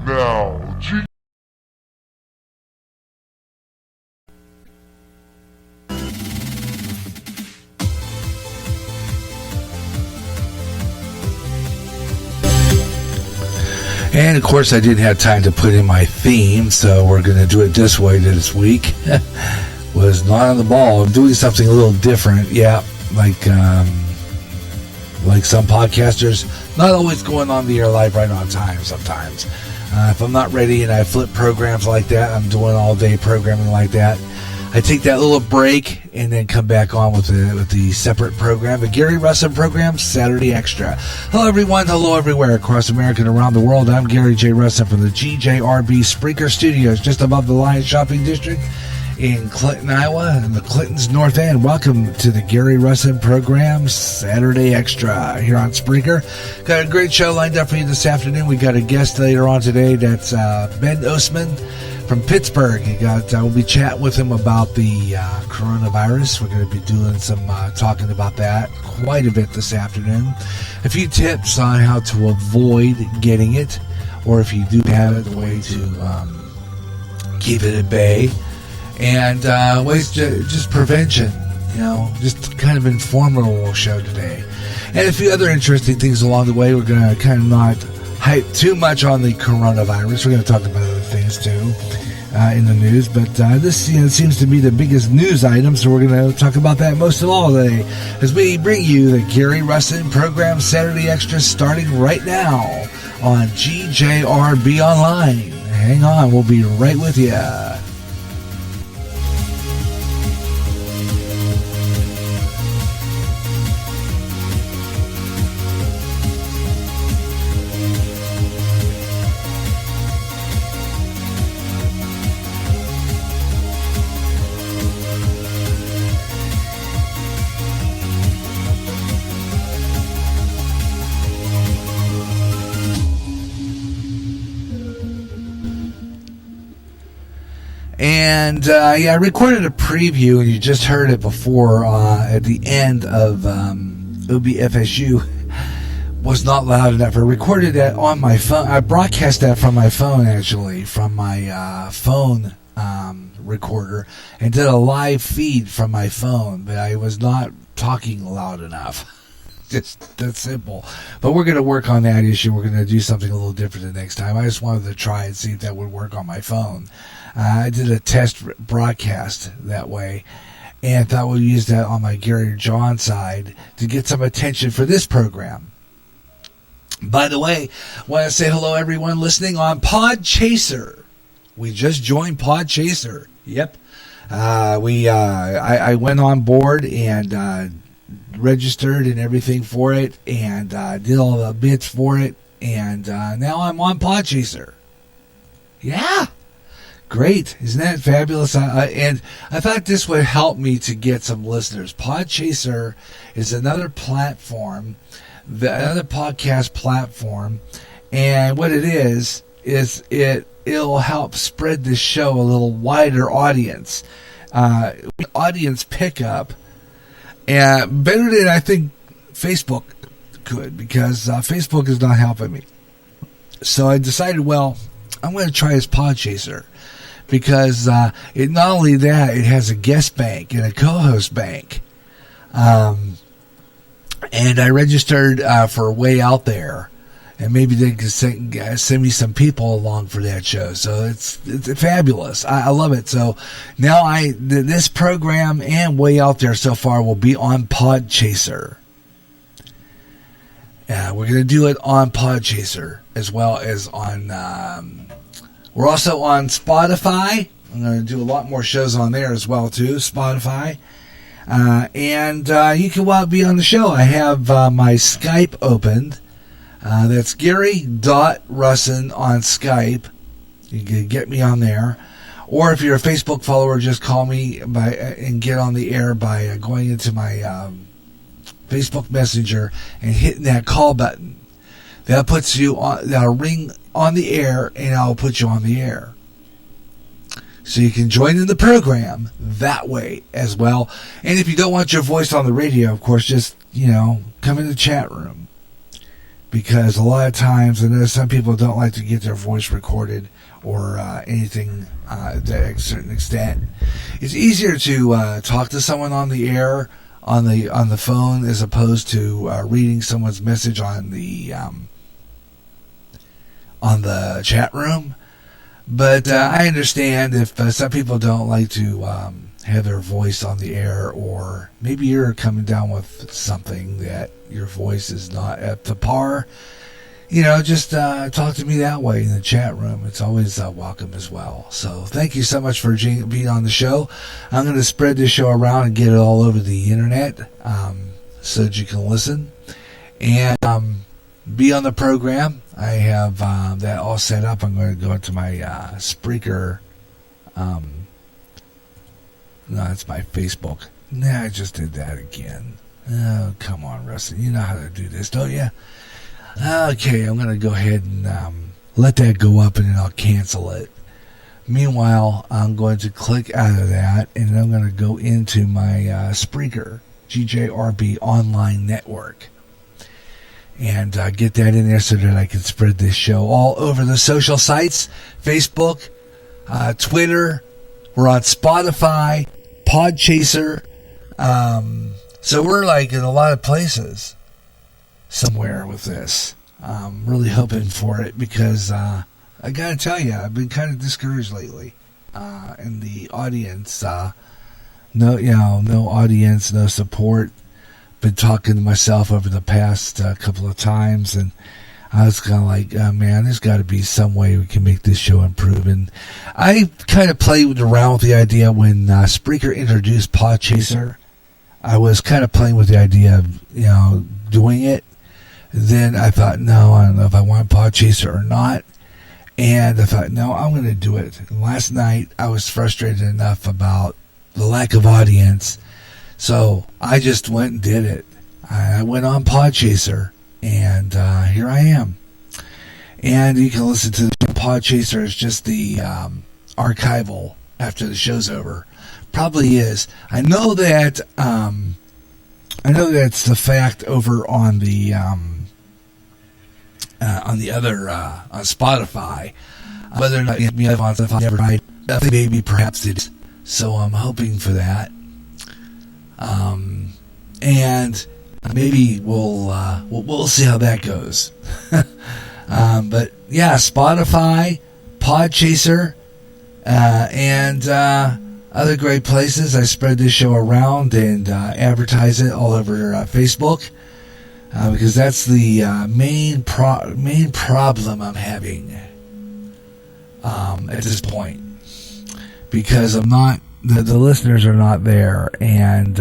now. And of course, I didn't have time to put in my theme, so we're going to do it this way this week. Was not on the ball. I'm doing something a little different. Yeah, like some podcasters, not always going on the air live right on time sometimes. If I'm not ready and I flip programs like that, I'm doing all day programming like that. I take that little break and then come back on with the separate program, the Gary Russen program, Saturday Extra. Hello, everyone. Hello, everywhere across America and around the world. I'm Gary J. Russen from the GJRB Spreaker Studios, just above the Lions Shopping District in Clinton, Iowa, in the Clinton's North End. Welcome to the Gary Russen program, Saturday Extra, here on Spreaker. Got a great show lined up for you this afternoon. We got a guest later on today. That's Ben Oceman from Pittsburgh. We'll be chatting with him about the coronavirus. We're going to be doing some talking about that quite a bit this afternoon. A few tips on how to avoid getting it, or if you do have it, the way to keep it at bay, and ways to just prevention. Just kind of informative show today, and a few other interesting things along the way. We're going to kind of not hype too much on the coronavirus. We're going to talk about other things too in the news, but this seems to be the biggest news item, so we're going to talk about that most of all today as we bring you the Gary Russen program, Saturday Extra, starting right now on GJRB Online. Hang on, we'll be right with you. And I recorded a preview, and you just heard it before at the end of OBFSU. Was not loud enough. I recorded that on my phone. I broadcast that from my phone, actually, from my phone recorder, and did a live feed from my phone, but I was not talking loud enough. Just that simple. But we're going to work on that issue. We're going to do something a little different the next time. I just wanted to try and see if that would work on my phone. I did a test broadcast that way, and thought we'd use that on my Gary John side to get some attention for this program. By the way, I want to say hello everyone listening on Podchaser. We just joined Podchaser. Yep. I went on board and registered and everything for it, and did all the bits for it, and now I'm on Podchaser. Yeah. Great. Isn't that fabulous? And I thought this would help me to get some listeners. Podchaser is another platform, another podcast platform, and what it is it'll help spread this show a little wider audience. Audience pickup, and better than I think Facebook could, because Facebook is not helping me. So I decided, well, I'm going to try this Podchaser. Because it not only that, it has a guest bank and a co-host bank. And I registered for Way Out There. And maybe they could send me some people along for that show. So it's fabulous. I love it. So now this program and Way Out There so far will be on Podchaser. We're going to do it on Podchaser as well as on... we're also on Spotify. I'm going to do a lot more shows on there as well, too, Spotify. And you can be on the show. I have my Skype opened. That's Gary.Russen on Skype. You can get me on there. Or if you're a Facebook follower, just call me and get on the air by going into my Facebook Messenger and hitting that call button. That puts you on, that'll ring on the air, and I'll put you on the air. So you can join in the program that way as well. And if you don't want your voice on the radio, of course, just, come in the chat room. because a lot of times I know some people don't like to get their voice recorded or anything to a certain extent. It's easier to talk to someone on the air on the phone as opposed to reading someone's message on the chat room. But I understand if some people don't like to have their voice on the air, or maybe you're coming down with something that your voice is not up to par. Just talk to me that way in the chat room. It's always welcome as well. So thank you so much for being on the show. I'm going to spread this show around and get it all over the internet so that you can listen and be on the program. I have that all set up. I'm going to go into my Spreaker. No, it's my Facebook. Nah, I just did that again. Oh, come on, Russen. You know how to do this, don't you? Okay, I'm going to go ahead and let that go up, and then I'll cancel it. Meanwhile, I'm going to click out of that, and I'm going to go into my Spreaker, GJRB online network, and get that in there so that I can spread this show all over the social sites, Facebook, Twitter. We're on Spotify, Podchaser. So we're like in a lot of places somewhere with this. I'm really hoping for it because I got to tell you, I've been kind of discouraged lately. In the audience, no audience, no support. Been talking to myself over the past couple of times, and I was kind of like, man, there's got to be some way we can make this show improve. And I kind of played around with the idea when Spreaker introduced Podchaser. I was kind of playing with the idea of, doing it. Then I thought, no, I don't know if I want Podchaser or not. And I thought, no, I'm going to do it. And last night, I was frustrated enough about the lack of audience. So I just went and did it. I went on Podchaser. And here I am. And you can listen to the Podchaser. It's just the archival after the show's over. Probably is. I know that that's the fact over on the other on Spotify. Whether or not you have on Spotify, I never tried. I think maybe perhaps it is. So I'm hoping for that. And maybe we'll see how that goes. But yeah, Spotify, Podchaser, and other great places. I spread this show around and advertise it all over Facebook because that's the main problem I'm having at this point, because I'm not. The listeners are not there, and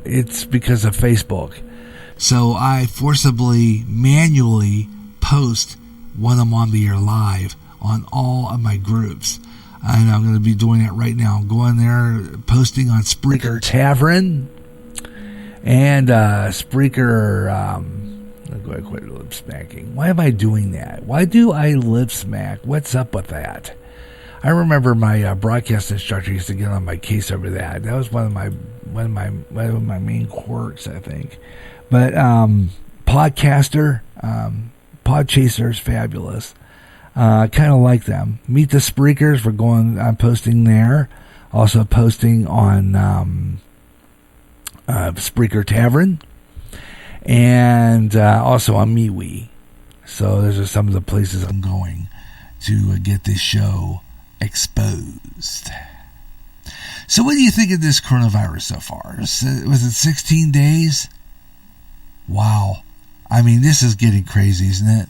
it's because of Facebook. So I forcibly, manually post when I'm on the air live on all of my groups. And I'm going to be doing it right now. I'm going there, posting on Spreaker Tavern and Spreaker. I'll go ahead and quit lip smacking. Why am I doing that? Why do I lip smack? What's up with that? I remember my broadcast instructor used to get on my case over that. That was one of my main quirks, I think. But Podchaser is fabulous. Kind of like them. Meet the Spreakers. I'm posting there. Also posting on Spreaker Tavern, and also on MeWe. So those are some of the places I'm going to get this show exposed. So what do you think of this coronavirus so far? Was it 16 days? Wow. I mean, this is getting crazy, isn't it?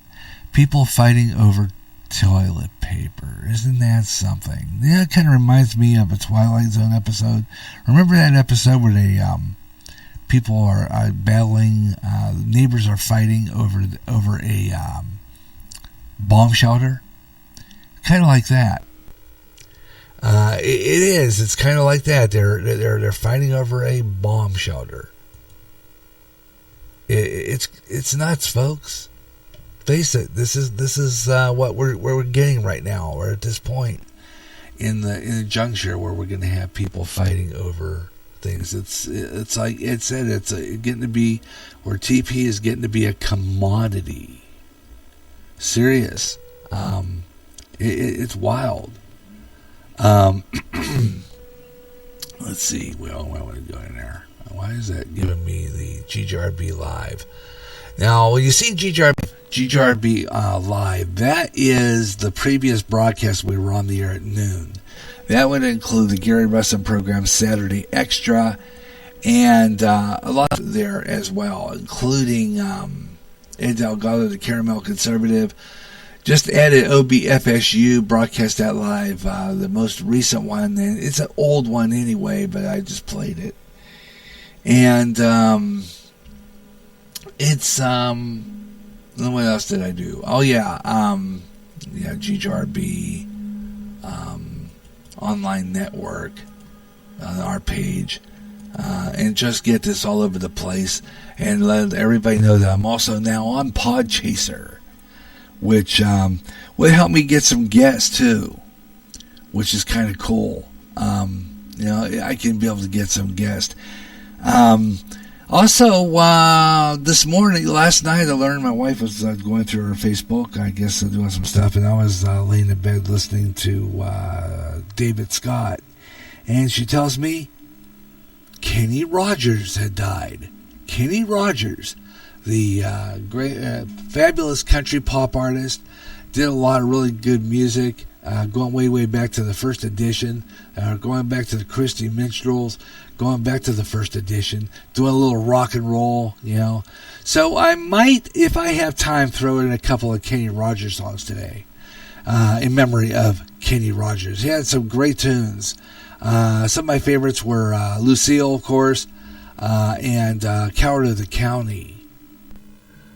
People fighting over toilet paper. Isn't that something? Yeah, it kind of reminds me of a Twilight Zone episode. Remember that episode where they people are battling, neighbors are fighting over a bomb shelter? Kind of like that. It is. It's kind of like that. They're fighting over a bomb shelter. It's nuts, folks. Face it. This is what we're getting right now. We're at this point in the juncture where we're going to have people fighting over things. It's like Ed said, it's getting to be, or TP is getting to be a commodity. Serious. It's wild. Let's see. Well, where would it go in there? Why is that giving me the GJRB live? Now, when you see GJRB live, that is the previous broadcast we were on the air at noon. That would include the Gary Russen program Saturday Extra, and a lot there as well, including Ed Delgado, the Caramel Conservative. Just added OBFSU, broadcast that live, the most recent one. And it's an old one anyway, but I just played it. And it's what else did I do? Oh yeah, GJRB online network on our page, and just get this all over the place and let everybody know that I'm also now on Podchaser, which will help me get some guests too, which is kind of cool. I can be able to get some guests. Also, last night, I learned my wife was going through her Facebook, I guess, doing some stuff, and I was laying in bed listening to David Scott, and she tells me Kenny Rogers had died. Kenny Rogers, the great, fabulous country pop artist, did a lot of really good music, going way back to the first edition, going back to the Christie Minstrels, going back to the first edition, doing a little rock and roll, So I might, if I have time, throw in a couple of Kenny Rogers songs today, in memory of Kenny Rogers. He had some great tunes. Some of my favorites were Lucille, of course, and Coward of the County.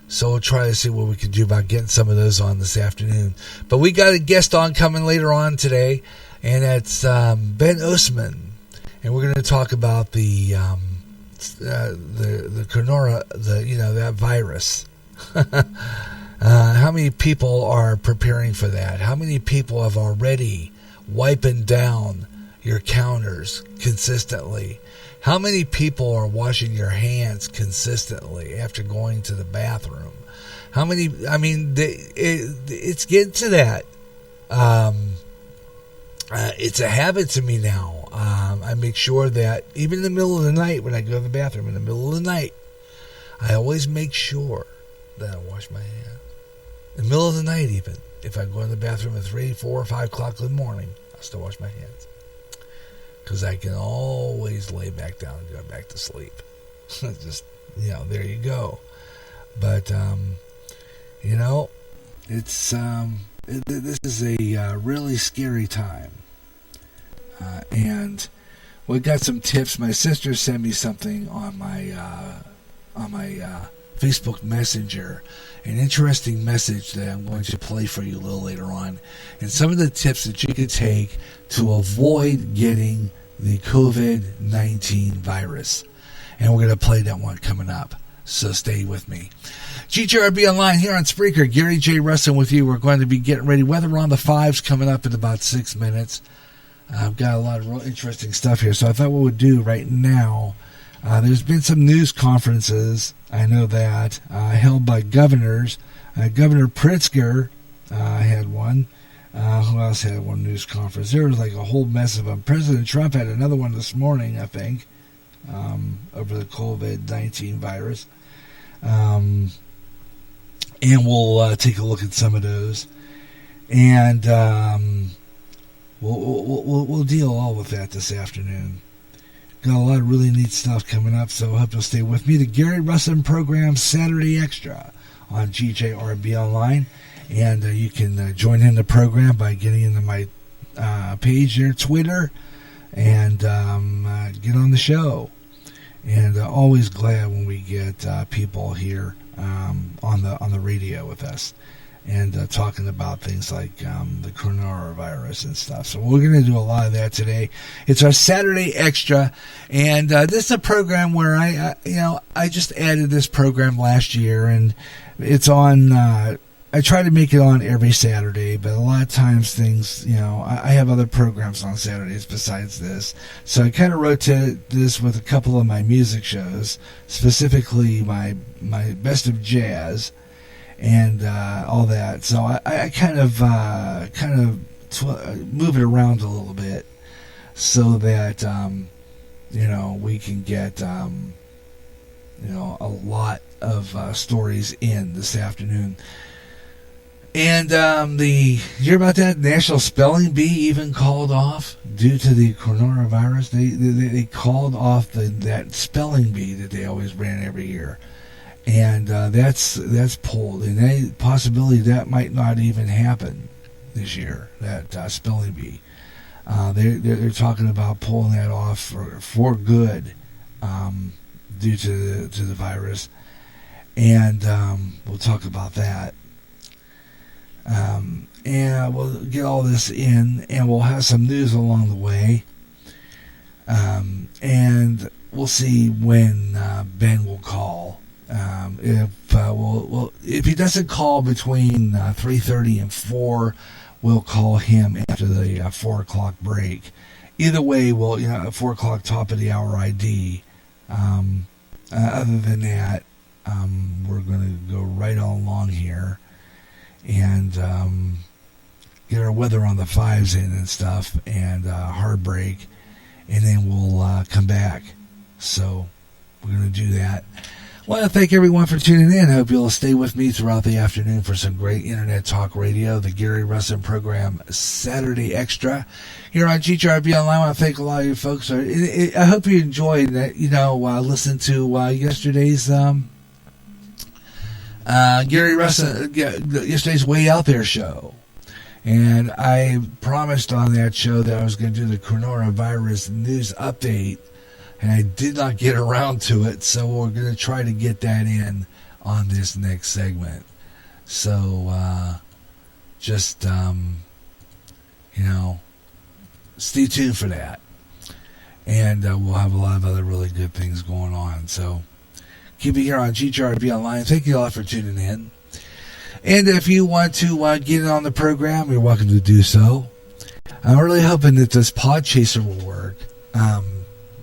So we'll try to see what we can do about getting some of those on this afternoon. But we got a guest on coming later on today, and that's Ben Oceman. And we're going to talk about the corona, that virus. How many people are preparing for that? How many people have already wiping down your counters consistently? How many people are washing your hands consistently after going to the bathroom? How many? I mean, it's getting to that. It's a habit to me now. I make sure that even in the middle of the night, when I go to the bathroom in the middle of the night, I always make sure that I wash my hands. In the middle of the night, even if I go in the bathroom at 3, 4, 5 o'clock in the morning, I'll still wash my hands. Because I can always lay back down and go back to sleep. Just, there you go. But, it's, this is a really scary time. And we got some tips. My sister sent me something on my Facebook Messenger, an interesting message that I'm going to play for you a little later on, and some of the tips that you could take to avoid getting the COVID-19 virus. And we're going to play that one coming up. So stay with me. GJRB Online here on Spreaker. Gary J. Russen with you. We're going to be getting ready. Weather on the 5s coming up in about 6 minutes. I've got a lot of real interesting stuff here. So I thought what we'd do right now, there's been some news conferences, I know that, held by governors. Governor Pritzker had one. Who else had one news conference? There was like a whole mess of them. President Trump had another one this morning, I think, over the COVID-19 virus. And we'll take a look at some of those. And we'll deal all with that this afternoon. Got a lot of really neat stuff coming up, so I hope you'll stay with me. The Gary Russen program Saturday Extra on GJRB Online. And you can join in the program by getting into my page there, Twitter, and get on the show. And always glad when we get people here on the radio with us and talking about things like the coronavirus and stuff. So we're going to do a lot of that today. It's our Saturday Extra, and this is a program where I just added this program last year, and it's on I try to make it on every Saturday, but a lot of times things, I have other programs on Saturdays besides this. So I kind of rotate this with a couple of my music shows, specifically my Best of Jazz and all that. So I kind of move it around a little bit so that we can get a lot of stories in this afternoon. And you hear about that? National Spelling Bee even called off due to the coronavirus. They called off that spelling bee that they always ran every year, and that's pulled. And a possibility that might not even happen this year. That spelling bee. They're talking about pulling that off for good due to the virus, and we'll talk about that. And we'll get all this in, and we'll have some news along the way. And we'll see when Ben will call. If he doesn't call between 3:30 and 4, we'll call him after the 4 o'clock break. Either way, we'll 4 o'clock top of the hour ID. Other than that, we're going to go right on along here and get our weather on the fives in and stuff, and hard break, and then we'll come back. So we're going to do that. I want to thank everyone for tuning in. I hope you'll stay with me throughout the afternoon for some great Internet Talk Radio, the Gary Russen program, Saturday Extra, here on GJRB Online. I want to thank a lot of you folks. I hope you enjoyed that, listen to yesterday's Gary Russen, yesterday's Way Out There show. And I promised on that show that I was going to do the coronavirus news update, and I did not get around to it, so we're going to try to get that in on this next segment. So, just, stay tuned for that. And we'll have a lot of other really good things going on. So, keep it here on GJRB Online. Thank you all for tuning in. And if you want to get in on the program, you're welcome to do so. I'm really hoping that this Podchaser will work.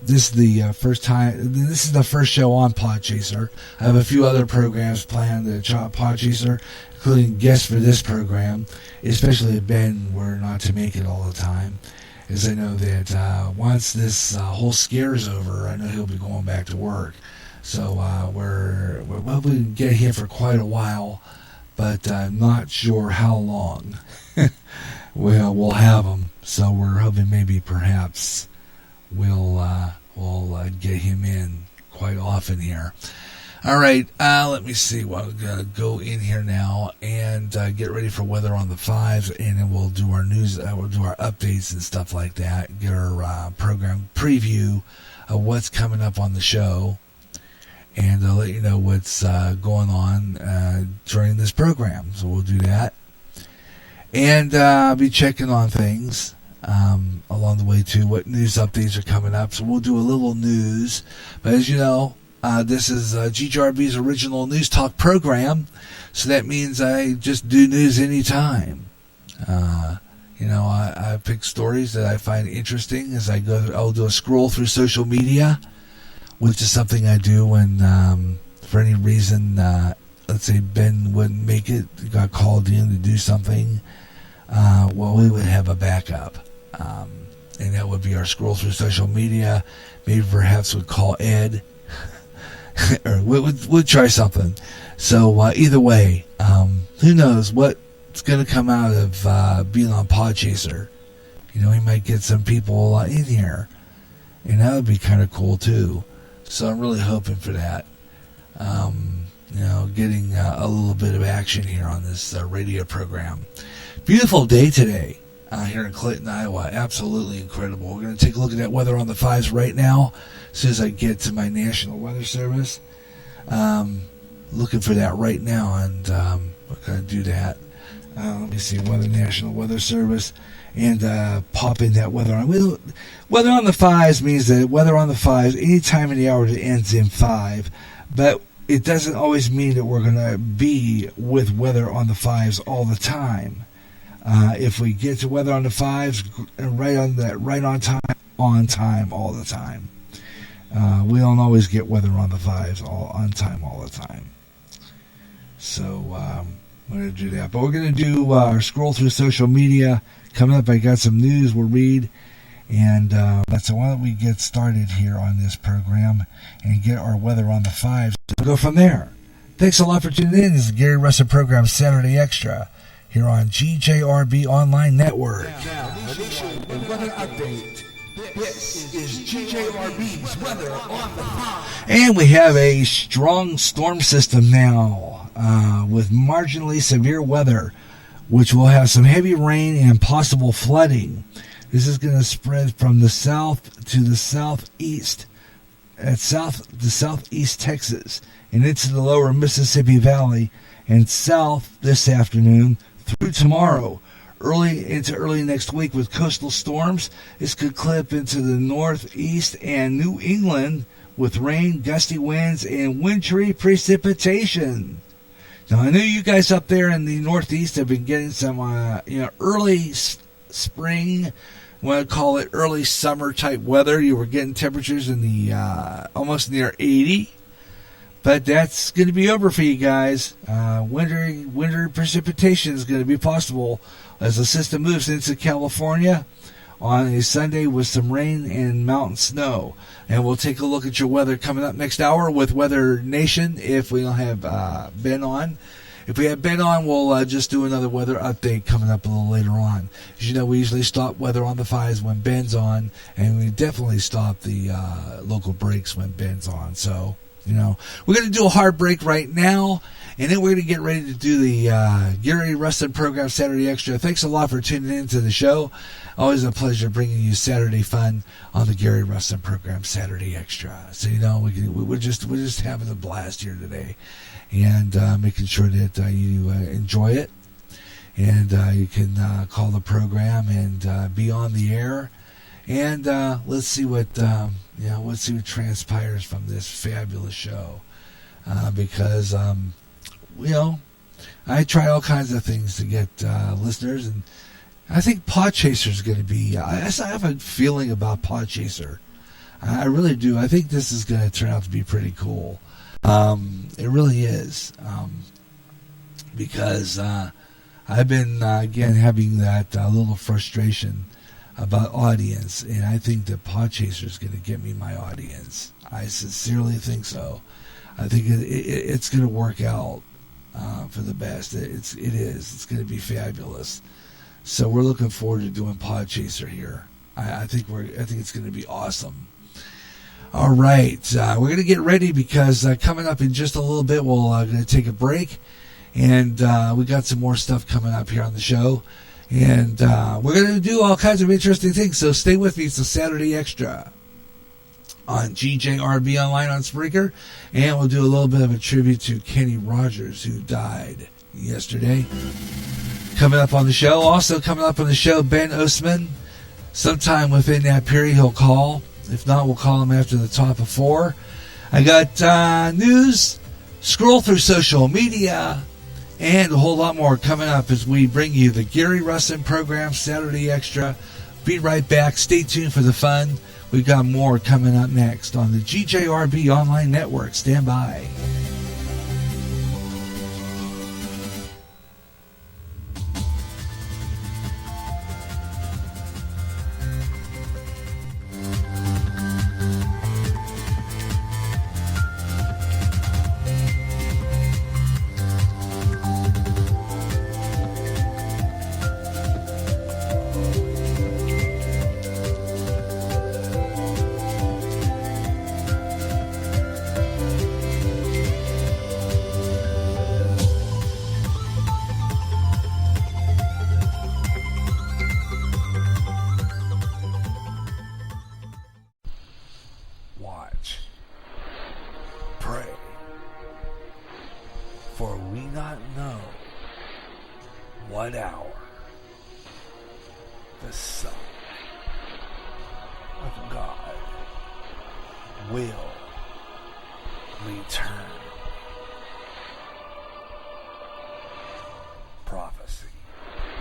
This is the first time. This is the first show on Podchaser. I have a few other programs planned to Podchaser, including guests for this program, especially if Ben were not to make it all the time. As I know that once this whole scare is over, I know he'll be going back to work. So we're hoping to get him for quite a while, but I'm not sure how long we'll have him. So we're hoping maybe perhaps we'll get him in quite often here. All right, let me see. Well, I'm going to go in here now and get ready for weather on the fives, and then we'll do our news, we'll do our updates and stuff like that, get our program preview of what's coming up on the show, and I'll let you know what's going on during this program. So we'll do that. And I'll be checking on things along the way, too, what news updates are coming up. So we'll do a little news. But as you know, this is GJRB's original news talk program. So that means I just do news anytime. I pick stories that I find interesting as I go. I'll do a scroll through social media, which is something I do when, for any reason, let's say Ben wouldn't make it, got called in to do something, we would have a backup. And that would be our scroll through social media. Maybe perhaps we'd call Ed, or we'd try something. So either way, who knows what's going to come out of being on Podchaser. We might get some people in here, and that would be kind of cool too. So I'm really hoping for that. Getting a little bit of action here on this radio program. Beautiful day today here in Clinton, Iowa. Absolutely incredible. We're going to take a look at that weather on the fives right now as soon as I get to my National Weather Service. Looking for that right now, and we're going to do that. Let me see, National Weather Service, and pop in that weather on. Weather on the fives means that weather on the fives, any time of the hour that ends in 5. But it doesn't always mean that we're going to be with weather on the fives all the time. If we get to weather on the fives, right on time all the time. We don't always get weather on the fives on time all the time. So we're going to do that. But we're going to do our scroll through social media. Coming up, I got some news we'll read. And so why don't we get started here on this program and get our weather on the fives. We'll go from there. Thanks a lot for tuning in. This is the Gary Russen program, Saturday Extra, here on GJRB Online Network. Now, weather update. This is GJRB's weather on the fives. And we have a strong storm system now with marginally severe weather, which will have some heavy rain and possible flooding. This is going to spread from the south to the southeast, to southeast Texas, and into the lower Mississippi Valley, and south this afternoon through tomorrow, early next week with coastal storms. This could clip into the northeast and New England with rain, gusty winds, and wintry precipitation. Now, I know you guys up there in the northeast have been getting some, early spring, I want to call it early summer type weather. You were getting temperatures in the almost near 80, but that's going to be over for you guys. Winter precipitation is going to be possible as the system moves into California on a Sunday with some rain and mountain snow. And we'll take a look at your weather coming up next hour with Weather Nation if we don't have Ben on. If we have Ben on, we'll just do another weather update coming up a little later on. As you know, we usually stop weather on the fives when Ben's on, and we definitely stop the local breaks when Ben's on. So, we're going to do a hard break right now, and then we're going to get ready to do the Gary Russen program, Saturday Extra. Thanks a lot for tuning in to the show. Always a pleasure bringing you Saturday fun on the Gary Russen program, Saturday Extra. So, we're just having a blast here today. And making sure that you enjoy it, and you can call the program and be on the air, and let's see what transpires from this fabulous show, because I try all kinds of things to get listeners, and I think Podchaser is going to be. I have a feeling about Podchaser. I really do. I think this is going to turn out to be pretty cool. It really is, because I've been again having that little frustration about audience, and I think that Podchaser is going to get me my audience. I sincerely think so. I think it's going to work out for the best. It is. It's going to be fabulous. So we're looking forward to doing Podchaser here. I think it's going to be awesome. All right, we're going to get ready because coming up in just a little bit, we're going to take a break, and we got some more stuff coming up here on the show, and we're going to do all kinds of interesting things, so stay with me. It's a Saturday Extra on GJRB Online on Spreaker, and we'll do a little bit of a tribute to Kenny Rogers, who died yesterday. Coming up on the show, also coming up on the show, Ben Oceman. Sometime within that period, he'll call. If not, we'll call him after the top of 4. I got news, scroll through social media, and a whole lot more coming up as we bring you the Gary Russen program, Saturday Extra. Be right back. Stay tuned for the fun. We've got more coming up next on the GJRB Online Network. Stand by. Will return.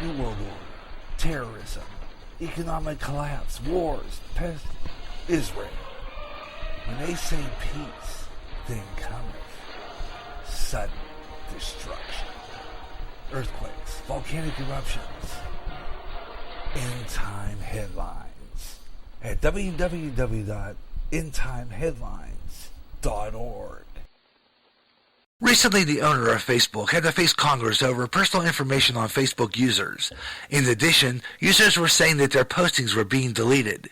New World Order, terrorism, economic collapse, wars, pests, Israel. When they say peace, then cometh sudden destruction, earthquakes, volcanic eruptions, end-time headlines at www.endtimeheadlines.org. Recently, the owner of Facebook had to face Congress over personal information on Facebook users. In addition, users were saying that their postings were being deleted.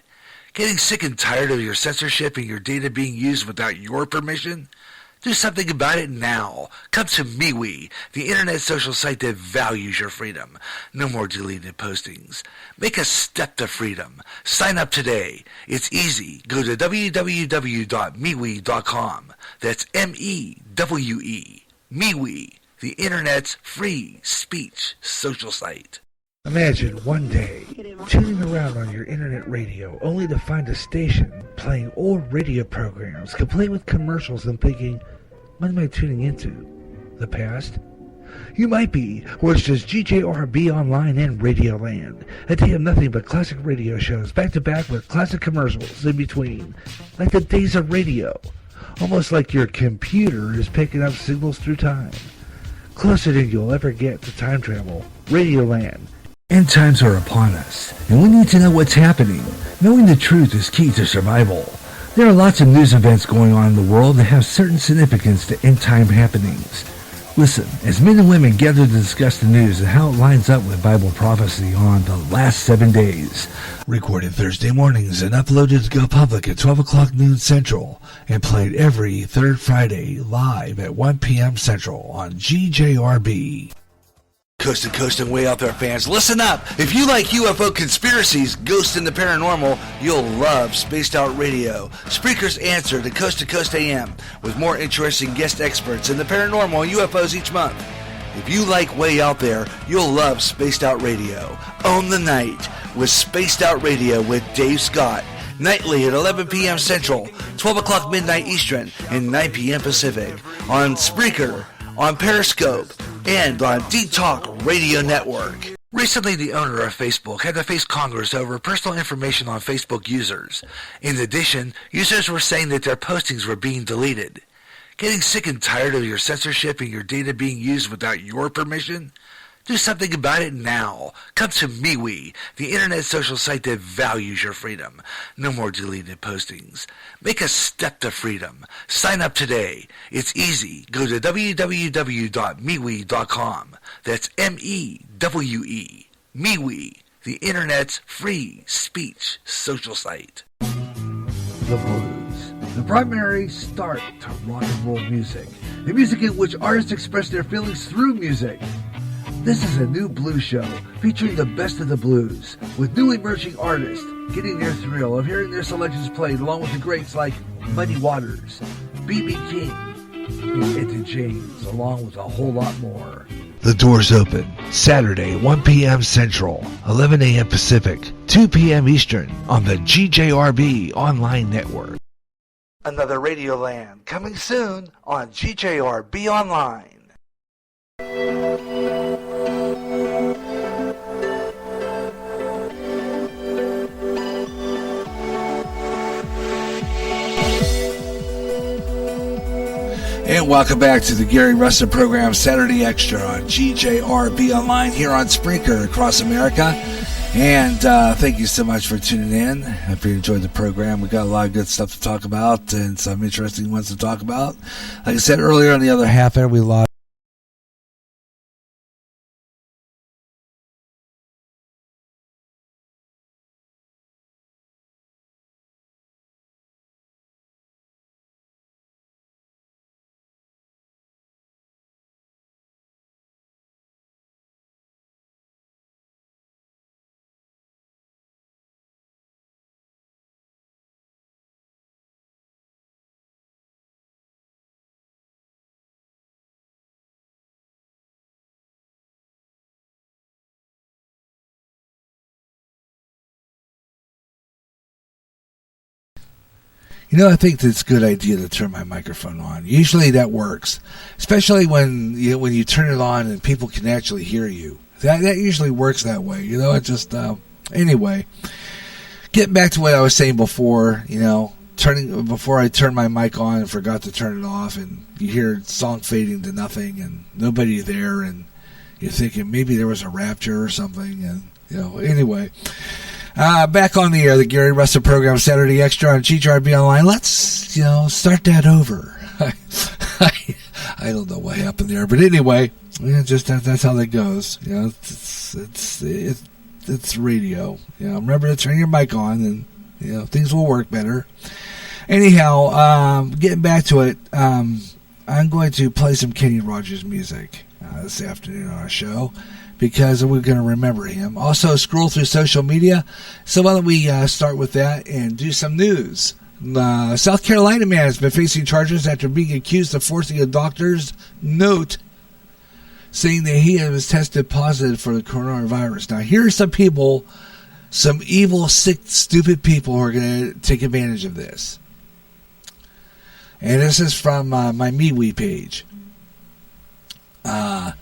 Getting sick and tired of your censorship and your data being used without your permission? Do something about it now. Come to MeWe, the internet social site that values your freedom. No more deleted postings. Make a step to freedom. Sign up today. It's easy. Go to www.mewe.com. That's M-E-W-E. MeWe, the internet's free speech social site. Imagine one day tuning around on your internet radio only to find a station playing old radio programs complete with commercials and thinking, what am I tuning into? The past? You might be, or it's just GJRB Online and Radio Land. A day of nothing but classic radio shows back to back with classic commercials in between. Like the days of radio. Almost like your computer is picking up signals through time. Closer than you'll ever get to time travel. Radio Land. End times are upon us, and we need to know what's happening. Knowing the truth is key to survival. There are lots of news events going on in the world that have certain significance to end-time happenings. Listen, as men and women gather to discuss the news and how it lines up with Bible prophecy on the last 7 days. Recorded Thursday mornings and uploaded to go public at 12 o'clock noon Central and played every third Friday live at 1 p.m. Central on GJRB. Coast to coast and way out there, fans, listen up! If you like UFO conspiracies, ghosts, and the paranormal, you'll love Spaced Out Radio, Spreaker's answer to Coast AM, with more interesting guest experts in the paranormal and UFOs each month. If you like Way Out There, you'll love Spaced Out Radio. Own the night with Spaced Out Radio with Dave Scott, nightly at 11 p.m. Central, 12 o'clock midnight Eastern, and 9 p.m. Pacific, on Spreaker, on Periscope, and on D-Talk Radio Network. Recently, the owner of Facebook had to face Congress over personal information on Facebook users. In addition, users were saying that their postings were being deleted. Getting sick and tired of your censorship and your data being used without your permission? Do something about it now. Come to MeWe, the internet social site that values your freedom. No more deleted postings. Make a step to freedom. Sign up today. It's easy. Go to www.mewe.com. That's M-E-W-E. MeWe, the internet's free speech social site. The blues. The primary start to rock and roll music. The music in which artists express their feelings through music. This is a new blues show featuring the best of the blues, with new emerging artists getting their thrill of hearing their selections played along with the greats like Muddy Waters, B.B. King, and Etta James, along with a whole lot more. The doors open Saturday, 1 p.m. Central, 11 a.m. Pacific, 2 p.m. Eastern on the GJRB Online Network. Another Radio Land coming soon on GJRB Online. And welcome back to the Gary Russen program, Saturday Extra on GJRB Online here on Spreaker across America. And thank you so much for tuning in. Hope you enjoyed the program. We got a lot of good stuff to talk about and some interesting ones to talk about. Like I said earlier, on the other half there, we lost. You know, I think it's a good idea to turn my microphone on. Usually that works, especially when you turn it on and people can actually hear you. That usually works that way. It just, anyway. Getting back to what I was saying before, before I turned my mic on and forgot to turn it off, and you hear song fading to nothing and nobody there, and you're thinking maybe there was a rapture or something, and, anyway. Back on the air, the Gary Russen program, Saturday Extra on GJRB Online. Let's, start that over. I don't know what happened there, but anyway, just that's how that goes. It's radio. Remember to turn your mic on, and things will work better. Anyhow, getting back to it, I'm going to play some Kenny Rogers music this afternoon on our show, because we're going to remember him. Also, scroll through social media. So why don't we start with that and do some news. South Carolina man has been facing charges after being accused of forcing a doctor's note saying that he was tested positive for the coronavirus. Now, here are some people, some evil, sick, stupid people who are going to take advantage of this. And this is from my MeWe page. They're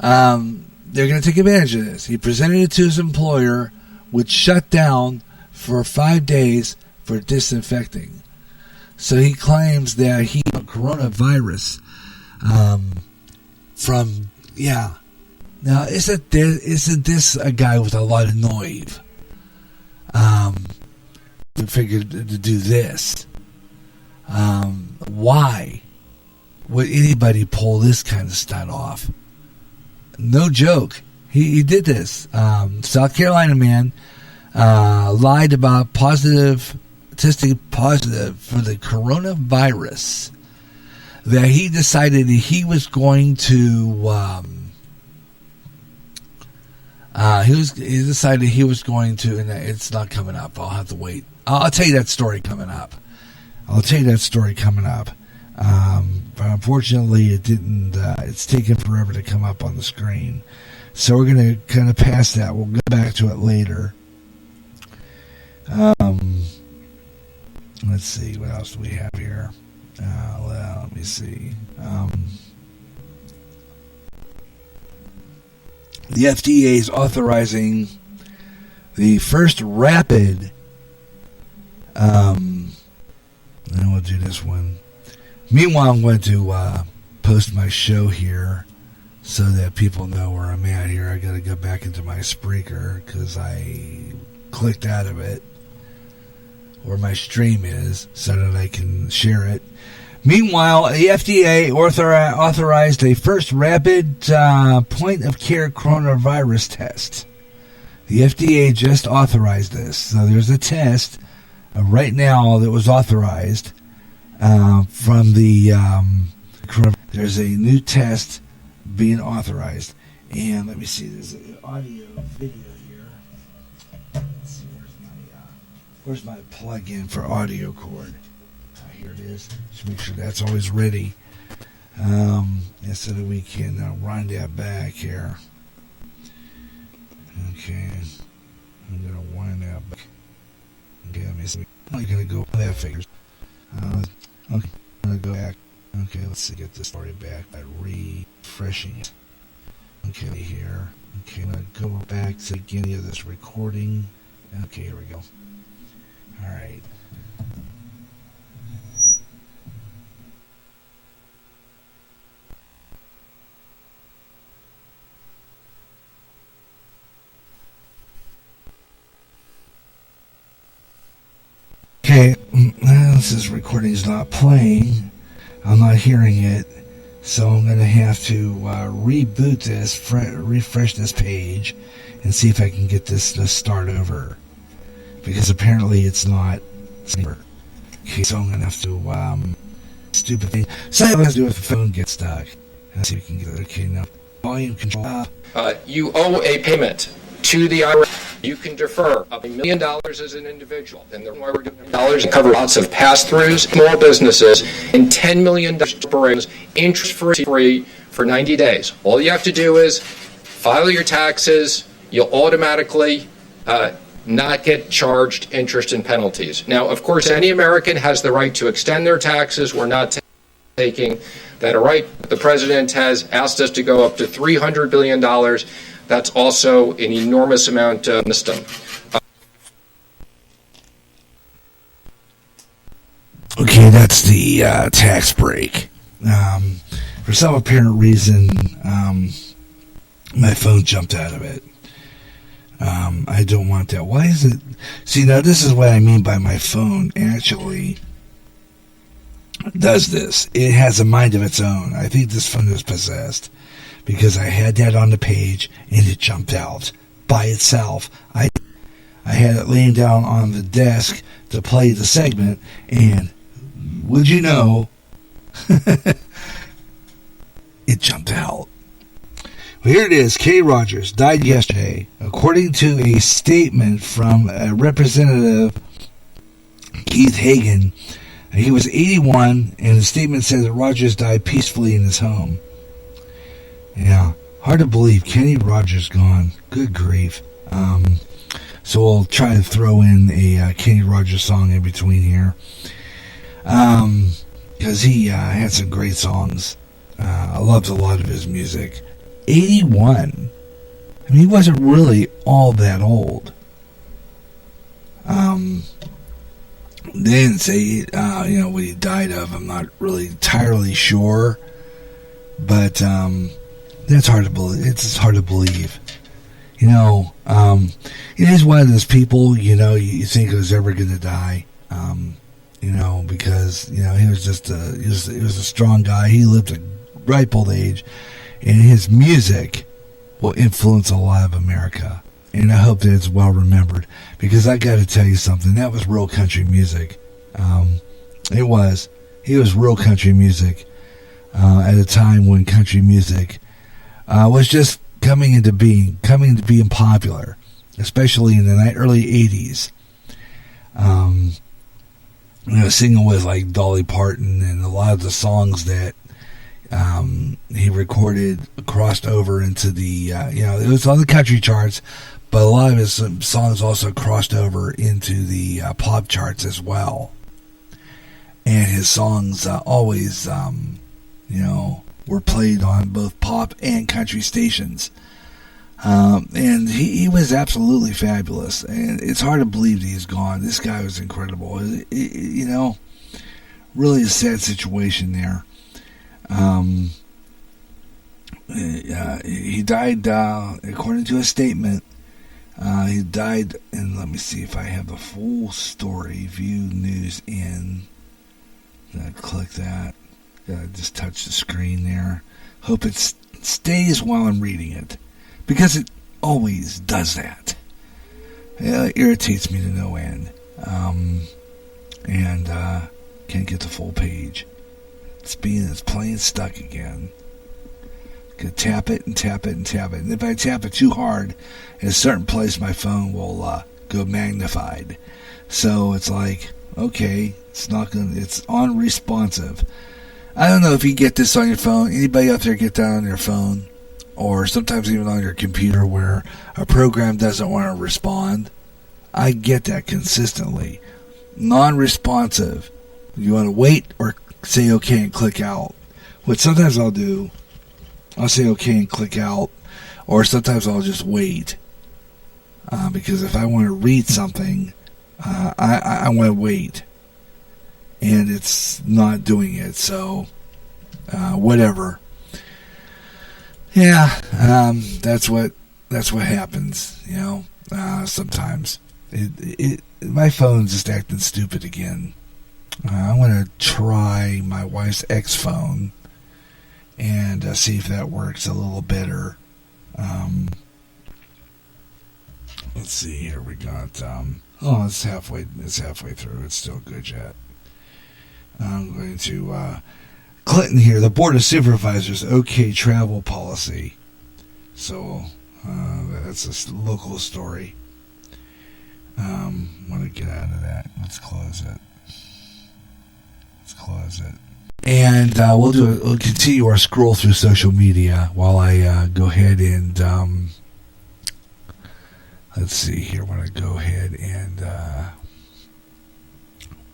going to take advantage of this. He presented it to his employer, which shut down for 5 days for disinfecting. So he claims that he got coronavirus Now, isn't this a guy with a lot of nerve? Who figured to do this? Why would anybody pull this kind of stunt off? No joke. He did this. South Carolina man lied about testing positive for the coronavirus. That he decided that he was going to. He decided he was going to, and it's not coming up. I'll have to wait. I'll tell you that story coming up. But unfortunately, it didn't. It's taken forever to come up on the screen, so we're going to kind of pass that. We'll go back to it later. Let's see, what else do we have here? Let me see. The FDA is authorizing the first rapid. And we'll do this one. Meanwhile, I'm going to post my show here so that people know where I'm at here. I got to go back into my Spreaker because I clicked out of it, where my stream is, so that I can share it. Meanwhile, the FDA authorized a first rapid point-of-care coronavirus test. The FDA just authorized this. So there's a test right now that was authorized from the coronavirus. There's a new test being authorized. And let me see, there's an audio video here. Let's see, where's my plug-in for audio cord? Here it is. Just make sure that's always ready. So that we can run that back here. Okay. I'm going to wind that back. Okay, let me see. I'm going to go with that figures. Okay, I'm going to go back. Okay, let's see, get this story back by refreshing it. Okay, here. Okay, I'm going to go back to the beginning of this recording. Okay, here we go. All right. Okay, this recording's not playing. I'm not hearing it, so I'm going to have to reboot this, refresh this page, and see if I can get this to start over. Because apparently it's not. Okay, so I'm going to have to, stupid thing. Something has to do with the phone gets stuck. Let's see if we can get it. Okay, now, volume control. You owe a payment to the IRS. You can defer up $1 million as an individual. And the why we're doing dollars to cover lots of pass-throughs, small businesses, and $10 million corporations, interest-free for 90 days. All you have to do is file your taxes. You'll automatically not get charged interest and penalties. Now, of course, any American has the right to extend their taxes. We're not taking that are right. The president has asked us to go up to $300 billion. That's also an enormous amount of system. Okay, that's the tax break. For some apparent reason, my phone jumped out of it. I don't want that. Why is it? See, now this is what I mean by my phone actually does this. It has a mind of its own. I think this phone is possessed because I had that on the page and it jumped out by itself. I had it laying down on the desk to play the segment, and would you know, it jumped out. Well, here it is. Kenny Rogers died yesterday. According to a statement from Representative Keith Hagan, he was 81, and the statement said that Rogers died peacefully in his home. Yeah, hard to believe. Kenny Rogers gone. Good grief. So we'll try to throw in a Kenny Rogers song in between here. Because he had some great songs. I loved a lot of his music. 81. I mean, he wasn't really all that old. They didn't say, what he died of. I'm not really entirely sure. But that's hard to believe. It's hard to believe. He's one of those people, you think was ever going to die. Because, he was just he was a strong guy. He lived a ripe old age. And his music will influence a lot of America. And I hope that it's well remembered. Because I got to tell you something. That was real country music. It was. He was real country music. At a time when country music was just coming into being popular. Especially in the early 80s. Singing with like Dolly Parton and a lot of the songs that he recorded crossed over into the, it was on the country charts, but a lot of his songs also crossed over into the pop charts as well. And his songs always, were played on both pop and country stations. And he was absolutely fabulous. And it's hard to believe that he's gone. This guy was incredible. Really a sad situation there. He died, according to a statement, he died, and let me see if I have the full story. View news in. Click that. Just touch the screen there. Hope it stays while I'm reading it. Because it always does that. It irritates me to no end. And can't get the full page. It's playing stuck again. Could tap it and tap it and tap it. And if I tap it too hard in a certain place, my phone will go magnified. So it's like, okay, it's unresponsive. I don't know if you get this on your phone. Anybody out there get that on your phone? Or sometimes even on your computer where a program doesn't want to respond. I get that consistently. Non-responsive. You want to wait or say okay and click out. What sometimes I'll do, I'll say okay and click out, or sometimes I'll just wait. Because if I want to read something, I want to wait. And it's not doing it, so whatever. Yeah, that's what happens, sometimes. My phone's just acting stupid again. I'm going to try my wife's X phone and see if that works a little better. Let's see here. We got it's halfway through. It's still good yet. I'm going to Clinton here. The Board of Supervisors okay travel policy. So that's a local story. Want to get out of that. Let's close it. And we'll continue our scroll through social media while I go ahead and let's see here. I want to go ahead and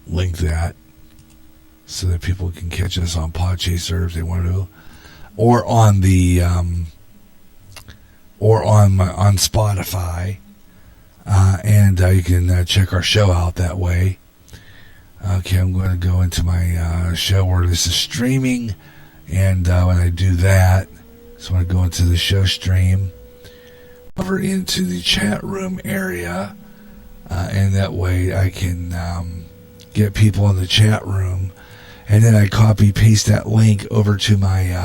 link that. so that people can catch us on Podchaser if they want to, or on the on Spotify, and you can check our show out that way. Okay, I'm going to go into my show where this is streaming, and when I do that, so I go into the show stream, over into the chat room area, and that way I can get people in the chat room, and then I copy paste that link over to my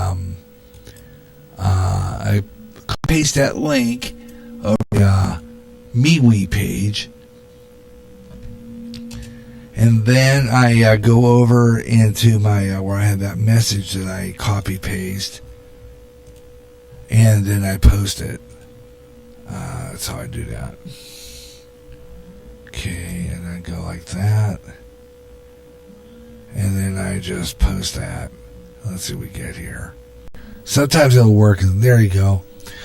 I paste that link over the MeWe page, and then I go over into my where I have that message that I copy paste, and then I post it. That's how I do that. Okay, and I go like that, and then I just post that. Let's see what we get here. Sometimes it'll work, and there you go.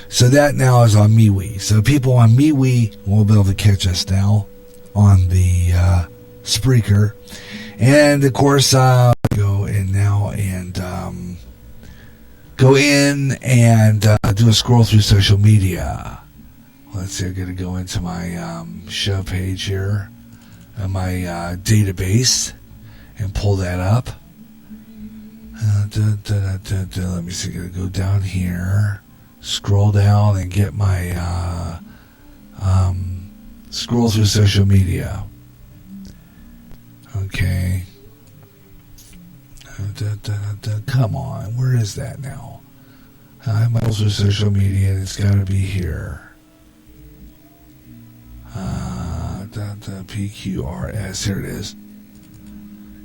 So that now is on MeWe. So people on MeWe will be able to catch us now on the Spreaker. And of course, go in now and go in and do a scroll through social media. Let's see, I'm going to go into my show page here, my database, and pull that up. Let me see, I'm going to go down here, scroll down, and get my scroll through social media. Okay. Come on, where is that now? I'm through social media, and it's got to be here. PQRS, here it is.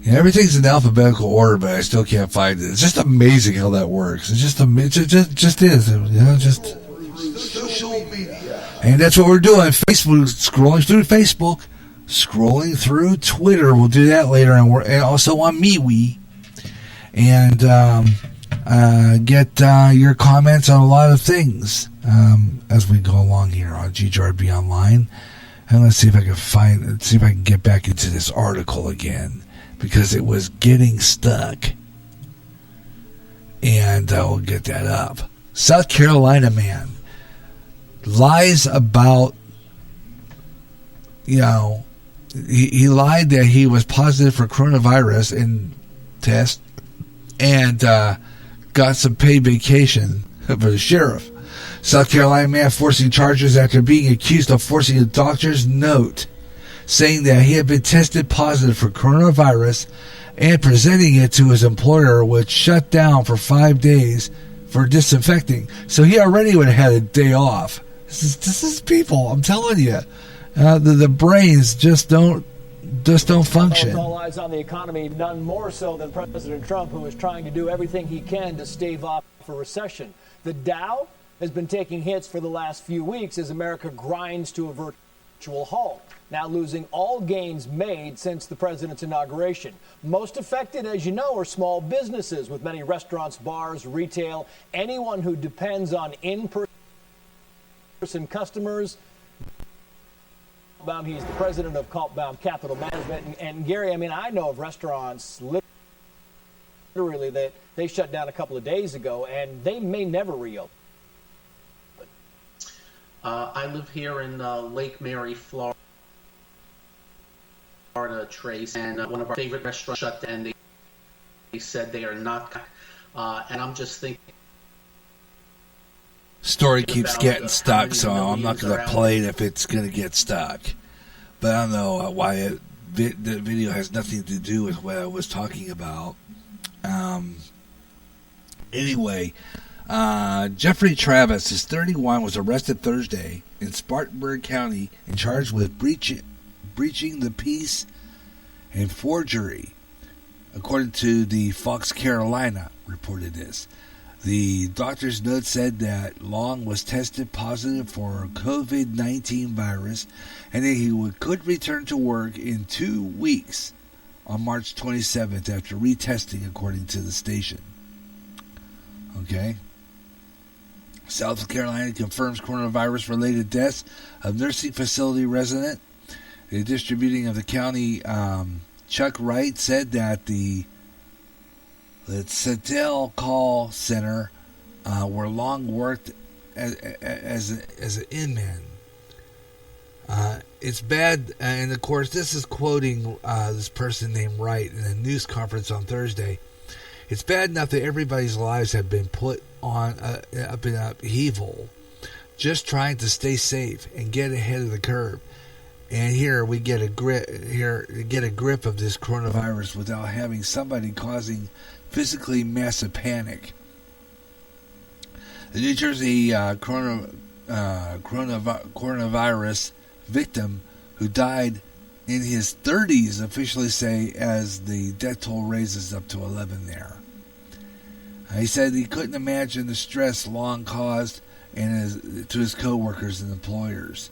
Yeah, everything's in alphabetical order, but I still can't find it. It's just amazing how that works. It just is, you know, just social media. And that's what we're doing. Facebook, scrolling through Facebook, scrolling through Twitter. We'll do that later, and we're also on MeWe. And get your comments on a lot of things as we go along here on GJRB Online. And let's see if I can get back into this article again, because it was getting stuck. And we'll get that up. South Carolina man lies about, he lied that he was positive for coronavirus in test, and got some paid vacation for the sheriff. South Carolina man forcing charges after being accused of forcing a doctor's note saying that he had been tested positive for coronavirus and presenting it to his employer, which shut down for 5 days for disinfecting. So he already would have had a day off. This is people, I'm telling you. The brains just don't function. All eyes on the economy, none more so than President Trump, who is trying to do everything he can to stave off a recession. The Dow has been taking hits for the last few weeks as America grinds to a virtual halt, now losing all gains made since the president's inauguration. Most affected, as you know, are small businesses, with many restaurants, bars, retail, anyone who depends on in-person customers. He's the president of Kaltbaum Capital Management. And Gary, I know of restaurants literally that they shut down a couple of days ago, and they may never reopen. I live here in Lake Mary, Florida, Trace, and one of our favorite restaurants shut down, and they said they are not. And I'm just thinking. Story keeps getting stuck, so I'm not going to play it if it's going to get stuck. But I don't know why the video has nothing to do with what I was talking about. Anyway, Jeffrey Travis is 31, was arrested Thursday in Spartanburg County and charged with breaching the peace and forgery, according to the Fox Carolina reported this. The doctor's note said that Long was tested positive for COVID-19 virus and that he could return to work in 2 weeks on March 27th after retesting, according to the station. Okay. South Carolina confirms coronavirus-related deaths of nursing facility resident. The distributing of the county, Chuck Wright, said that the The Citadel Call Center, where Long worked as an inman. It's bad, and of course, this is quoting this person named Wright in a news conference on Thursday. It's bad enough that everybody's lives have been put on up in upheaval, just trying to stay safe and get ahead of the curve. And here we get a grip of this coronavirus without having somebody causing physically massive panic. The New Jersey coronavirus victim who died in his 30s officially say as the death toll raises up to 11 there. He said he couldn't imagine the stress Long caused to his co-workers and employers.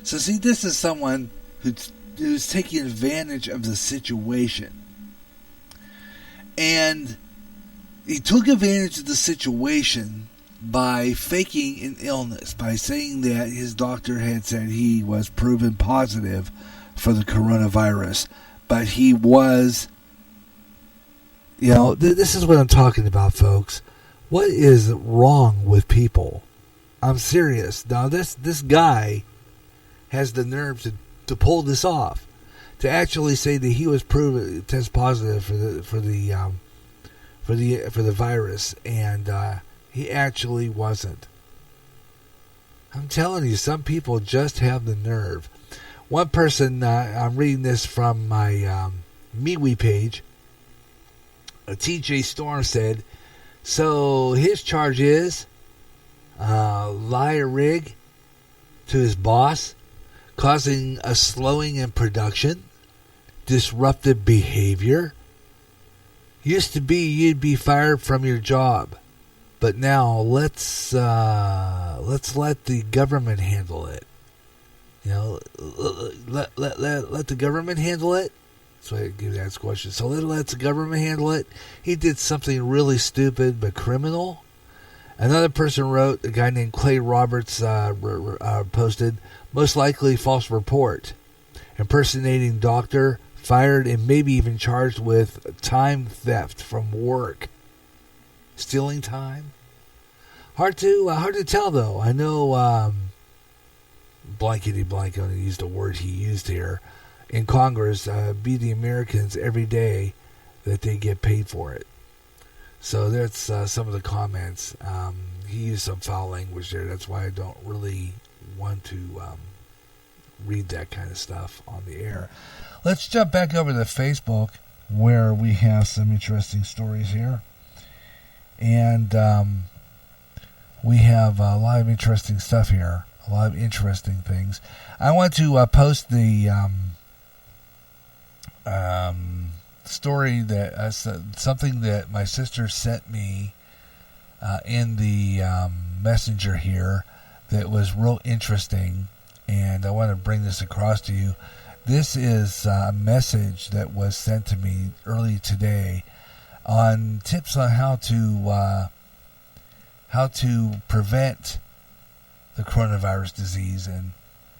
So see, this is someone who's taking advantage of the situation. And he took advantage of the situation by faking an illness, by saying that his doctor had said he was proven positive for the coronavirus. But he was, this is what I'm talking about, folks. What is wrong with people? I'm serious. Now, this guy has the nerve to pull this off, to actually say that he was proven test positive for the virus, and he actually wasn't. I'm telling you, some people just have the nerve. One person, I'm reading this from my MeWe page. TJ Storm said, so his charge is lie a rig to his boss, causing a slowing in production, disruptive behavior. Used to be you'd be fired from your job, but now let's let the government handle it. Let the government handle it. That's why I give that question. So let the government handle it. He did something really stupid but criminal. Another person wrote, a guy named Clay Roberts posted, most likely false report. Impersonating doctor, fired and maybe even charged with time theft from work. Stealing time? Hard to tell, though. I know blankety blank, I used the word he used here, in Congress, be the Americans every day that they get paid for it. So that's some of the comments. He used some foul language there. That's why I don't really want to read that kind of stuff on the air. Let's jump back over to Facebook, where we have some interesting stories here. And we have a lot of interesting stuff here, a lot of interesting things. I want to post the story that something that my sister sent me in the messenger here that was real interesting, and I want to bring this across to you. This is a message that was sent to me early today on tips on how to prevent the coronavirus disease, and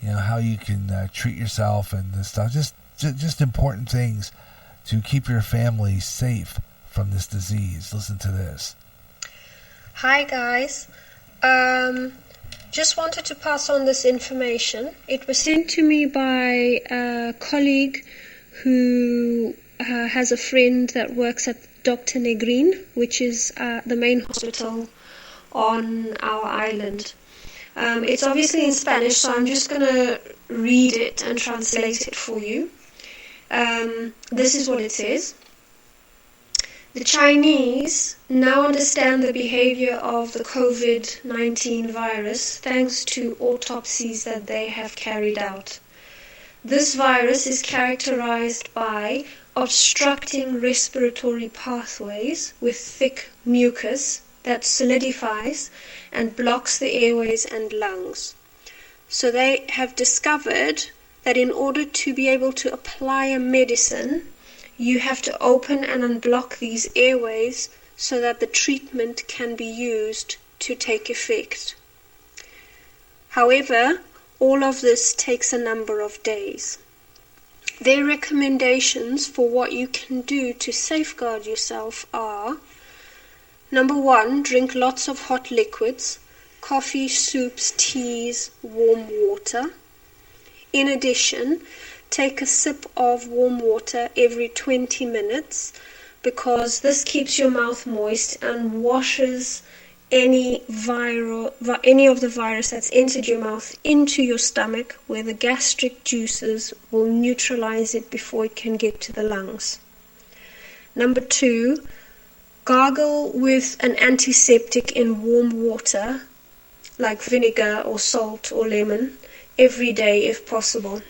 how you can treat yourself and this stuff. Just important things to keep your family safe from this disease. Listen to this. Hi guys. Just wanted to pass on this information. It was sent to me by a colleague who has a friend that works at Dr. Negrin, which is the main hospital on our island. It's obviously in Spanish, so I'm just going to read it and translate it for you. This is what it says. The Chinese now understand the behavior of the COVID-19 virus thanks to autopsies that they have carried out. This virus is characterized by obstructing respiratory pathways with thick mucus that solidifies and blocks the airways and lungs. So they have discovered that in order to be able to apply a medicine, you have to open and unblock these airways so that the treatment can be used to take effect. However, all of this takes a number of days. Their recommendations for what you can do to safeguard yourself are: number 1, drink lots of hot liquids, coffee, soups, teas, warm water. In addition, take a sip of warm water every 20 minutes because this keeps your mouth moist and washes any of the virus that's entered your mouth into your stomach, where the gastric juices will neutralize it before it can get to the lungs. Number 2, gargle with an antiseptic in warm water, like vinegar or salt or lemon, every day if possible.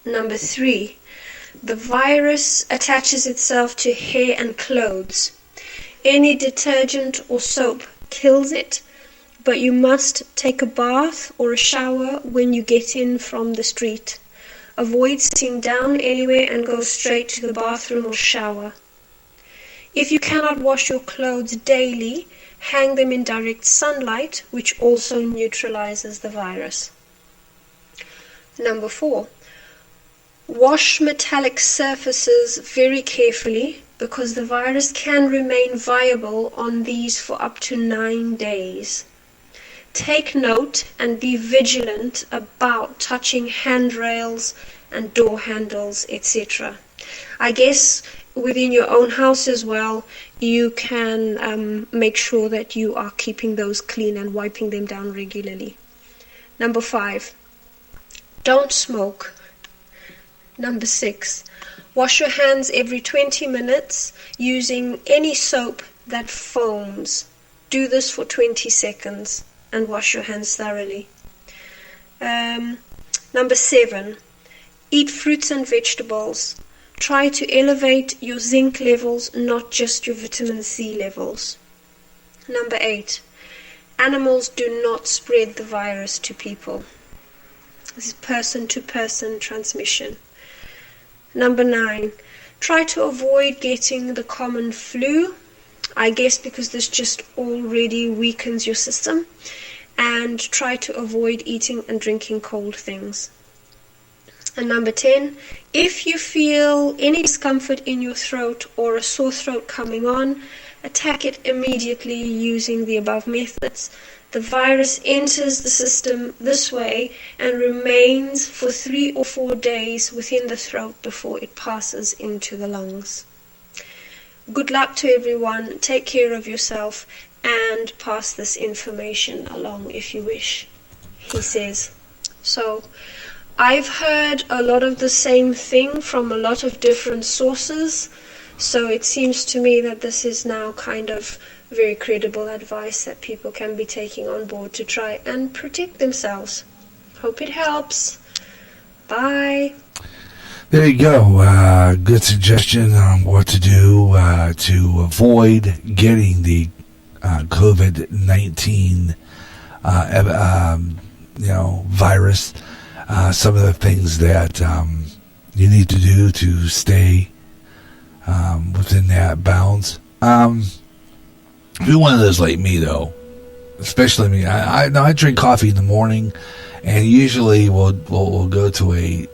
Number 3, the virus attaches itself to hair and clothes. Any detergent or soap kills it, but you must take a bath or a shower when you get in from the street. Avoid sitting down anywhere and go straight to the bathroom or shower. If you cannot wash your clothes daily, hang them in direct sunlight, which also neutralizes the virus. Number 4, wash metallic surfaces very carefully because the virus can remain viable on these for up to 9 days. Take note and be vigilant about touching handrails and door handles, etc. I guess within your own house as well, you can make sure that you are keeping those clean and wiping them down regularly. Number 5, don't smoke. Number 6, wash your hands every 20 minutes using any soap that foams. Do this for 20 seconds and wash your hands thoroughly. Number 7, eat fruits and vegetables. Try to elevate your zinc levels, not just your vitamin C levels. Number 8, animals do not spread the virus to people. This is person-to-person transmission. Number 9, try to avoid getting the common flu, I guess because this just already weakens your system, and try to avoid eating and drinking cold things. And number 10, if you feel any discomfort in your throat or a sore throat coming on, attack it immediately using the above methods. The virus enters the system this way and remains for 3 or 4 days within the throat before it passes into the lungs. Good luck to everyone. Take care of yourself and pass this information along if you wish, he says. So, I've heard a lot of the same thing from a lot of different sources, so it seems to me that this is now kind of very credible advice that people can be taking on board to try and protect themselves. Hope it helps. Bye. There you go. Good suggestion on what to do to avoid getting the COVID-19 virus. Some of the things that you need to do to stay within that bounds. If you're one of those like me, though, especially me, I drink coffee in the morning, and usually we'll go to a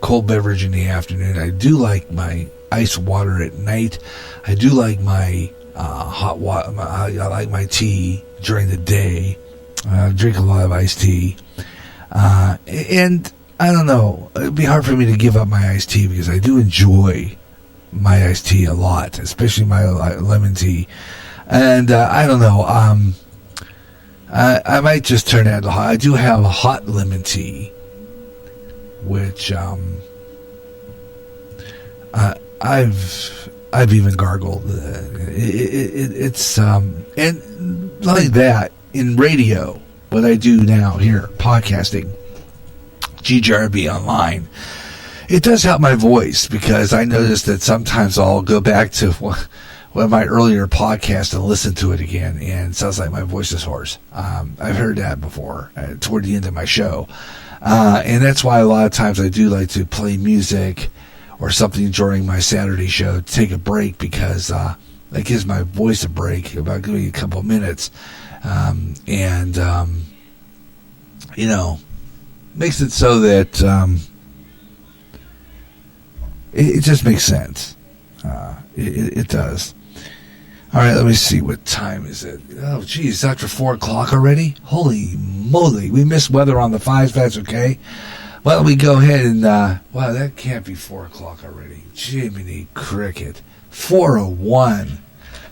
cold beverage in the afternoon. I do like my ice water at night. I do like my hot water. I like my tea during the day. I drink a lot of iced tea. And I don't know, it'd be hard for me to give up my iced tea because I do enjoy my iced tea a lot, especially my lemon tea. And I don't know, I might just turn that to hot. I do have a hot lemon tea, which I've even gargled. It's and like that in radio. What I do now here, podcasting, GJRB online, it does help my voice because I notice that sometimes I'll go back to one of my earlier podcasts and listen to it again, and it sounds like my voice is hoarse. I've heard that before toward the end of my show, and that's why a lot of times I do like to play music or something during my Saturday show to take a break because that gives my voice a break, about giving me a couple of minutes. Makes it so that it just makes sense. It does. All right, let me see. What time is it? Oh, geez, after 4 o'clock already? Holy moly. We missed weather on the 5s. That's okay. Why don't we go ahead and... wow, that can't be 4 o'clock already. Jiminy cricket. 4:01.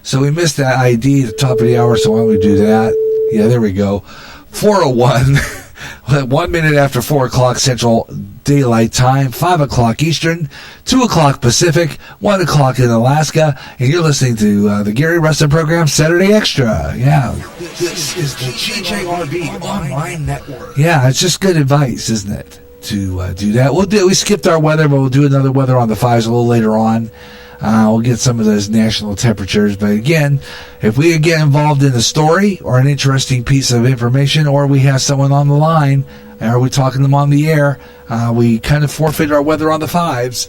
So we missed that ID at the top of the hour, so why don't we do that? Yeah, there we go. 4:01. 1 minute after 4 o'clock Central Daylight Time, 5 o'clock Eastern, 2 o'clock Pacific, 1 o'clock in Alaska, and you're listening to the Gary Russen program, Saturday Extra. Yeah. This is the GJRB online network. Yeah, it's just good advice, isn't it, to do that. We skipped our weather, but we'll do another weather on the 5s a little later on. We'll get some of those national temperatures. But again, if we get involved in a story or an interesting piece of information, or we have someone on the line, or we're talking to them on the air, we kind of forfeit our weather on the 5s.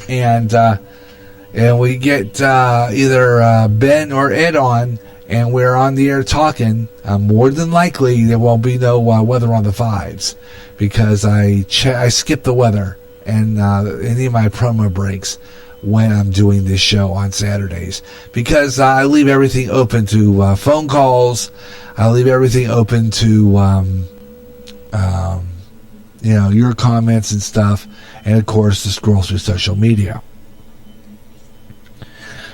And we get either Ben or Ed on, and we're on the air talking, more than likely there won't be no weather on the 5s, because I skip the weather and any of my promo breaks when I'm doing this show on Saturdays, because I leave everything open to phone calls. I leave everything open to your comments and stuff, and of course to scroll through social media.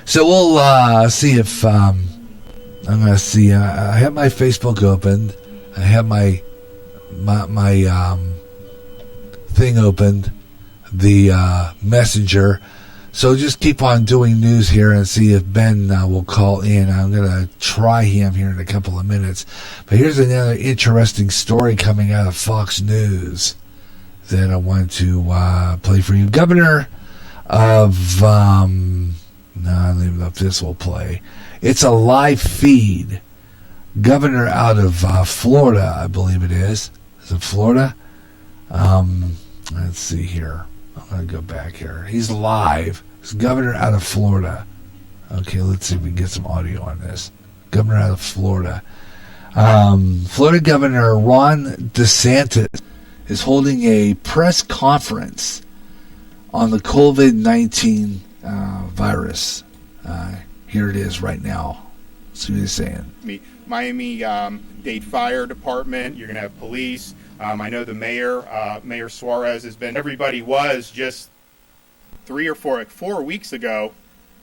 So we'll see if I'm going to see. I have my Facebook opened. I have my thing opened, the Messenger. So just keep on doing news here and see if Ben will call in. I'm going to try him here in a couple of minutes. But here's another interesting story coming out of Fox News that I want to play for you. Governor of... I don't even know if this will play. It's a live feed. Governor out of Florida, I believe it is. Is it Florida? Let's see here. I'm going to go back here. He's live. He's governor out of Florida. Okay, let's see if we can get some audio on this. Governor out of Florida. Florida Governor Ron DeSantis is holding a press conference on the COVID-19 virus. Here it is right now. See what he's saying. Miami-Dade Fire Department. You're going to have police. I know the Mayor Suarez has been, everybody was just 4 weeks ago.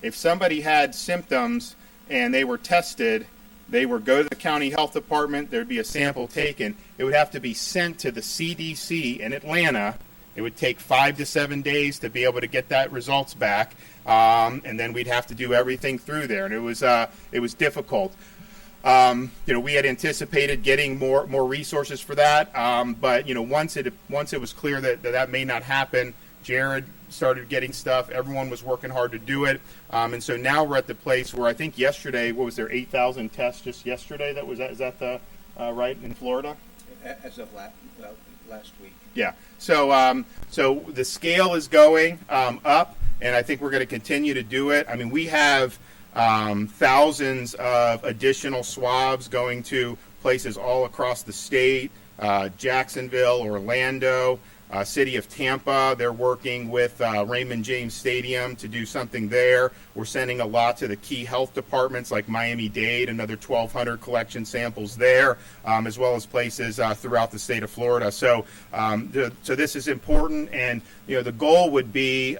If somebody had symptoms and they were tested, they would go to the county health department, there'd be a sample taken. It would have to be sent to the CDC in Atlanta. It would take 5 to 7 days to be able to get that results back. And then we'd have to do everything through there. And it was difficult. We had anticipated getting more resources for that, but once it was clear that may not happen, Jared started getting stuff. Everyone was working hard to do it, and so now we're at the place where I think yesterday, what was there, 8,000 tests just yesterday? Is that the right in Florida? As of last week. Yeah. So the scale is going up, and I think we're going to continue to do it. I mean, we have thousands of additional swabs going to places all across the state, Jacksonville, Orlando, City of Tampa. They're working with Raymond James Stadium to do something there. We're sending a lot to the key health departments like Miami-Dade, another 1,200 collection samples there, as well as places throughout the state of Florida. So this is important, and the goal would be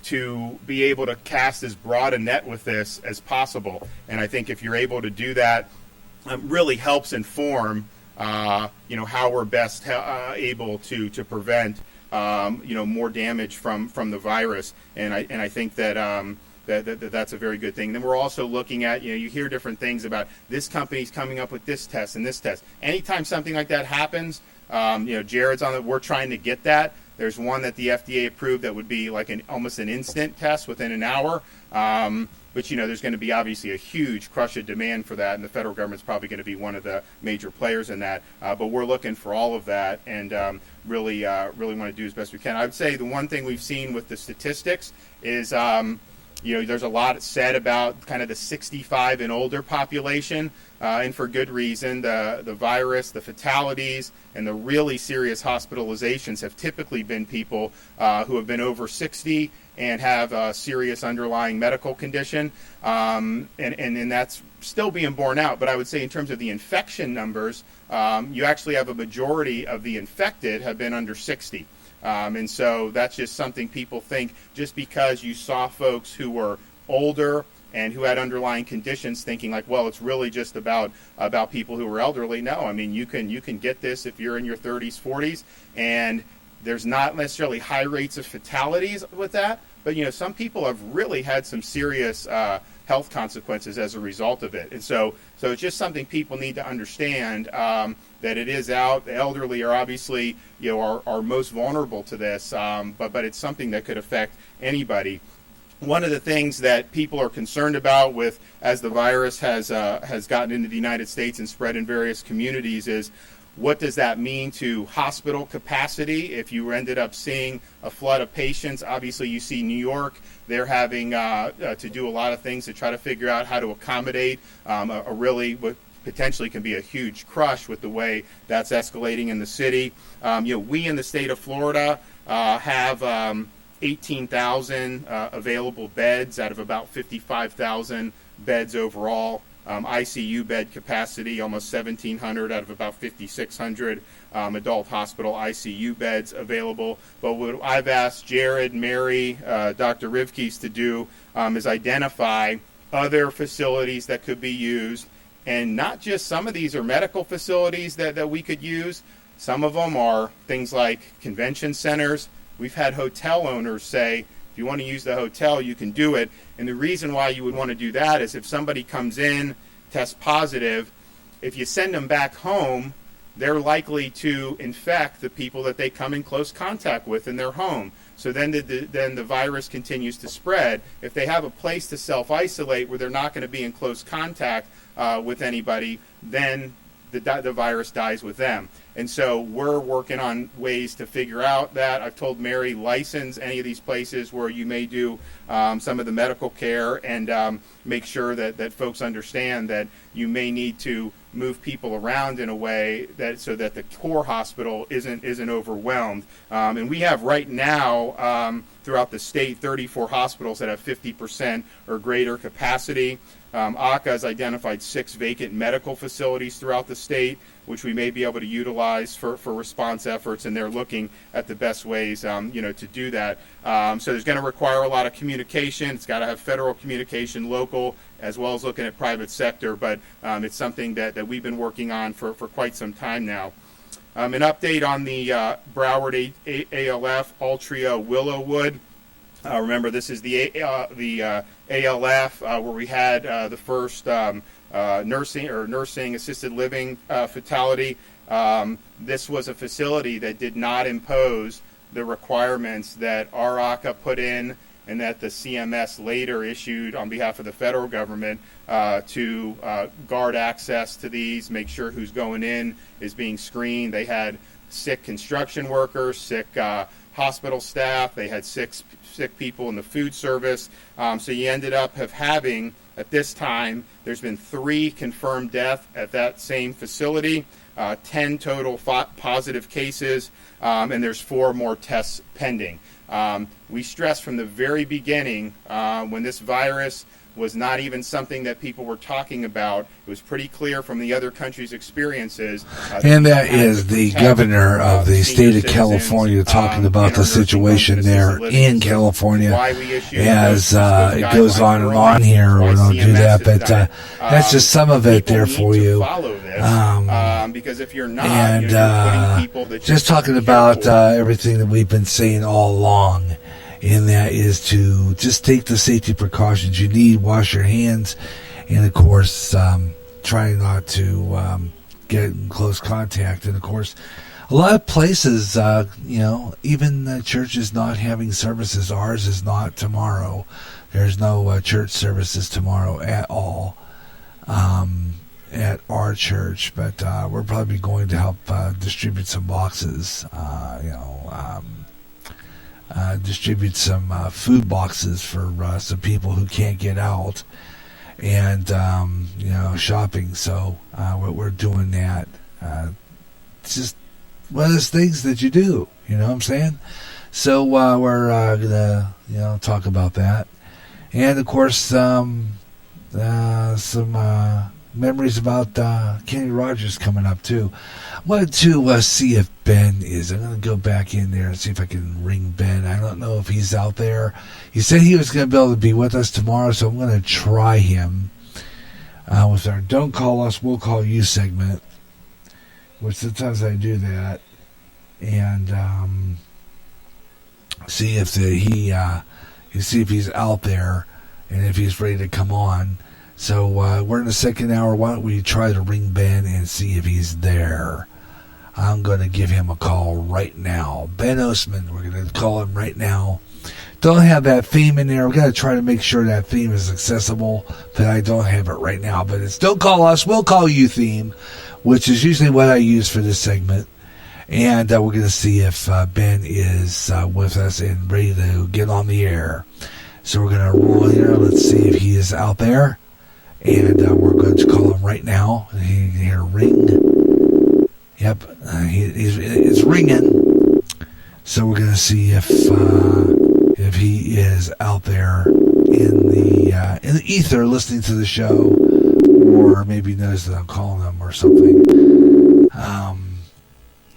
to be able to cast as broad a net with this as possible. And I think if you're able to do that, really helps inform, how we're best able to prevent, more damage from the virus. And I think that that's a very good thing. Then we're also looking at, you hear different things about this company's coming up with this test and this test. Anytime something like that happens, Jared's on it. We're trying to get that. There's one that the FDA approved that would be like almost an instant test within an hour. But, there's going to be obviously a huge crush of demand for that, and the federal government's probably going to be one of the major players in that. But we're looking for all of that and really want to do as best we can. I would say the one thing we've seen with the statistics is There's a lot said about kind of the 65 and older population, and for good reason. The virus, the fatalities, and the really serious hospitalizations have typically been people who have been over 60 and have a serious underlying medical condition, and that's still being borne out. But I would say in terms of the infection numbers, you actually have a majority of the infected have been under 60. And so that's just something people think, just because you saw folks who were older and who had underlying conditions, thinking like, well, it's really just about people who were elderly. No, I mean, you can get this if you're in your 30s, 40s, and there's not necessarily high rates of fatalities with that, but some people have really had some serious health consequences as a result of it. And so it's just something people need to understand, that it is out. The elderly are obviously are most vulnerable to this, but it's something that could affect anybody. One of the things that people are concerned about with as the virus has gotten into the United States and spread in various communities is, what does that mean to hospital capacity if you ended up seeing a flood of patients? Obviously, you see New York, they're having to do a lot of things to try to figure out how to accommodate a really what potentially can be a huge crush with the way that's escalating in the city. We in the state of Florida have 18,000 available beds out of about 55,000 beds overall. ICU bed capacity, almost 1,700 out of about 5,600 adult hospital ICU beds available. But what I've asked Jared, Mary, Dr. Rivkees to do is identify other facilities that could be used. And not just some of these are medical facilities that we could use. Some of them are things like convention centers. We've had hotel owners say, if you want to use the hotel, you can do it. And the reason why you would want to do that is if somebody comes in, tests positive, if you send them back home, they're likely to infect the people that they come in close contact with in their home. So then the virus continues to spread. If they have a place to self-isolate where they're not going to be in close contact with anybody, then the virus dies with them. And so we're working on ways to figure out that. I've told Mary, license any of these places where you may do some of the medical care, and make sure that folks understand that you may need to move people around in a way that so that the core hospital isn't overwhelmed. And we have right now throughout the state 34 hospitals that have 50% or greater capacity. ACA has identified 6 vacant medical facilities throughout the state, which we may be able to utilize for response efforts, and they're looking at the best ways to do that. So there's going to require a lot of communication. It's got to have federal communication, local, as well as looking at private sector, but it's something that we've been working on for quite some time now. An update on the Broward ALF, Altria, Willowwood. Remember, this is the ALF where we had the first nursing assisted living fatality. This was a facility that did not impose the requirements that our ACA put in and that the CMS later issued on behalf of the federal government to guard access to these, make sure who's going in is being screened. They had sick construction workers, sick hospital staff. They had sick people in the food service. So you ended up having, at this time, there's been 3 confirmed deaths at that same facility, 10 total positive cases, and there's 4 more tests pending. We stressed from the very beginning, when this virus was not even something that people were talking about. It was pretty clear from the other countries' experiences. And that is the governor of the state of California talking about the situation there in California as it goes on and on here. We don't do that, but that's just some of it there for you. Because if you're not, and just talking about everything that we've been saying all along. And that is to just take the safety precautions you need, wash your hands, and of course, try not to get in close contact. And of course, a lot of places, even churches not having services. Ours is not tomorrow. There's no church services tomorrow at all at our church, but we're probably going to help distribute some boxes, distribute some food boxes for some people who can't get out and shopping. So we're doing that. It's just one of those things that you do. You know what I'm saying? So we're gonna talk about that, and of course some memories about Kenny Rogers coming up too. I wanted to see if Ben is. I'm going to go back in there and see if I can ring Ben. I don't know if he's out there. He said he was going to be able to be with us tomorrow, so I'm going to try him with our Don't Call Us, We'll Call You segment, which sometimes I do that, and see if see if he's out there and if he's ready to come on. So we're in the second hour. Why don't we try to ring Ben and see if he's there? I'm going to give him a call right now. Ben Oceman, we're going to call him right now. Don't have that theme in there. We've got to try to make sure that theme is accessible, but I don't have it right now. But it's Don't Call Us, We'll Call You theme, which is usually what I use for this segment. And we're going to see if Ben is with us and ready to get on the air. So we're going to roll here. Let's see if he is out there. And we're going to call him right now. You can hear ring. Yep, it's ringing. So we're going to see if he is out there in the ether listening to the show, or maybe knows that I'm calling him or something.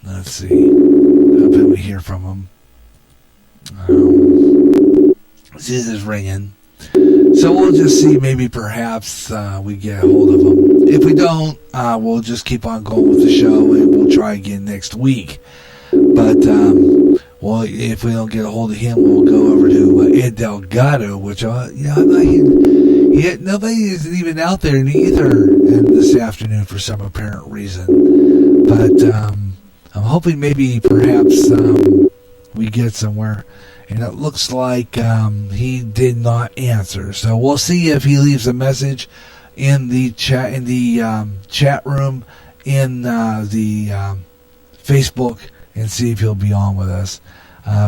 Let's see. I bet we hear from him. See, this is ringing. So we'll just see, maybe perhaps we get a hold of him. If we don't, we'll just keep on going with the show, and we'll try again next week. But, if we don't get a hold of him, we'll go over to Ed Delgado, which, I'm not hearing. Nobody is even out there in either this afternoon for some apparent reason. But I'm hoping maybe perhaps we get somewhere. And it looks like he did not answer. So we'll see if he leaves a message in the chat room in the Facebook, and see if he'll be on with us.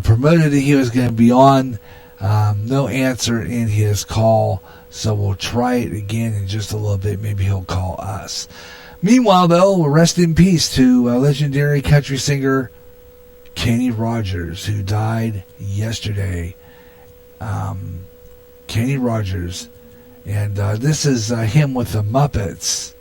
Promoted that he was going to be on. No answer in his call. So we'll try it again in just a little bit. Maybe he'll call us. Meanwhile, though, rest in peace to legendary country singer Kenny Rogers, who died yesterday. Kenny Rogers. And this is him with the Muppets.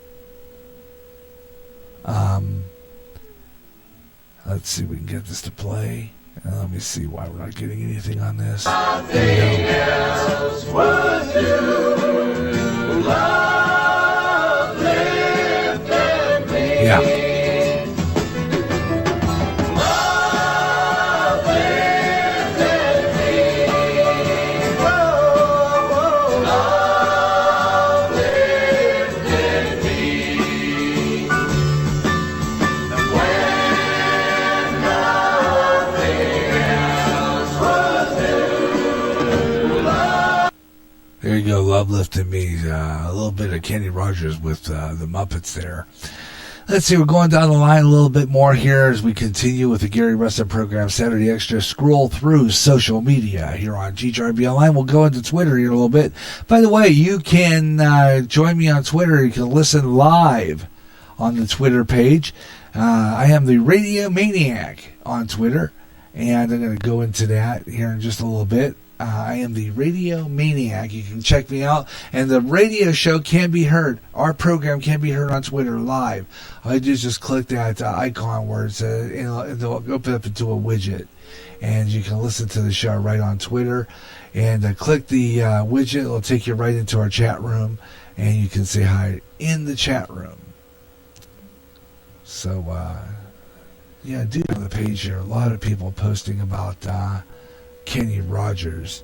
Let's see if we can get this to play. Let me see why we're not getting anything on this. Nothing else would do. Love lifted me. Yeah. There you go, Love Lifted Me. A little bit of Kenny Rogers with the Muppets there. Let's see, we're going down the line a little bit more here as we continue with the Gary Russen program, Saturday Extra. Scroll through social media here on GJRB Online. We'll go into Twitter here a little bit. By the way, you can join me on Twitter. You can listen live on the Twitter page. I am the Radio Maniac on Twitter, and I'm going to go into that here in just a little bit. I am the Radio Maniac. You can check me out. And the radio show can be heard. Our program can be heard on Twitter live. All you do is just click that icon where it's it'll open up into a widget. And you can listen to the show right on Twitter. And click the widget. It'll take you right into our chat room. And you can say hi in the chat room. So, yeah, do on the page here. A lot of people posting about Kenny Rogers.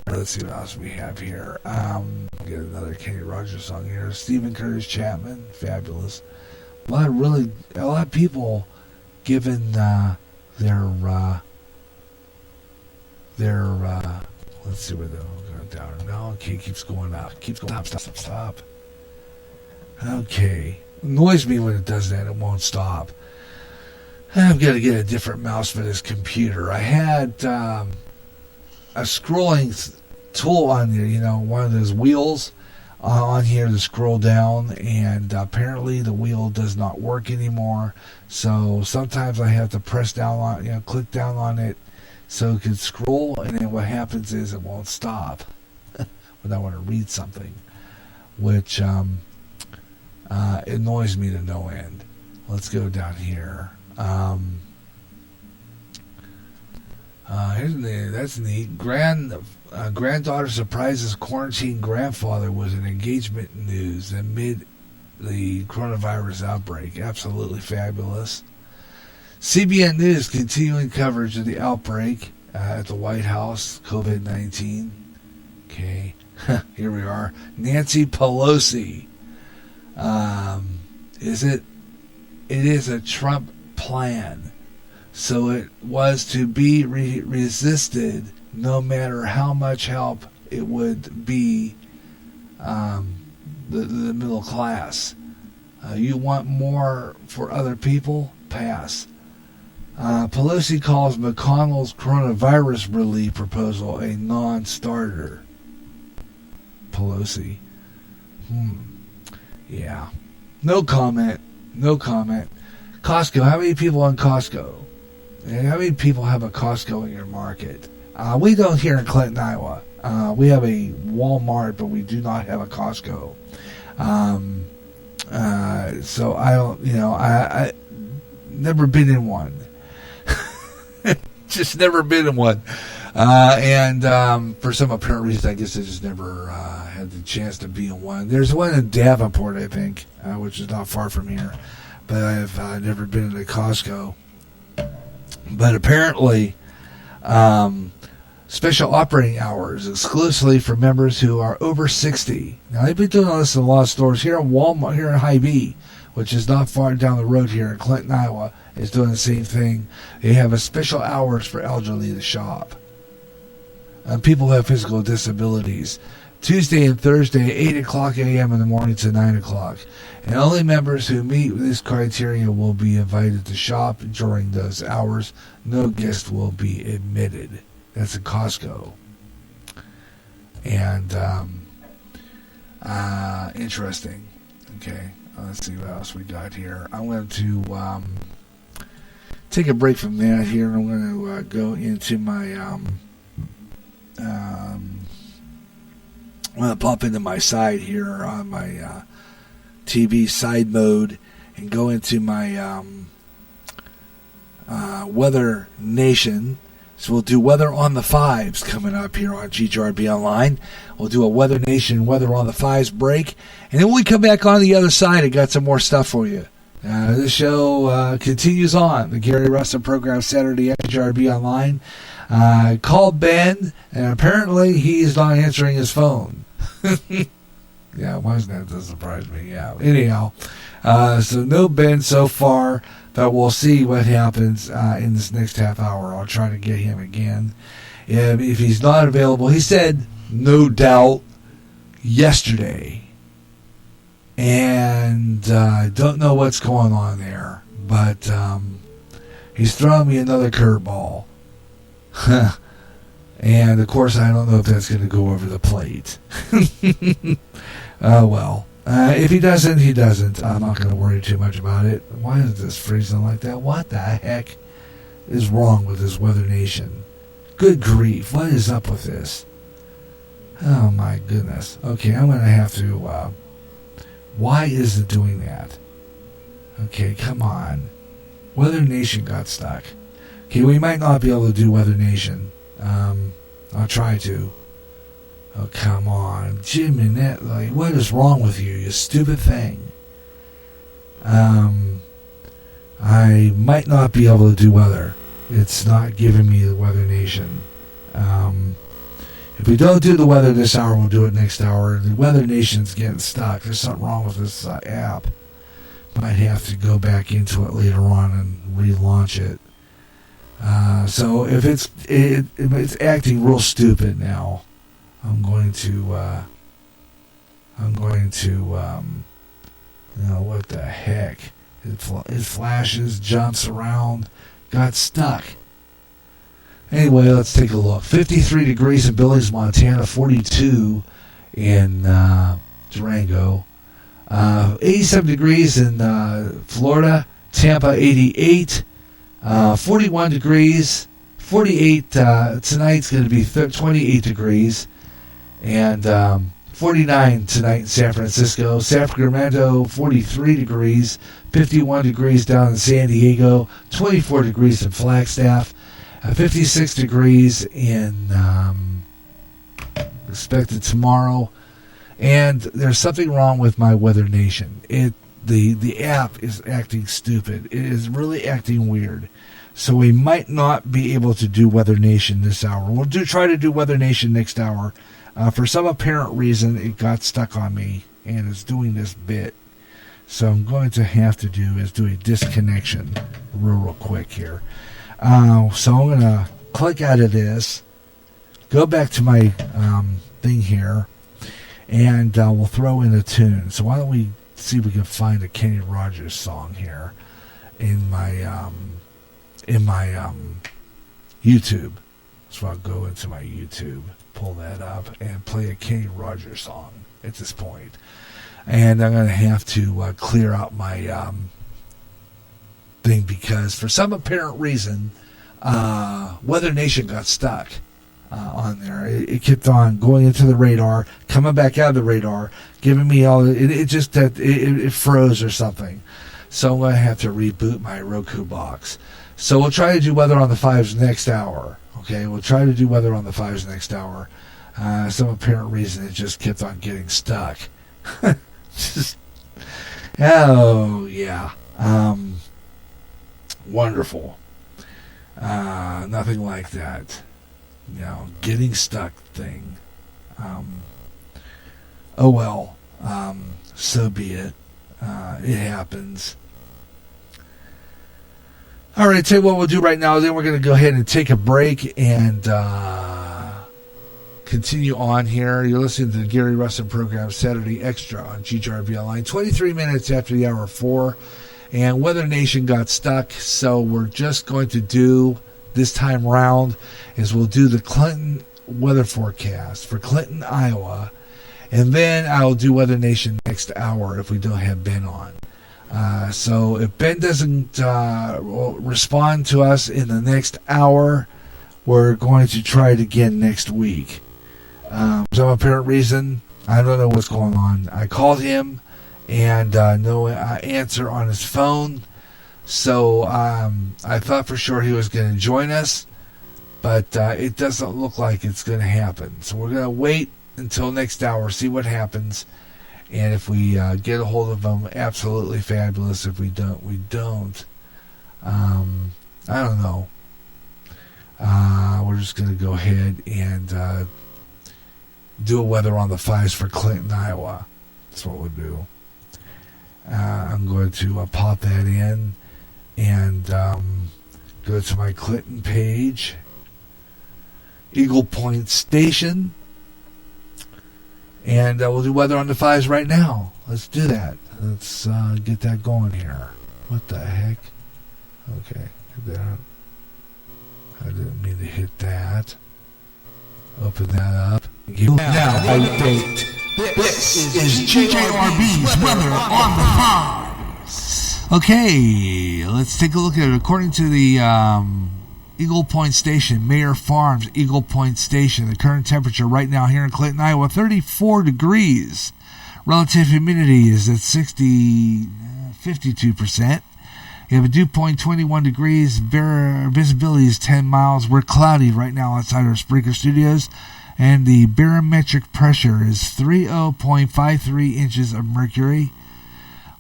Let's see what else we have here. Get another Kenny Rogers song here. Stephen Curtis Chapman, fabulous. A lot of people giving their let's see where they'll go down. No, okay, keeps going up. Keeps going up. Stop. Okay. Annoys me when it does that. It won't stop. I've got to get a different mouse for this computer. I had scrolling tool on there, one of those wheels on here to scroll down, and apparently the wheel does not work anymore. So sometimes I have to press down on, click down on it so it can scroll, and then what happens is it won't stop when I want to read something, which annoys me to no end. Let's go down here. That's neat. Granddaughter surprises quarantine grandfather with an engagement news amid the coronavirus outbreak. Absolutely fabulous. CBN News continuing coverage of the outbreak at the White House, COVID-19. Okay, here we are. Nancy Pelosi. It is a Trump plan. So it was to be resisted no matter how much help it would be the middle class. You want more for other people? Pass. Pelosi calls McConnell's coronavirus relief proposal a non-starter. Pelosi. Yeah. No comment. Costco. How many people in Costco? How many people have a Costco in your market? We don't here in Clinton, Iowa. We have a Walmart, but we do not have a Costco. So I don't, I never been in one. Just never been in one. And for some apparent reason, I guess I just never had the chance to be in one. There's one in Davenport, I think, which is not far from here. But I've never been in a Costco. But apparently, special operating hours exclusively for members who are over 60. Now, they've been doing this in a lot of stores. Here in Walmart, here in Hy-Vee, which is not far down the road here in Clinton, Iowa, is doing the same thing. They have a special hours for elderly to shop. People who have physical disabilities. Tuesday and Thursday, 8 o'clock a.m. in the morning to 9 o'clock. And only members who meet this criteria will be invited to shop during those hours. No guest will be admitted. That's a Costco. And, interesting. Okay, let's see what else we got here. I'm going to take a break from that here, and I'm going to go into my, I'm going to pop into my side here on my TV side mode and go into my Weather Nation. So we'll do Weather on the Fives coming up here on GJRB Online. We'll do a Weather Nation Weather on the Fives break. And then when we come back on the other side, I got some more stuff for you. This show continues on. The Gary Russen program Saturday at GJRB Online. Called Ben, and apparently he is not answering his phone. Yeah, why doesn't that surprise me? Yeah. Anyhow, so no Ben so far, but we'll see what happens in this next half hour. I'll try to get him again. If he's not available, he said no doubt yesterday. And I don't know what's going on there, but he's throwing me another curveball. And of course, I don't know if that's going to go over the plate. Oh well. If he doesn't, he doesn't. I'm not going to worry too much about it. Why is this freezing like that? What the heck is wrong with this Weather Nation? Good grief. What is up with this? Oh my goodness. Okay, I'm going to have to... why is it doing that? Okay, come on. Weather Nation got stuck. Okay, we might not be able to do Weather Nation. I'll try to. Oh, come on. Jim and that, what is wrong with you, you stupid thing? I might not be able to do weather. It's not giving me the Weather Nation. If we don't do the weather this hour, we'll do it next hour. The Weather Nation's getting stuck. There's something wrong with this app. Might have to go back into it later on and relaunch it. So if it's acting real stupid now, I'm going to, what the heck? It flashes, jumps around, got stuck. Anyway, let's take a look. 53 degrees in Billings, Montana. 42 in Durango. 87 degrees in Florida. Tampa, 88. 41 degrees. 48 tonight's going to be 28 degrees. And 49 tonight in San Francisco. Sacramento, 43 degrees. 51 degrees down in San Diego. 24 degrees in Flagstaff. 56 degrees in expected tomorrow. And there's something wrong with my Weather Nation. The app is acting stupid. It is really acting weird. So we might not be able to do Weather Nation this hour. We'll try to do Weather Nation next hour. For some apparent reason, it got stuck on me, and it's doing this bit. So I'm going to have to do a disconnection real quick here. So I'm going to click out of this, go back to my thing here, and we'll throw in a tune. So why don't we see if we can find a Kenny Rogers song here in my YouTube. So I'll go into my YouTube, pull that up, and play a Kenny Rogers song at this point. And I'm going to have to clear out my thing because for some apparent reason, Weather Nation got stuck on there. It kept on going into the radar, coming back out of the radar, giving me all. It just that it froze or something. So I'm going to have to reboot my Roku box. So we'll try to do weather on the 5s next hour. Okay, we'll try to do weather on the 5s next hour. Some apparent reason it just kept on getting stuck. Oh yeah, wonderful. Nothing like that. Getting stuck thing. Oh well. So be it. It happens. All right, tell you what we'll do right now. Then we're going to go ahead and take a break and continue on here. You're listening to the Gary Russen program, Saturday Extra on GJRB Online. 23 minutes after the hour 4. And Weather Nation got stuck, so we're just going to do, this time round, is we'll do the Clinton weather forecast for Clinton, Iowa. And then I'll do Weather Nation next hour if we don't have Ben on. So if Ben doesn't respond to us in the next hour, we're going to try it again next week. For some apparent reason, I don't know what's going on. I called him and no answer on his phone. So I thought for sure he was going to join us, but it doesn't look like it's going to happen. So we're going to wait until next hour, see what happens. And if we get a hold of them, absolutely fabulous. If we don't, we don't. I don't know. We're just going to go ahead and do a weather on the 5s for Clinton, Iowa. That's what we'll do. I'm going to pop that in and go to my Clinton page. Eagle Point Station. And we'll do weather on the 5s right now. Let's do that. Let's get that going here. What the heck? Okay, hit that. I didn't mean to hit that. Open that up. Now, update. This is GJRB's Weather on the 5s. Okay, let's take a look at it. According to the Eagle Point Station, Mayor Farms, Eagle Point Station, the current temperature right now here in Clinton, Iowa, 34 degrees. Relative humidity is at 52%. You have a dew point 21 degrees. Visibility is 10 miles. We're cloudy right now outside our Spreaker studios. And the barometric pressure is 30.53 inches of mercury.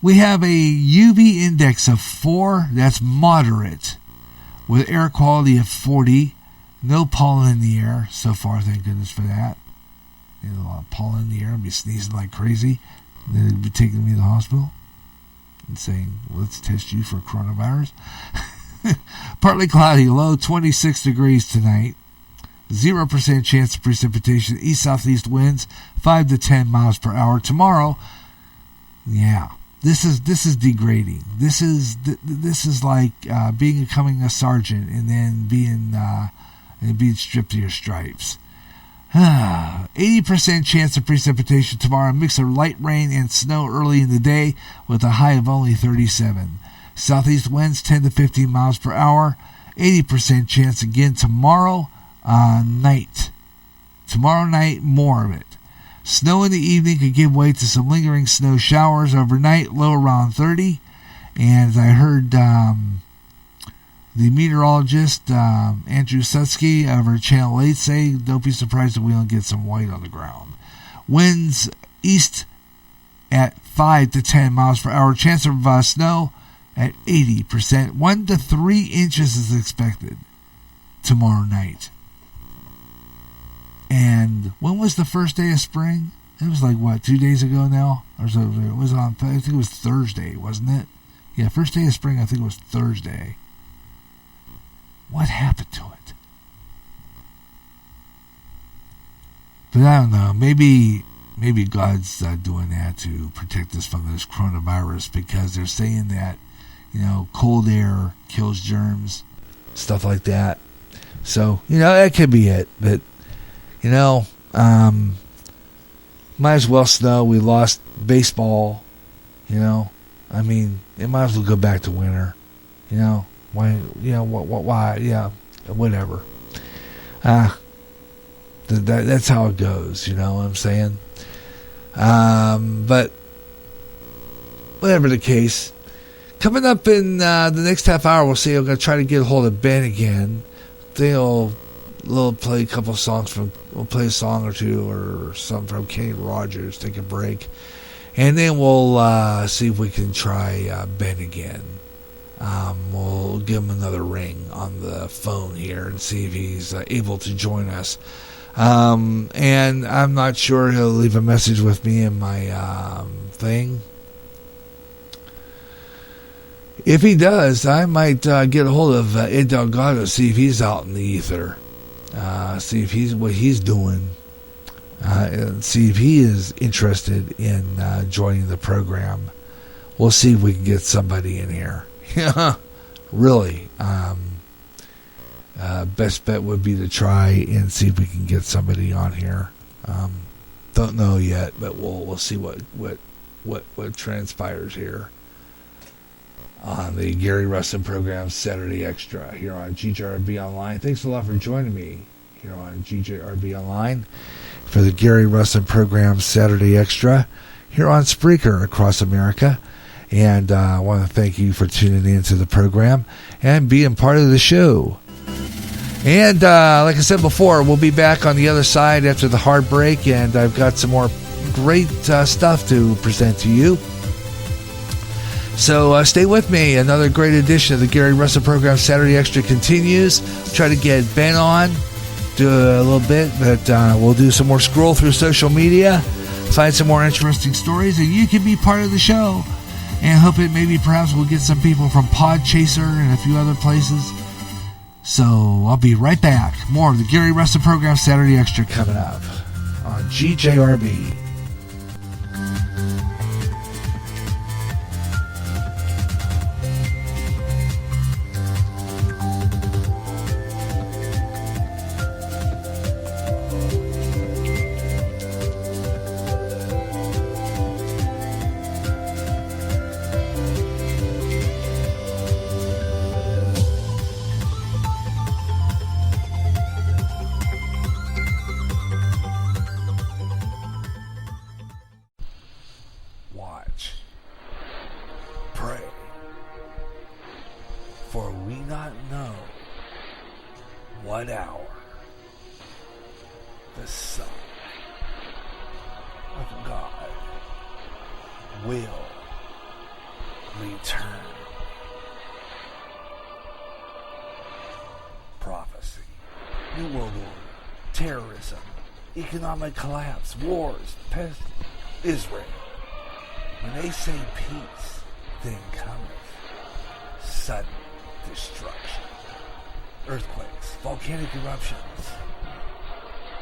We have a UV index of 4. That's moderate. With air quality of 40. No pollen in the air so far, thank goodness for that. A lot of pollen in the air. I'll be sneezing like crazy. They'll be taking me to the hospital and saying, let's test you for coronavirus. Partly cloudy, low 26 degrees tonight. 0% chance of precipitation. East-southeast winds 5 to 10 miles per hour. Tomorrow, yeah, this is degrading. This is like becoming a sergeant and then being and being stripped of your stripes. 80% chance of precipitation tomorrow. A mix of light rain and snow early in the day with a high of only 37. Southeast winds 10 to 15 miles per hour. 80% chance again tomorrow night. Tomorrow night, more of it. Snow in the evening could give way to some lingering snow showers overnight, low around 30. And as I heard the meteorologist, Andrew Sutsky, over Channel 8 say, don't be surprised if we don't get some white on the ground. Winds east at 5 to 10 miles per hour. Chance of snow at 80%. 1 to 3 inches is expected tomorrow night. And when was the first day of spring? It was like, 2 days ago now? Or so it was on, I think it was Thursday, wasn't it? Yeah, first day of spring, I think it was Thursday. What happened to it? But I don't know. Maybe God's doing that to protect us from this coronavirus, because they're saying that, cold air kills germs, stuff like that. So, that could be it. But, might as well snow. We lost baseball, I mean, it might as well go back to winter, Why? Why? Yeah, whatever. That's how it goes. You know what I'm saying? But whatever the case, coming up in the next half hour, we'll see. I'm gonna try to get a hold of Ben again. We'll play a couple of songs we'll play a song or two or something from Kenny Rogers. Take a break, and then we'll see if we can try Ben again. We'll give him another ring on the phone here and see if he's able to join us. And I'm not sure he'll leave a message with me in my thing. If he does, I might get a hold of Ed Delgado, see if he's out in the ether, see if what he's doing, and see if he is interested in joining the program. We'll see if we can get somebody in here. Yeah, really. Best bet would be to try and see if we can get somebody on here. Don't know yet, but we'll see what transpires here on the Gary Russen program, Saturday Extra, here on GJRB Online. Thanks a lot for joining me here on GJRB Online for the Gary Russen program, Saturday Extra, here on Spreaker across America. And I want to thank you for tuning into the program and being part of the show. And like I said before, we'll be back on the other side after the hard break, and I've got some more great stuff to present to you. So stay with me. Another great edition of the Gary Russen program, Saturday Extra, continues. Try to get Ben on, do a little bit, but we'll do some more scroll through social media, find some more interesting stories, and you can be part of the show. And hope it maybe perhaps we'll get some people from Podchaser and a few other places. So I'll be right back. More of the Gary Russen program, Saturday Extra, coming up on GJRB. Economic collapse, wars, pest, Israel. When they say peace, then cometh sudden destruction. Earthquakes, volcanic eruptions,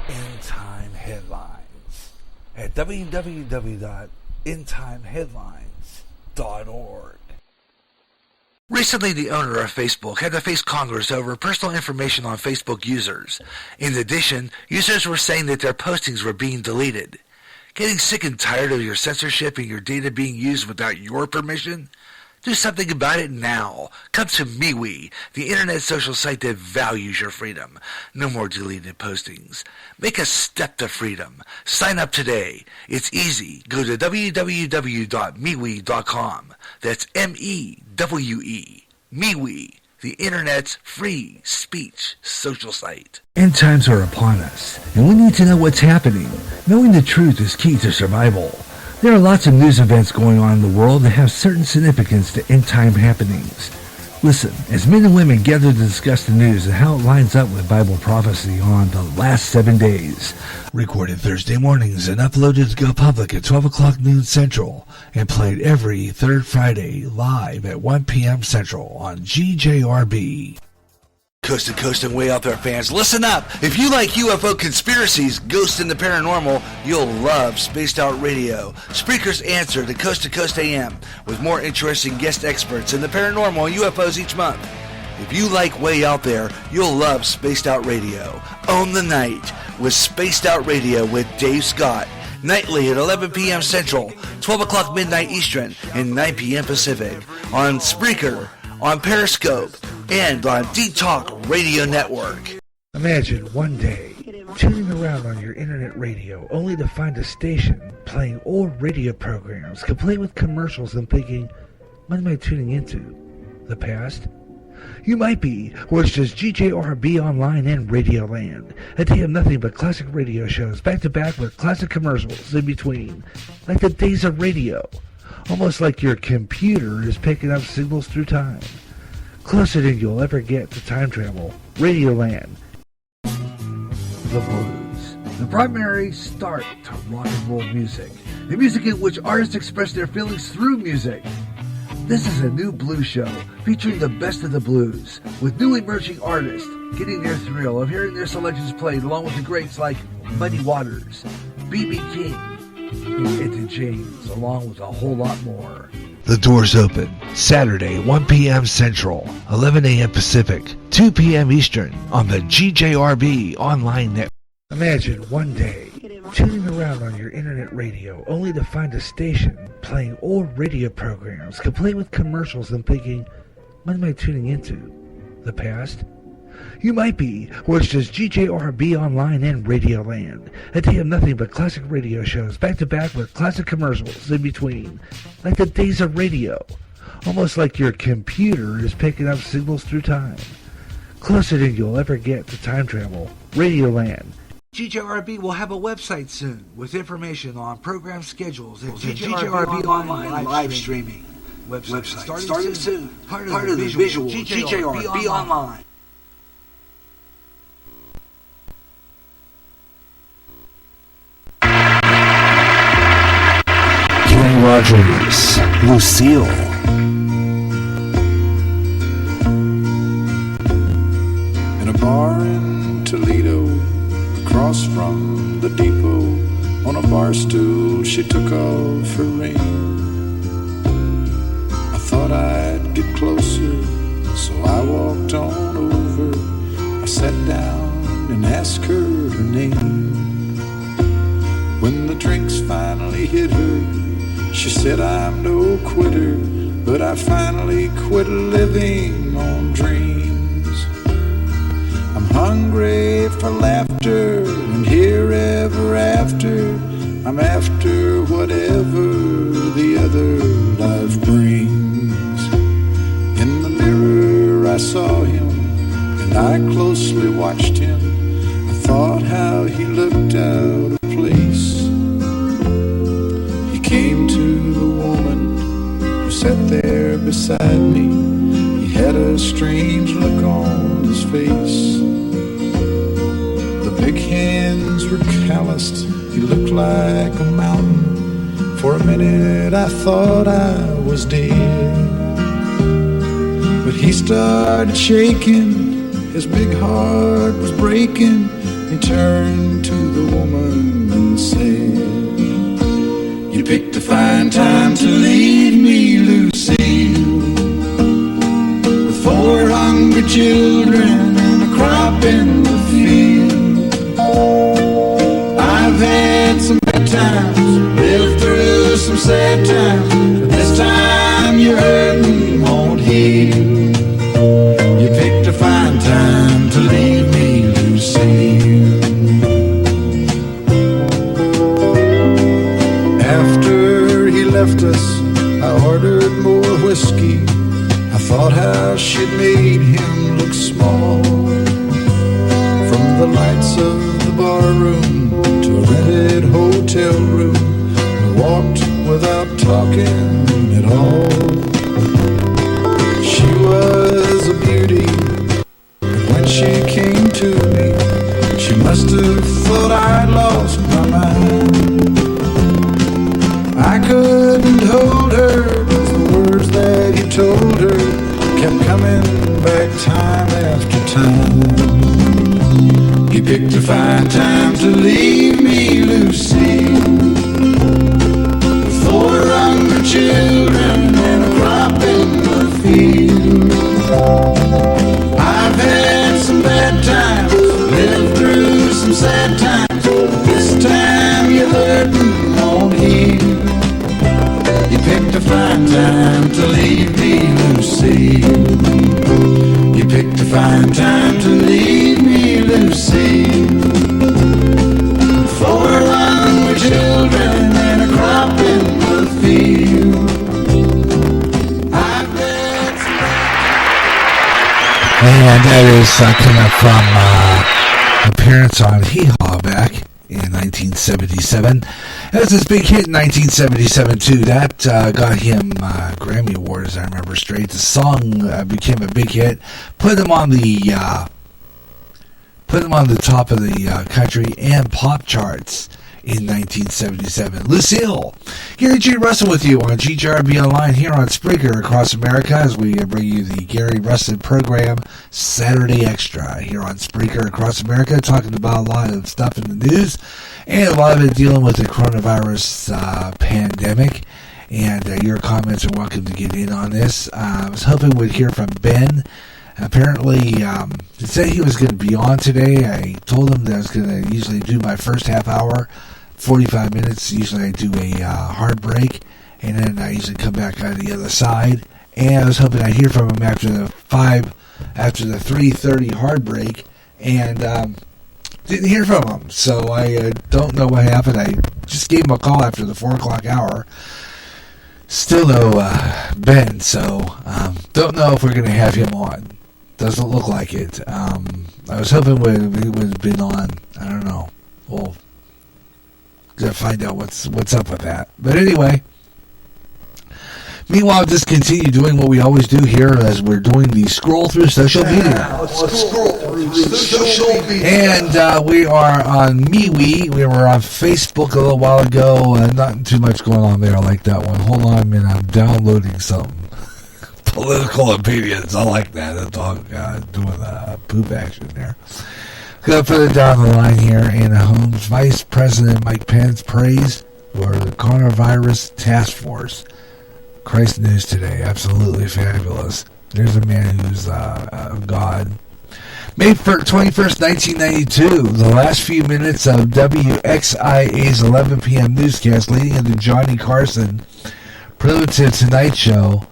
end-time headlines at www.endtimeheadlines.org. Recently, the owner of Facebook had to face Congress over personal information on Facebook users. In addition, users were saying that their postings were being deleted. Getting sick and tired of your censorship and your data being used without your permission? Do something about it now. Come to MeWe, the internet social site that values your freedom. No more deleted postings. Make a step to freedom. Sign up today. It's easy. Go to www.mewe.com. That's M-E-W-E. MeWe, the internet's free speech social site. End times are upon us, and we need to know what's happening. Knowing the truth is key to survival. There are lots of news events going on in the world that have certain significance to end-time happenings. Listen, as men and women gather to discuss the news and how it lines up with Bible prophecy on the last 7 days. Recorded Thursday mornings and uploaded to go public at 12 o'clock noon Central and played every third Friday live at 1 p.m. Central on GJRB. Coast to coast and way out there fans, listen up! If you like UFO conspiracies, ghosts, and the paranormal, you'll love Spaced Out Radio, Spreaker's answer to Coast AM, with more interesting guest experts in the paranormal and UFOs each month. If you like Way Out There, you'll love Spaced Out Radio. Own the night with Spaced Out Radio with Dave Scott, nightly at 11 p.m. Central, 12 o'clock midnight Eastern, and 9 p.m. Pacific, on Spreaker, on Periscope, and on D-Talk Radio Network. Imagine one day tuning around on your internet radio only to find a station playing old radio programs complete with commercials and thinking, what am I tuning into? The past? You might be, or it's just GJRB Online and Radio Land. A day of nothing but classic radio shows back to back with classic commercials in between. Like the days of radio. Almost like your computer is picking up signals through time. Closer than you'll ever get to time travel. Radioland. The blues. The primary start to rock and roll music. The music in which artists express their feelings through music. This is a new blues show featuring the best of the blues, with new emerging artists getting their thrill of hearing their selections played along with the greats like Muddy Waters, B.B. King, and Etta James, along with a whole lot more. The doors open Saturday, 1 p.m. Central, 11 a.m. Pacific, 2 p.m. Eastern on the GJRB Online Network. Imagine one day tuning around on your internet radio only to find a station playing old radio programs complete with commercials and thinking, what am I tuning into? The past? You might be, or it's just GJRB Online and Radio Land. A day of nothing but classic radio shows back to back with classic commercials in between. Like the days of radio. Almost like your computer is picking up signals through time. Closer than you'll ever get to time travel. Radio Land. GJRB will have a website soon with information on program schedules and GJRB Online live streaming. Website starting soon. Part of the visual GJRB Online. Rogers, Lucille. In a bar in Toledo, across from the depot, on a bar stool she took off her ring. I thought I'd get closer, so I walked on over. I sat down and asked her name. When the drinks finally hit her, she said, I'm no quitter, but I finally quit living on dreams. I'm hungry for laughter, and here ever after, I'm after whatever the other life brings. In the mirror I saw him, and I closely watched him. I thought how he looked out of place. He came to the woman who sat there beside me. He had a strange look on his face. The big hands were calloused. He looked like a mountain. For a minute I thought I was dead. But he started shaking. His big heart was breaking. He turned to the woman and said, you picked a fine time to leave me, Lucille. hungry children and a crop in the field. I've had some bad times, lived through some sad times, but this time your hurting won't heal. You picked a fine time to leave me, Lucille. After he left us, I ordered more whiskey. I thought how she'd made him look small. From the lights of the bar room to a rented hotel room, we walked without talking at all. She was a beauty, and when she came to me, she must have thought I'd lost my mind. I couldn't hold her, 'cause the words that he told her kept coming back time after time. He picked a fine time to leave me, Lucille. 4 hungry children and a crop in the field. I've had some bad times, lived through some sad times. This time your hurting won't heal. You picked a fine time to leave me, Lucille. You picked a fine time to leave me, Lucille. 4 hungry children and a crop in the field. I've had some... And that is coming from appearance on Hee Haw back in 1977. It was his big hit in 1977 too. That got him Grammy Award, as I remember straight. The song became a big hit, put him on the top of the country and pop charts in 1977. Lucille, Gary G. Russen with you on GJRB Online here on Spreaker across America as we bring you the Gary Russen program, Saturday Extra, here on Spreaker across America, talking about a lot of stuff in the news and a lot of it dealing with the coronavirus pandemic. And your comments are welcome to get in on this. I was hoping we'd hear from Ben. Apparently, he said he was going to be on today. I told him that I was going to usually do my first half hour, 45 minutes. Usually I do a hard break, and then I usually come back on the other side. And I was hoping I'd hear from him after the 3:30 hard break, and didn't hear from him. So I don't know what happened. I just gave him a call after the 4 o'clock hour. Still no Ben, so don't know if we're going to have him on. Doesn't look like it. I was hoping we would have been on. I don't know. We'll gotta find out what's up with that. But anyway, meanwhile, just continue doing what we always do here as we're doing the scroll through social media. And we are on MeWe. We were on Facebook a little while ago. Not too much going on there like that one. Hold on a minute. I'm downloading something. Political opinions. I like that. The dog doing the poop action there. Gonna put it down the line here. Anna Holmes, Vice President Mike Pence praised for the coronavirus task force. Christ News today. Absolutely fabulous. There's a man who's God. May 21st, 1992. The last few minutes of WXIA's 11 p.m. newscast leading into Johnny Carson Primitive Tonight Show,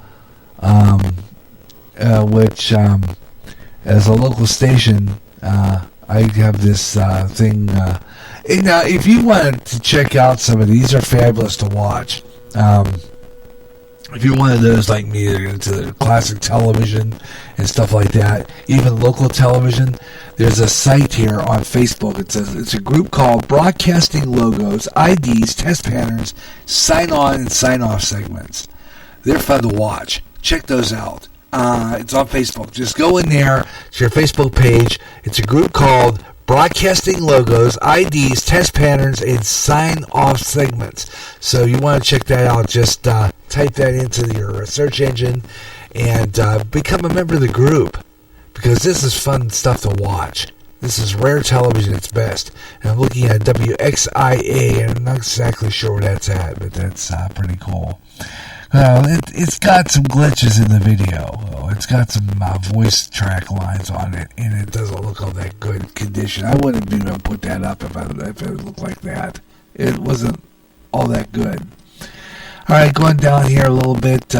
which as a local station, I have this thing. And, if you wanted to check out some of these, are fabulous to watch. If you're one of those like me that are into the classic television and stuff like that, even local television, there's a site here on Facebook. It's a group called Broadcasting Logos, IDs, Test Patterns, Sign On and Sign Off Segments. They're fun to watch. Check those out. It's on Facebook. Just go in there. It's your Facebook page. It's a group called Broadcasting Logos, IDs, Test Patterns, and Sign Off Segments. So you want to check that out. Just type that into your search engine and become a member of the group, because this is fun stuff to watch. This is rare television at its best. And I'm looking at WXIA, and I'm not exactly sure where that's at, but that's pretty cool. It's got some glitches in the video. It's got some voice track lines on it, and it doesn't look all that good condition. I wouldn't even put that up if it looked like that. It wasn't all that good. All right, going down here a little bit.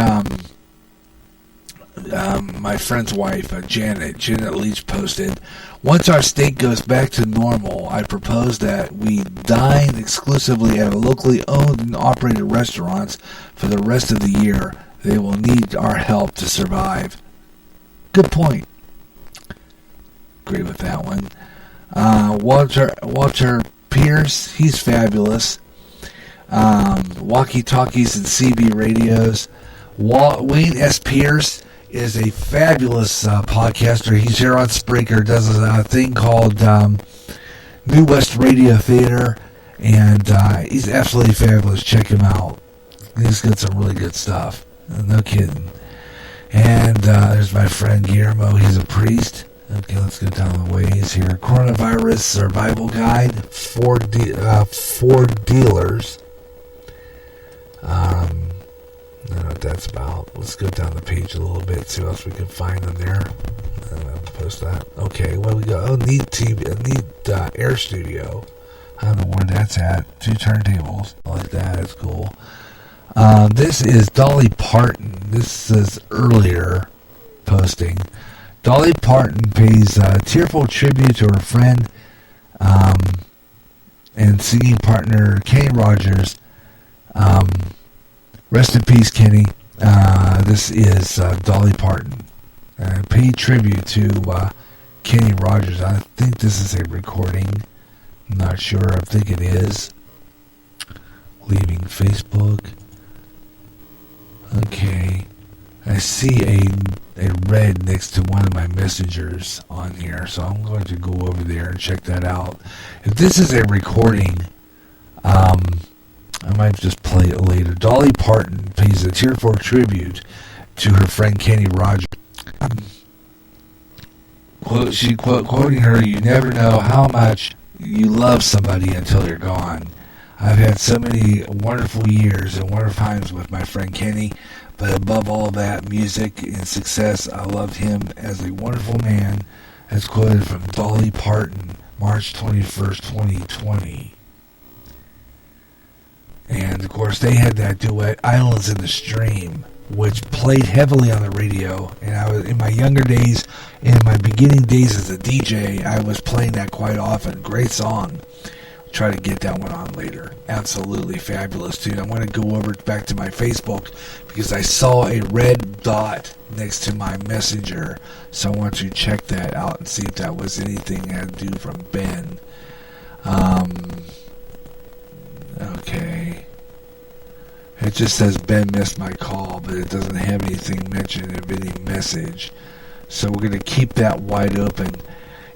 My friend's wife, Janet Leach, posted, "Once our state goes back to normal, I propose that we dine exclusively at locally owned and operated restaurants for the rest of the year. They will need our help to survive." Good point. Agree with that one. Walter Pierce, he's fabulous. Walkie Talkies and CB radios. Wayne S. Pierce is a fabulous podcaster. He's here on Spreaker, does a thing called New West Radio Theater, and he's absolutely fabulous. Check him out. He's got some really good stuff. No kidding. And there's my friend Guillermo. He's a priest. Okay, let's go down the ways here. Coronavirus Survival Guide for dealers. I don't know what that's about. Let's go down the page a little bit, see what else we can find in there. Post that. Okay, well we go. Oh, neat TV, neat Air Studio. I don't know where that's at. 2 turntables. I like that. It's cool. This is Dolly Parton. This is earlier posting. Dolly Parton pays tearful tribute to her friend and singing partner Kenny Rogers. Rest in peace, Kenny. This is Dolly Parton. Paid tribute to Kenny Rogers. I think this is a recording. I'm not sure. I think it is. Leaving Facebook. Okay. I see a red next to one of my messengers on here, so I'm going to go over there and check that out. If this is a recording, I might just play it later. Dolly Parton pays a tearful tribute to her friend Kenny Rogers. Quoting her, "You never know how much you love somebody until you're gone. I've had so many wonderful years and wonderful times with my friend Kenny, but above all that, music and success, I loved him as a wonderful man," as quoted from Dolly Parton, March 21st, 2020. And, of course, they had that duet, Islands in the Stream, which played heavily on the radio. And I was, in my younger days, in my beginning days as a DJ, I was playing that quite often. Great song. Try to get that one on later. Absolutely fabulous tune. I want to go over back to my Facebook because I saw a red dot next to my messenger. So I want to check that out and see if that was anything I had to do from Ben. Okay. It just says Ben missed my call, but it doesn't have anything mentioned of any message. So we're going to keep that wide open.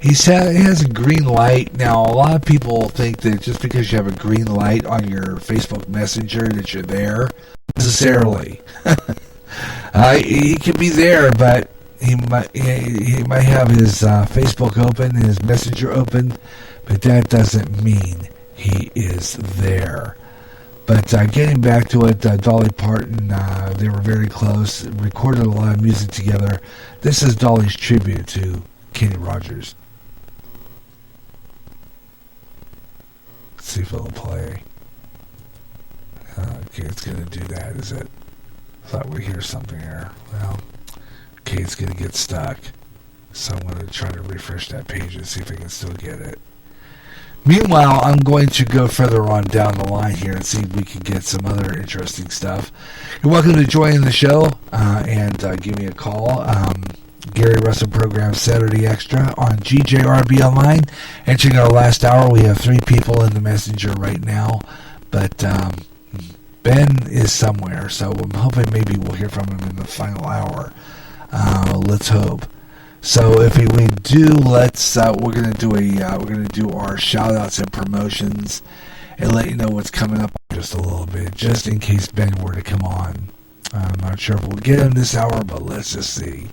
He has a green light. Now, a lot of people think that just because you have a green light on your Facebook Messenger that you're there, necessarily. He can be there, but he might have his Facebook open and his Messenger open, but that doesn't mean he is there. But getting back to it, Dolly Parton, they were very close, recorded a lot of music together. This is Dolly's tribute to Kenny Rogers. Let's see if it'll play. Okay, it's going to do that, is it? I thought we'd hear something here. Well, okay, it's going to get stuck. So I'm going to try to refresh that page and see if I can still get it. Meanwhile, I'm going to go further on down the line here and see if we can get some other interesting stuff. You're welcome to join the show and give me a call. Gary Russen program Saturday Extra on GJRB Online. Entering our last hour, we have 3 people in the messenger right now, but Ben is somewhere, so I'm hoping maybe we'll hear from him in the final hour. Let's hope. So if we do, let's we're gonna do our shout outs and promotions and let you know what's coming up just a little bit, just in case Ben were to come on. I'm not sure if we'll get him this hour, but let's just see.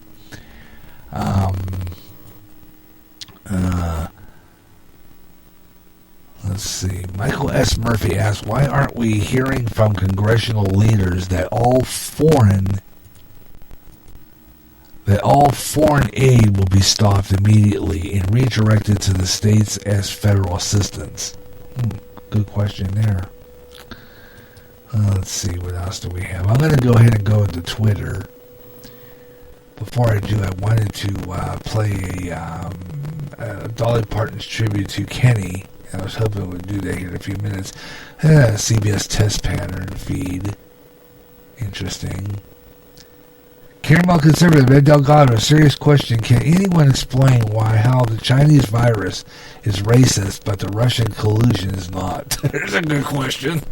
Let's see. Michael S. Murphy asks, why aren't we hearing from congressional leaders that all foreign that all foreign aid will be stopped immediately and redirected to the states as federal assistance. Good question there. Let's see, what else do we have? I'm going to go ahead and go into Twitter. Before I do, I wanted to play a Dolly Parton's tribute to Kenny. I was hoping it would do that here in a few minutes. CBS test pattern feed. Interesting. Caramel Conservative, Ed Delgado, serious question. Can anyone explain how the Chinese virus is racist, but the Russian collusion is not? There's a good question.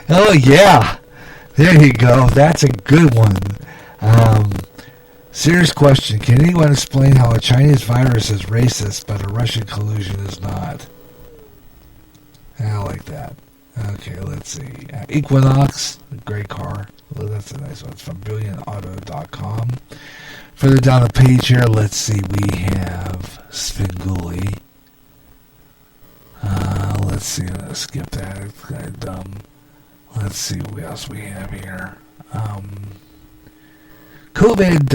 Oh, yeah. There you go. That's a good one. Serious question. Can anyone explain how a Chinese virus is racist, but a Russian collusion is not? I like that. Okay, let's see. Equinox, great car. Well, that's a nice one. It's from BillionAuto.com. Further down the page here, let's see. We have Svengoolie. Let's see. Let's skip that. It's kind of dumb. Let's see what else we have here. COVID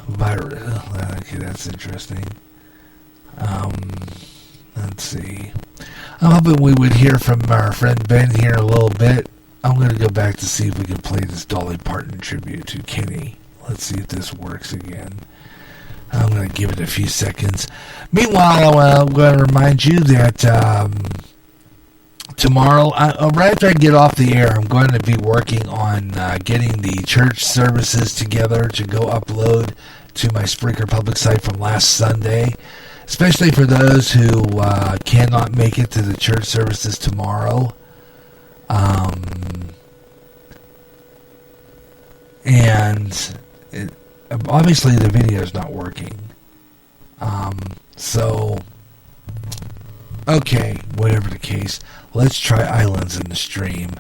virus. Okay, that's interesting. Let's see. I'm hoping we would hear from our friend Ben here a little bit. I'm going to go back to see if we can play this Dolly Parton tribute to Kenny. Let's see if this works again. I'm going to give it a few seconds. Meanwhile, I'm going to remind you that tomorrow, right after I get off the air, I'm going to be working on getting the church services together to go upload to my Spreaker public site from last Sunday, especially for those who cannot make it to the church services tomorrow. Obviously the video is not working. Okay, whatever the case, let's try Islands in the Stream,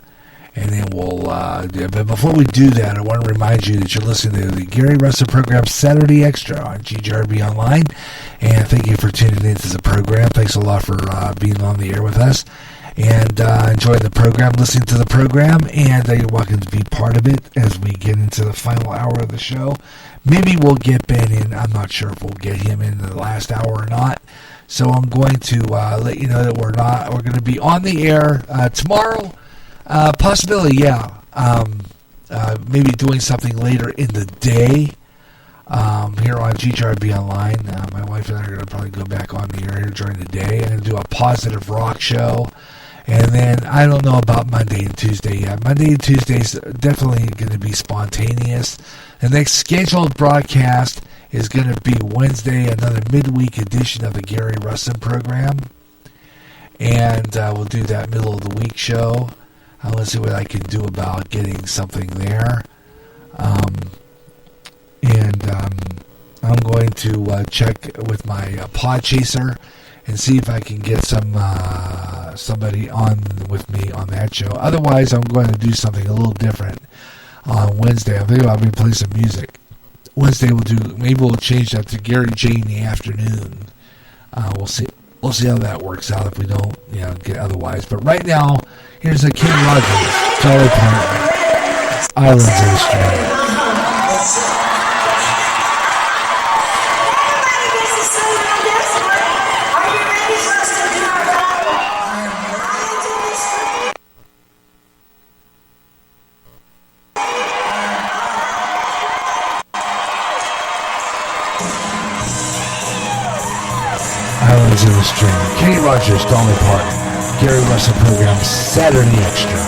and then we'll do it. But before we do that, I want to remind you that you're listening to the Gary Russen program Saturday Extra on GJRB Online, and thank you for tuning into the program. Thanks a lot for being on the air with us and enjoying the program, listening to the program, and you're welcome to be part of it as we get into the final hour of the show. Maybe we'll get Ben in. I'm not sure if we'll get him in the last hour or not. So I'm going to let you know that we're going to be on the air tomorrow. Possibility, yeah. Maybe doing something later in the day here on GJRB Online. My wife and I are going to probably go back on the air here during the day. I'm going to do a positive rock show. And then I don't know about Monday and Tuesday yet. Monday and Tuesday is definitely going to be spontaneous. The next scheduled broadcast is going to be Wednesday, another midweek edition of the Gary Russen program. And we'll do that middle of the week show. I want to see what I can do about getting something there. I'm going to check with my Podchaser and see if I can get somebody on with me on that show. Otherwise, I'm going to do something a little different on Wednesday. I think I'll be playing some music. Wednesday maybe we'll change that to Gary J in the afternoon. We'll see how that works out if we don't, get otherwise. But right now, here's a King Rogers, Dolly Parton, Islands in the Stream. Islands in the Stream. Kenny Rogers, Dolly Parton, Gary Russen program, Saturday Extra.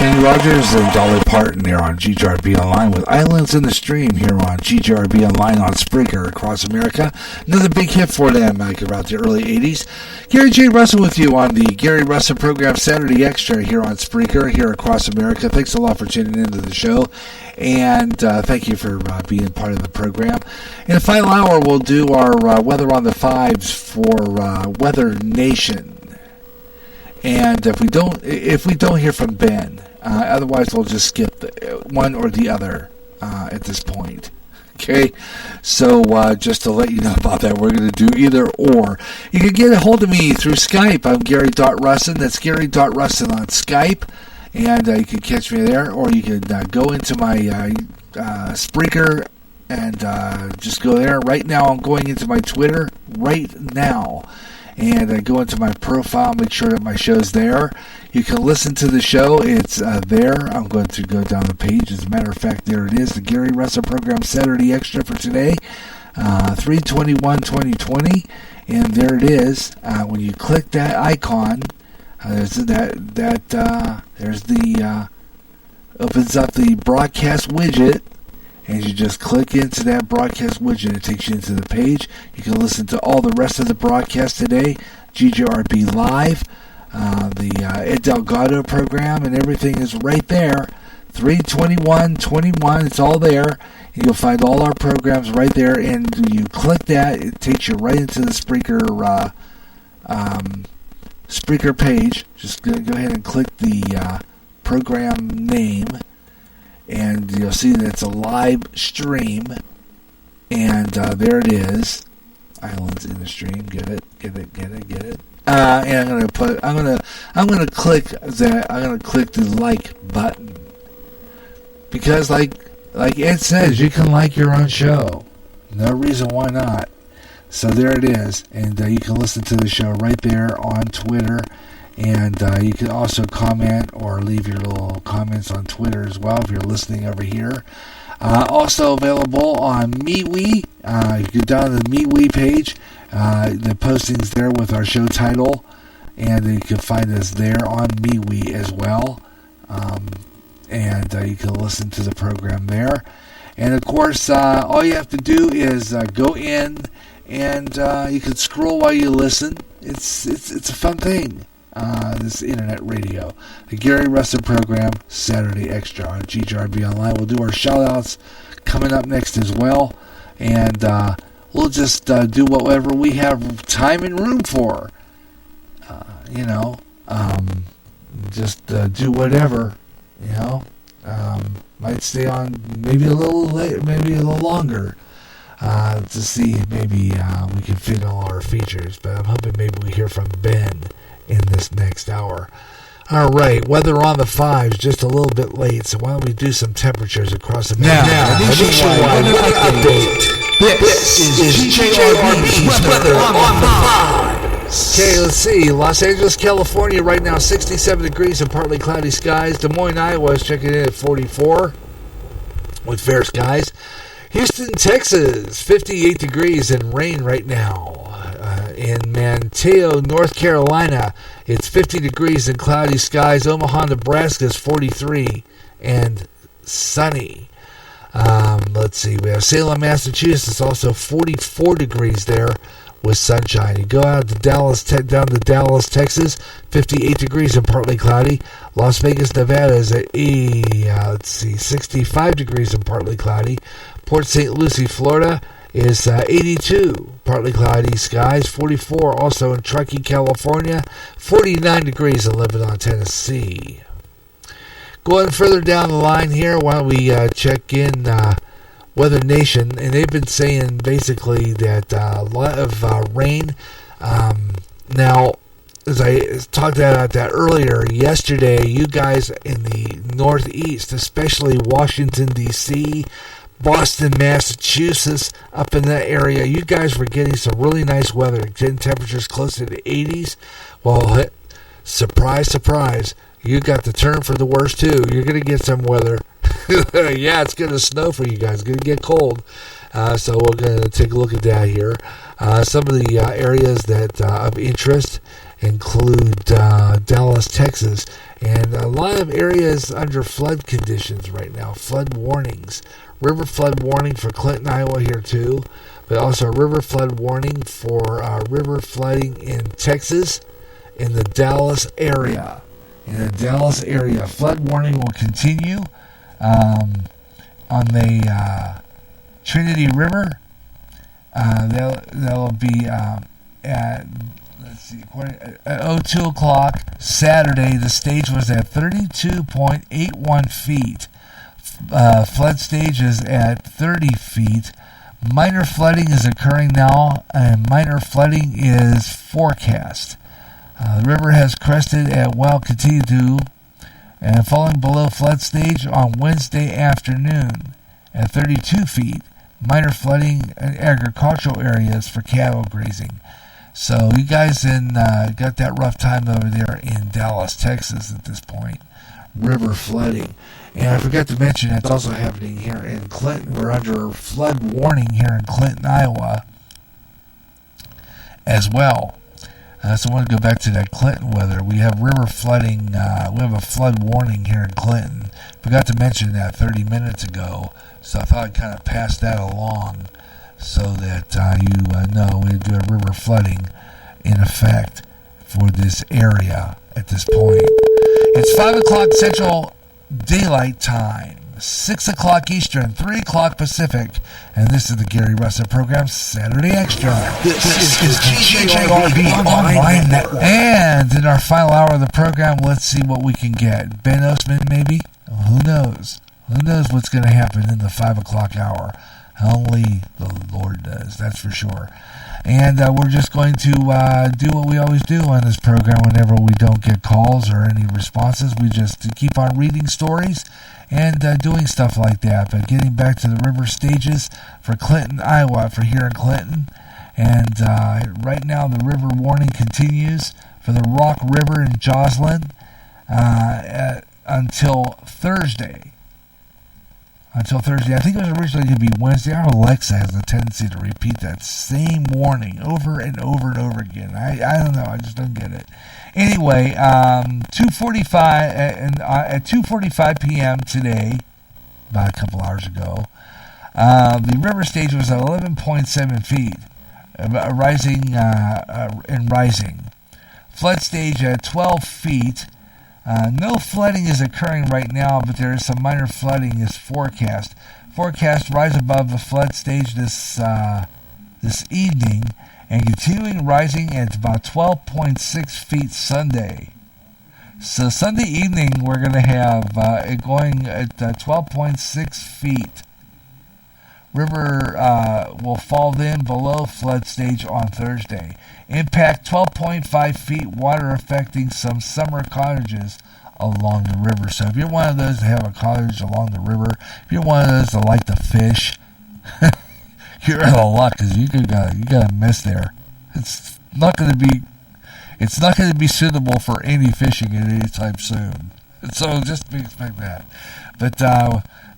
Kenny Rogers and Dolly Parton there on GJRB Online with Islands in the Stream here on GJRB Online on Spreaker across America. Another big hit for them about the early 80s. Gary J. Russen with you on the Gary Russen program Saturday Extra here on Spreaker here across America. Thanks a lot for tuning into the show. And thank you for being part of the program. In the final hour, we'll do our Weather on the Fives for Weather Nation. And if we don't hear from Ben, otherwise we'll just skip one or the other at this point. Okay, so just to let you know about that, we're going to do either or. You can get a hold of me through Skype. I'm Gary.Russen. That's Gary.Russen on Skype. And you can catch me there, or you can go into my Spreaker and just go there. Right now, I'm going into my Twitter right now. And go into my profile, make sure that my show's there. You can listen to the show. It's there. I'm going to go down the page. As a matter of fact, there it is. The Gary Russen program Saturday Extra for today, 321-2020. And there it is. When you click that icon, there's opens up the broadcast widget. And you just click into that broadcast widget. It takes you into the page. You can listen to all the rest of the broadcast today. GJRB Live, the Ed Delgado program, and everything is right there. 321-21, it's all there. And you'll find all our programs right there. And you click that, it takes you right into the Spreaker page. Just go ahead and click the program name. And you'll see that it's a live stream, and there it is. Islands in the Stream. Get it. And I'm gonna click that. I'm gonna click the like button because, like Ed says, you can like your own show. No reason why not. So there it is, and you can listen to the show right there on Twitter. And you can also comment or leave your little comments on Twitter as well if you're listening over here. Also available on MeWe. You go down to the MeWe page. The posting's there with our show title. And you can find us there on MeWe as well. And you can listen to the program there. And of course, all you have to do is go in and you can scroll while you listen. It's a fun thing. This internet radio. The Gary Russen program, Saturday Extra on GJRB Online. We'll do our shout-outs coming up next as well. And we'll just do whatever we have time and room for. Just do whatever, might stay on maybe a little late, maybe a little longer. To see maybe we can fit in all our features. But I'm hoping maybe we hear from Ben in this next hour. All right, weather on the fives, just a little bit late, so why don't we do some temperatures across America? Now nationwide update. This is GJRB's weather on the fives. Okay, let's see. Los Angeles, California, right now 67 degrees and partly cloudy skies. Des Moines, Iowa is checking in at 44 with fair skies. Houston, Texas, 58 degrees and rain right now. In Manteo, North Carolina, it's 50 degrees and cloudy skies. Omaha, Nebraska is 43 and sunny. Let's see, we have Salem, Massachusetts, also 44 degrees there with sunshine. You go out to Dallas, down to Dallas, Texas, 58 degrees and partly cloudy. Las Vegas, Nevada is at 65 degrees and partly cloudy. Port St. Lucie, Florida is 82, partly cloudy skies. 44 also in Truckee, California. 49 degrees in Lebanon, Tennessee. Going further down the line here, why don't we check in Weather Nation, and they've been saying basically that a lot of rain. Now, as I talked about that earlier, yesterday, you guys in the Northeast, especially Washington, D.C., Boston, Massachusetts, up in that area, you guys were getting some really nice weather, getting temperatures close to the 80s. Well, surprise, surprise, you got the turn for the worst too. You're going to get some weather. Yeah, it's going to snow for you guys. It's going to get cold. So we're going to take a look at that here. Some of the areas that of interest include Dallas, Texas, and a lot of areas under flood conditions right now, flood warnings. River flood warning for Clinton, Iowa here too, but also a river flood warning for river flooding in Texas, in the Dallas area. In the Dallas area, flood warning will continue on the Trinity River. That'll be at 02 o'clock Saturday. The stage was at 32.81 feet. Flood stage is at 30 feet. Minor flooding is occurring now, and minor flooding is forecast. The river has crested and will continue to and falling below flood stage on Wednesday afternoon at 32 feet. Minor flooding in agricultural areas for cattle grazing. So you guys got that rough time over there in Dallas, Texas at this point. River flooding. And I forgot to mention it's also happening here in Clinton. We're under flood warning here in Clinton, Iowa as well. So I want to go back to that Clinton weather. We have river flooding. We have a flood warning here in Clinton. Forgot to mention that 30 minutes ago. So I thought I'd kind of pass that along so that you know we do a river flooding in effect for this area at this point. It's 5 o'clock Central Daylight Time, 6 o'clock Eastern, 3 o'clock Pacific, and this is the Gary Russen program, Saturday Extra. This is GJRB Online Network. And in our final hour of the program, let's see what we can get. Ben Oceman, maybe? Who knows? Who knows what's going to happen in the 5 o'clock hour? Only the Lord knows, that's for sure. And we're just going to do what we always do on this program whenever we don't get calls or any responses. We just keep on reading stories and doing stuff like that. But getting back to the river stages for Clinton, Iowa, for here in Clinton. And right now the river warning continues for the Rock River in Joslin until Thursday. I think it was originally going to be Wednesday. Our Alexa has a tendency to repeat that same warning over and over and over again. I don't know. I just don't get it. Anyway, 2:45 at 2:45 p.m. today, about a couple hours ago, the river stage was at 11.7 feet, rising. Flood stage at 12 feet. No flooding is occurring right now, but there is some minor flooding is forecast. Forecast rise above the flood stage this evening and continuing rising at about 12.6 feet Sunday. So Sunday evening we're going to have it going at 12.6 feet. River will fall then below flood stage on Thursday. Impact 12.5 feet, water affecting some summer cottages along the river. So if you're one of those that have a cottage along the river, if you're one of those that like to fish, you're out of luck because you got a mess there. It's not going to be suitable for any fishing at any time soon. So just expect that. But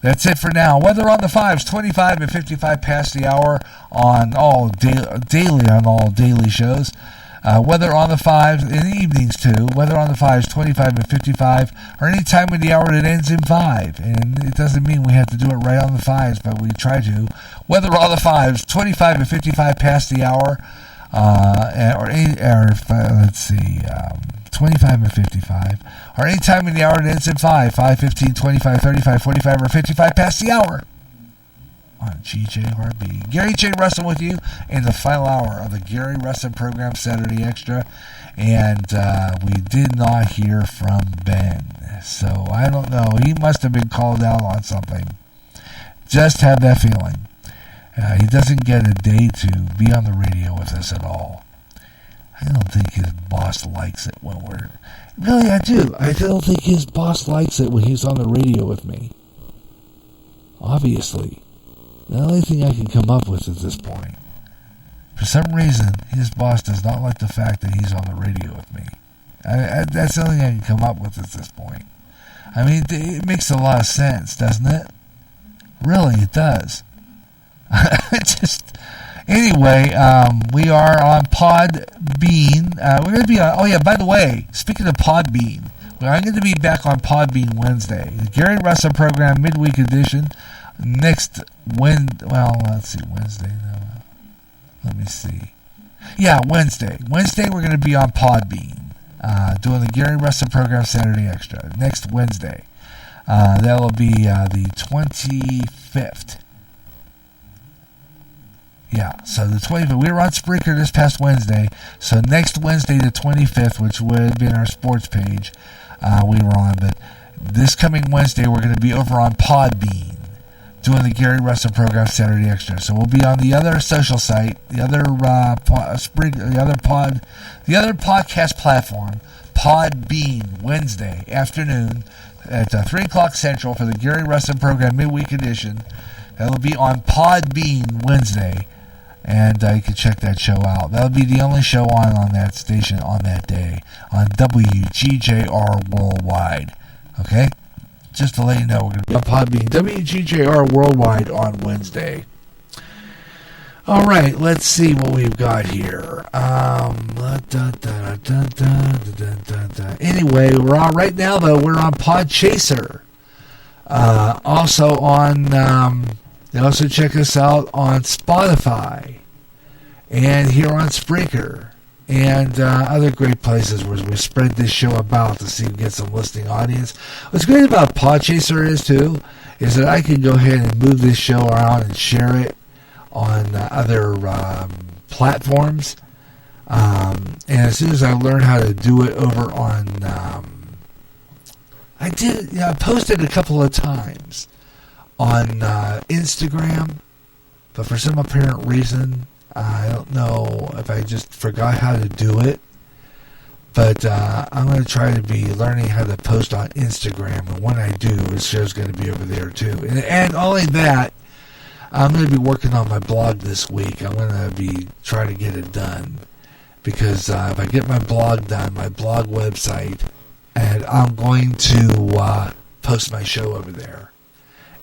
that's it for now. Weather on the 5s, 25 and 55 past the hour on all daily on all daily shows. Weather on the 5s in the evenings too. Weather on the 5s, 25 and 55, or any time of the hour that ends in 5. And it doesn't mean we have to do it right on the 5s, but we try to. Weather on the 5s, 25 and 55 past the hour, let's see. 25 and 55, or any time in the hour that ends in 5, 15, 25, 35, 45, or 55 past the hour on GJRB. Gary J. Russen with you in the final hour of the Gary Russen program, Saturday Extra, and we did not hear from Ben, so I don't know. He must have been called out on something. Just have that feeling. He doesn't get a day to be on the radio with us at all. I don't think his boss likes it when we're... Really, I do. I don't think his boss likes it when he's on the radio with me. Obviously. The only thing I can come up with at this point. For some reason, his boss does not like the fact that he's on the radio with me. That's the only thing I can come up with at this point. I mean, it makes a lot of sense, doesn't it? Really, it does. Anyway, we are on Podbean. We're going to be on, oh yeah, by the way, speaking of Podbean, I'm going to be back on Podbean Wednesday. The Gary Russen Program Midweek Edition next Wednesday. Well, let's see, Wednesday. No. Let me see. Yeah, Wednesday. Wednesday we're going to be on Podbean. Doing the Gary Russen Program Saturday Extra next Wednesday. That will be the 25th. Yeah, so the 25th. We were on Spreaker this past Wednesday. So next Wednesday, the 25th, which would have been our sports page, we were on. But this coming Wednesday, we're going to be over on Podbean, doing the Gary Russen Program Saturday Extra. So we'll be on the other social site, the other podcast platform, Podbean, Wednesday afternoon at 3 o'clock Central for the Gary Russen Program Midweek Edition. That'll be on Podbean Wednesday, and you can check that show out. That'll be the only show on that station on that day on WGJR Worldwide. Okay? Just to let you know, we're going to be on Podbean, WGJR Worldwide on Wednesday. All right, let's see what we've got here. Anyway, we're on right now, though. We're on Podchaser. Also on, you also check us out on Spotify and here on Spreaker and other great places where we spread this show about to see if we get some listening audience. What's great about Podchaser is that I can go ahead and move this show around and share it on other platforms. And as soon as I learn how to do it over on, I posted a couple of times on Instagram, but for some apparent reason, I don't know if I just forgot how to do it. But I'm going to try to be learning how to post on Instagram, and when I do, the show's going to be over there too. And only that, I'm going to be working on my blog this week. I'm going to be trying to get it done. Because if I get my blog done, my blog website, and I'm going to post my show over there.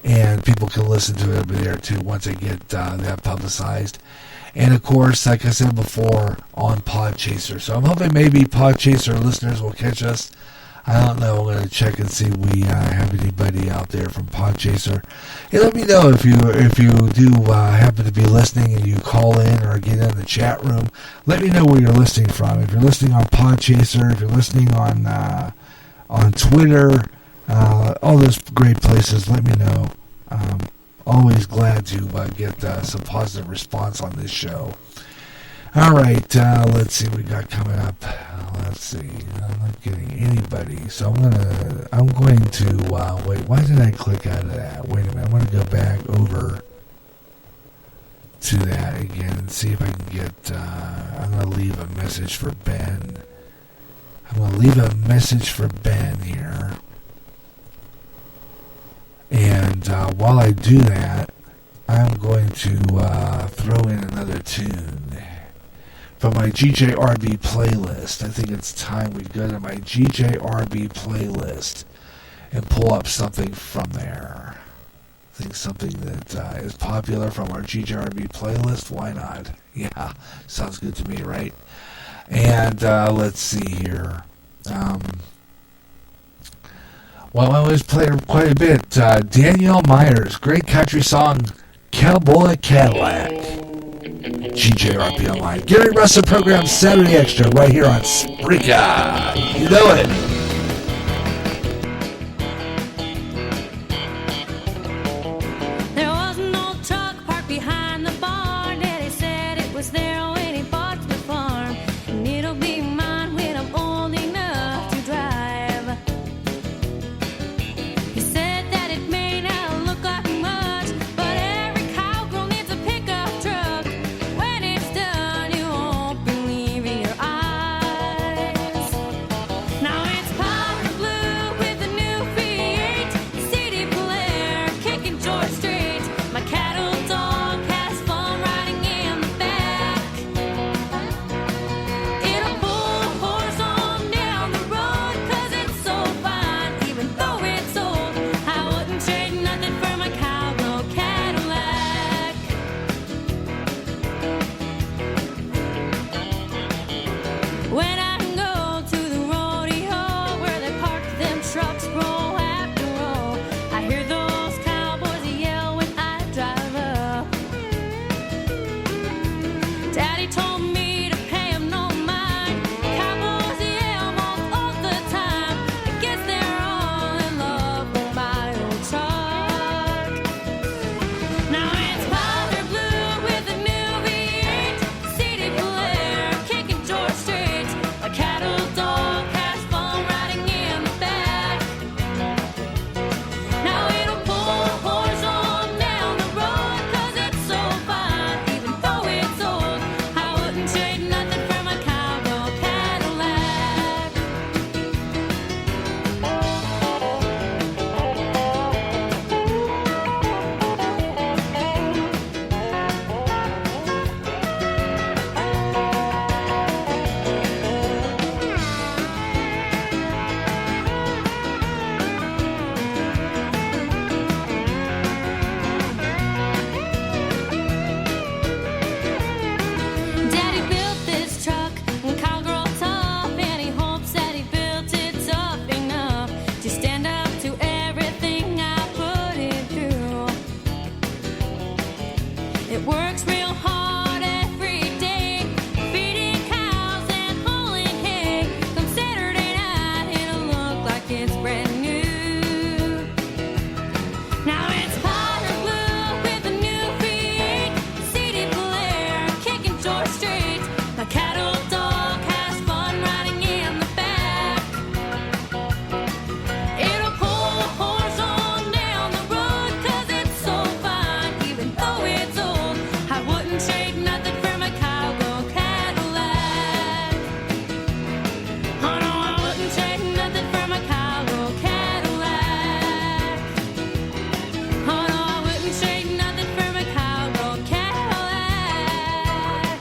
And people can listen to it over there too once I get that publicized. And of course, like I said before, on Podchaser. So I'm hoping maybe Podchaser listeners will catch us. I don't know. I'm going to check and see if we have anybody out there from Podchaser. Hey, let me know if you do happen to be listening and you call in or get in the chat room. Let me know where you're listening from. If you're listening on Podchaser, if you're listening on Twitter, all those great places, let me know. Always glad to get some positive response on this show. All right, let's see what we got coming up. Let's see. I'm not getting anybody, so I'm going to wait. Why did I click out of that? Wait a minute. I want to go back over to that again and see if I can get. I'm going to leave a message for Ben. I'm going to leave a message for Ben here. And while I do that, I'm going to throw in another tune from my GJRB playlist. I think it's time we go to my GJRB playlist and pull up something from there. I think something that is popular from our GJRB playlist. Why not? Yeah, sounds good to me, right? And let's see here. Well, I was playing quite a bit. Danielle Myers, great country song, Cowboy Cadillac. GJRB Online. Gary Russen Program Saturday Extra right here on Spreaker. You know it. There was an old truck parked behind the barn. Daddy said it was there when he bought the farm. And it'll be mine when I'm old enough to drive. He said that it may not look like much, but every cowgirl needs a pickup truck. When it's done, you won't believe your eyes. Now it's powder blue with a new V8, CD player kicking George Strait. My cattle dog has It works real hard every day, feeding cows and hauling hay. Come Saturday night, it'll look like it's brand new. Now it's powder blue with a new V8, CD player kicking George Strait. The cattle dog has fun riding in the back. It'll pull a horse on down the road 'cause it's so fine, even though it's old. I wouldn't trade nothing for my cowgirl Cadillac. Oh no, I wouldn't trade nothing for my cowgirl Cadillac. Oh no, I wouldn't trade nothing for my cowgirl Cadillac.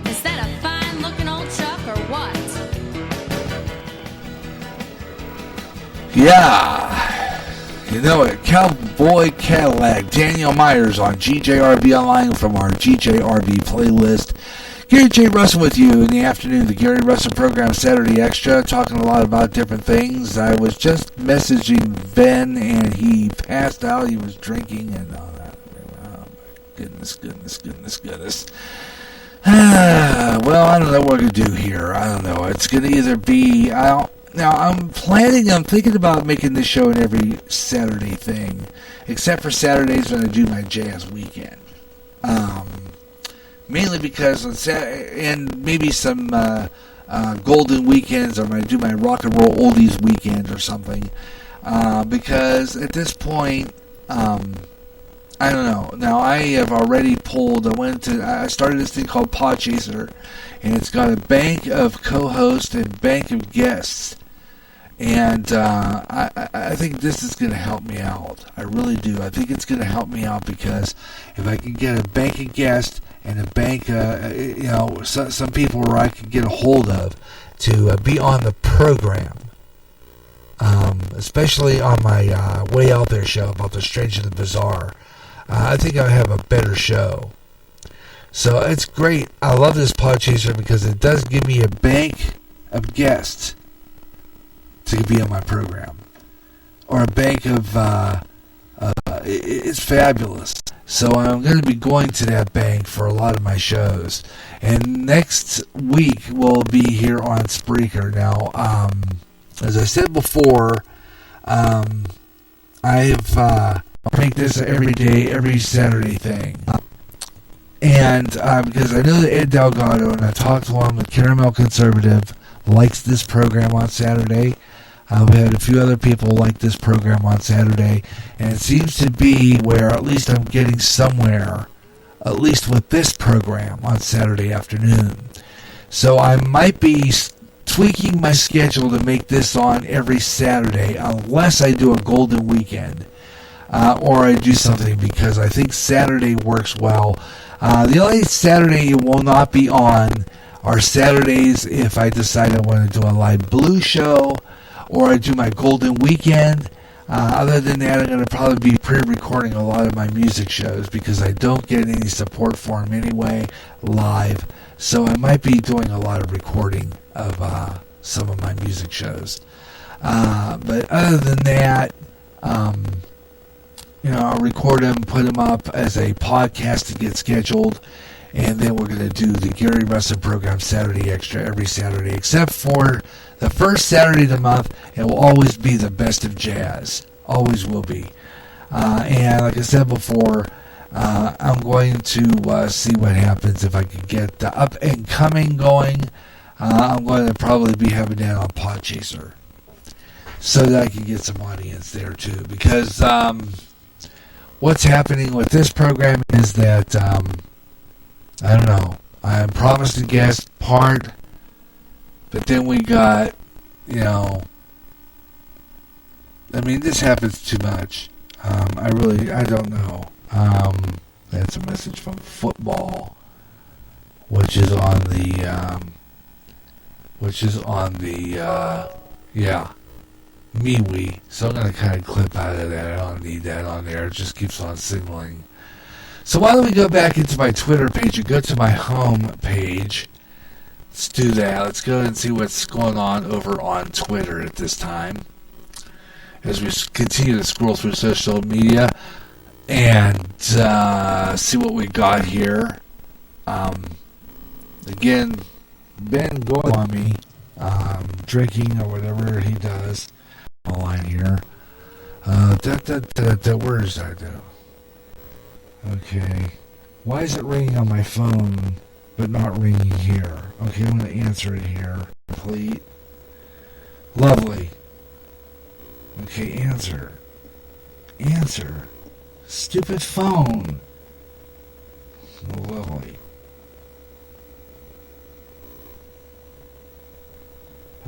Is that a fine looking old truck or what? Yeah, you know it, Cowboy Cadillac, Daniel Myers on GJRB Online from our GJRB playlist. Gary J. Russen with you in the afternoon, the Gary Russen program, Saturday Extra, talking a lot about different things. I was just messaging Ben, and he passed out. He was drinking, and all that. Oh, goodness. Well, I don't know what we're going to do here. I don't know. It's going to either be... I'm thinking about making this show an every Saturday thing, except for Saturdays when I do my jazz weekend. Mainly because and maybe some golden weekends, or when I do my rock and roll oldies weekend or something. Because at this point, I don't know. Now I have already I started this thing called Podchaser, and it's got a bank of co-hosts and bank of guests. And I think this is going to help me out. I really do. I think it's going to help me out because if I can get a bank of guests and a bank, some people where I can get a hold of to be on the program, especially on my Way Out There show about the strange and the bizarre, I think I have a better show. So it's great. I love this Podchaser because it does give me a bank of guests to be on my program, or a bank of it's fabulous. So I'm going to be going to that bank for a lot of my shows, and next week we'll be here on Spreaker. Now, as I said before, I make this every day, every Saturday thing. And because I know that Ed Delgado, and I talked to him, the Caramel Conservative, likes this program on Saturday. I've had a few other people like this program on Saturday, and it seems to be where at least I'm getting somewhere, at least with this program on Saturday afternoon. So I might be tweaking my schedule to make this on every Saturday, unless I do a golden weekend, or I do something, because I think Saturday works well. The only Saturday it will not be on are Saturdays if I decide I want to do a live blues show, or I do my golden weekend. Other than that, I'm going to probably be pre-recording a lot of my music shows because I don't get any support for them anyway, live. So I might be doing a lot of recording of some of my music shows. But other than that, I'll record them, put them up as a podcast to get scheduled, and then we're going to do the Gary Russen program Saturday Extra every Saturday, except for the first Saturday of the month. It will always be the best of jazz. Always will be. And like I said before, I'm going to see what happens if I can get the up and coming going. I'm going to probably be having that on Podchaser so that I can get some audience there too. Because what's happening with this program is that, I don't know, I'm promised a guest part, but then we got, this happens too much. I don't know. That's a message from football, which is on the MeWe. So I'm going to kind of clip out of that. I don't need that on there. It just keeps on signaling. So why don't we go back into my Twitter page and go to my home page. Let's do that. Let's go and see what's going on over on Twitter at this time. As we continue to scroll through social media, and see what we got here. Again, Ben going on me, drinking or whatever he does. Line here. Where is that though? Okay. Why is it ringing on my phone but not ringing here? Okay, I'm going to answer it here. Complete. Lovely. Okay, answer. Answer. Stupid phone. Lovely.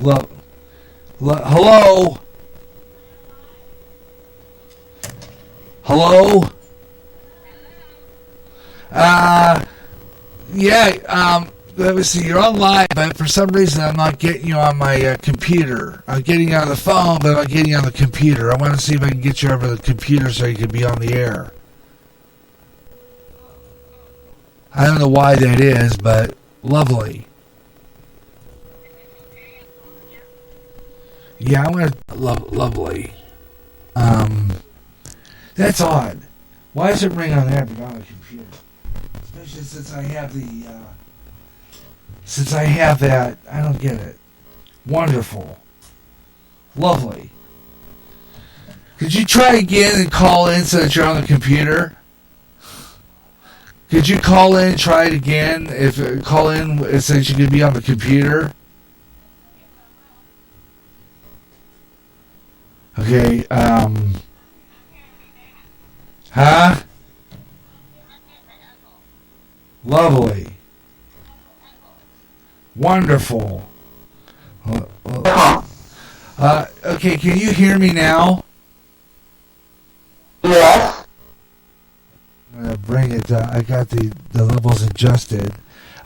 Hello? Hello? Let me see, you're online, but for some reason I'm not getting you on my computer. I'm getting you on the phone, but I'm not getting you on the computer. I want to see if I can get you over the computer so you can be on the air. I don't know why that is, but lovely. Yeah, I'm going to... Lovely. That's odd. Why does it ring on there but not on the computer? Especially since I have the... Since I have that, I don't get it. Wonderful. Lovely. Could you try again and call in so that you're on the computer? Could you call in and try it again? Call in so that you could be on the computer? Okay, huh? Lovely. Wonderful. Okay, can you hear me now? Yes. I'm going to bring it down. I got the levels adjusted.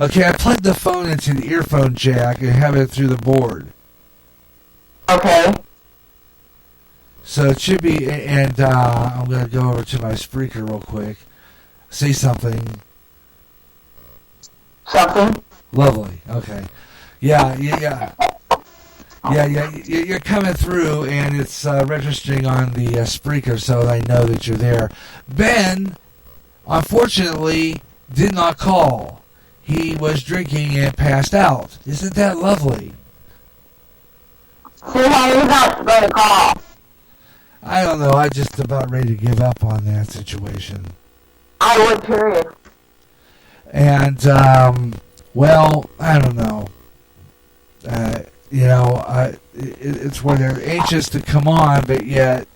Okay, I plugged the phone into the earphone jack and have it through the board. Okay. So it should be, and I'm going to go over to my Spreaker real quick. Say something. Something? Lovely. Okay. Yeah. You're coming through, and it's registering on the Spreaker, so I know that you're there. Ben, unfortunately, did not call. He was drinking and passed out. Isn't that lovely? See how you're not going to call. I don't know. I'm just about ready to give up on that situation. I would, period. And, well, I don't know. It's where they're anxious to come on, but yet,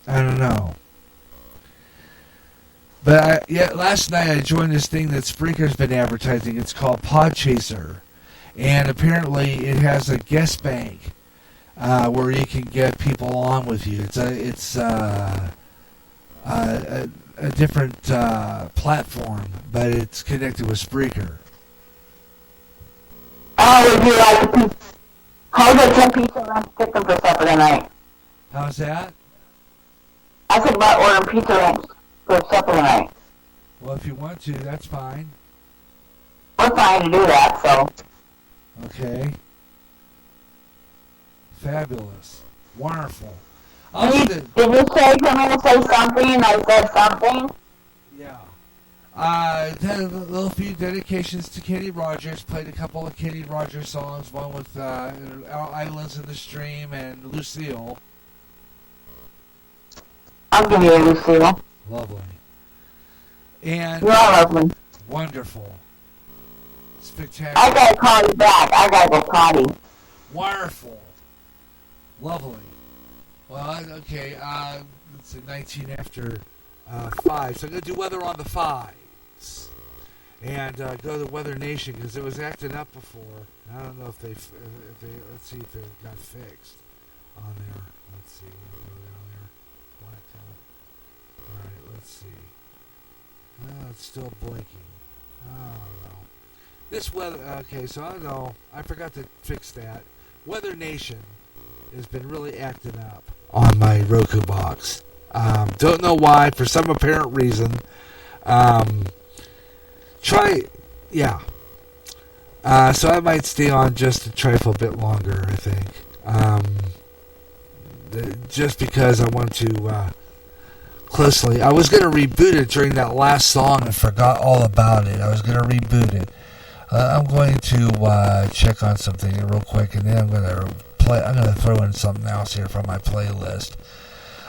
I don't know. But last night I joined this thing that Spreaker's been advertising. It's called Podchaser. And apparently it has a guest bank where you can get people on with you. It's a different platform, but it's connected with Spreaker. Oh, would you like a pizza? How about 10 pizza ranch chicken for supper tonight? How's that? I said about ordering pizza ranch for supper tonight. Well, if you want to, that's fine. We're fine to do that, so. Okay. Fabulous. Wonderful. Did you say for me to say something and I said something? Yeah. Had a little few dedications to Kenny Rogers. Played a couple of Kenny Rogers songs, one with Islands in the Stream and Lucille. I'll give you a Lucille. Lovely. And you're lovely. Wonderful. Spectacular. I gotta call you back. I gotta go potty. Wonderful. Lovely. Well, okay, it's 19 after 5, so I'm going to do weather on the 5s. And go to Weather Nation, because it was acting up before. I don't know if they let's see if it got fixed on there. Let's see. Alright, let's see. Oh, it's still blinking. I don't know. This weather, okay, so I don't know. I forgot to fix that. Weather Nation has been really acting up on my Roku box. Don't know why, for some apparent reason. So I might stay on just a trifle bit longer, I think. Just because I want to closely. I was going to reboot it during that last song and forgot all about it. I was going to reboot it. I'm going to check on something here real quick, and then I'm going to throw in something else here from my playlist.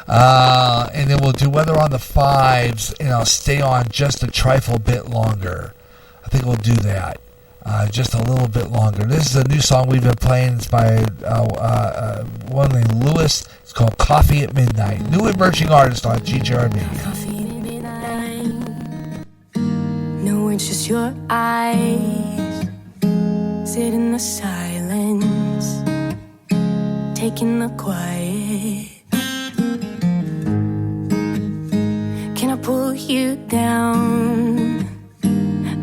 And then we'll do Weather on the Fives, and I'll stay on just a trifle bit longer. I think we'll do that. Just a little bit longer. This is a new song we've been playing. It's by one named Lewis. It's called Coffee at Midnight. New emerging artist on GJRB. Coffee at midnight. No, it's just your eyes. Sit in the silence, taking the quiet. Can I pull you down?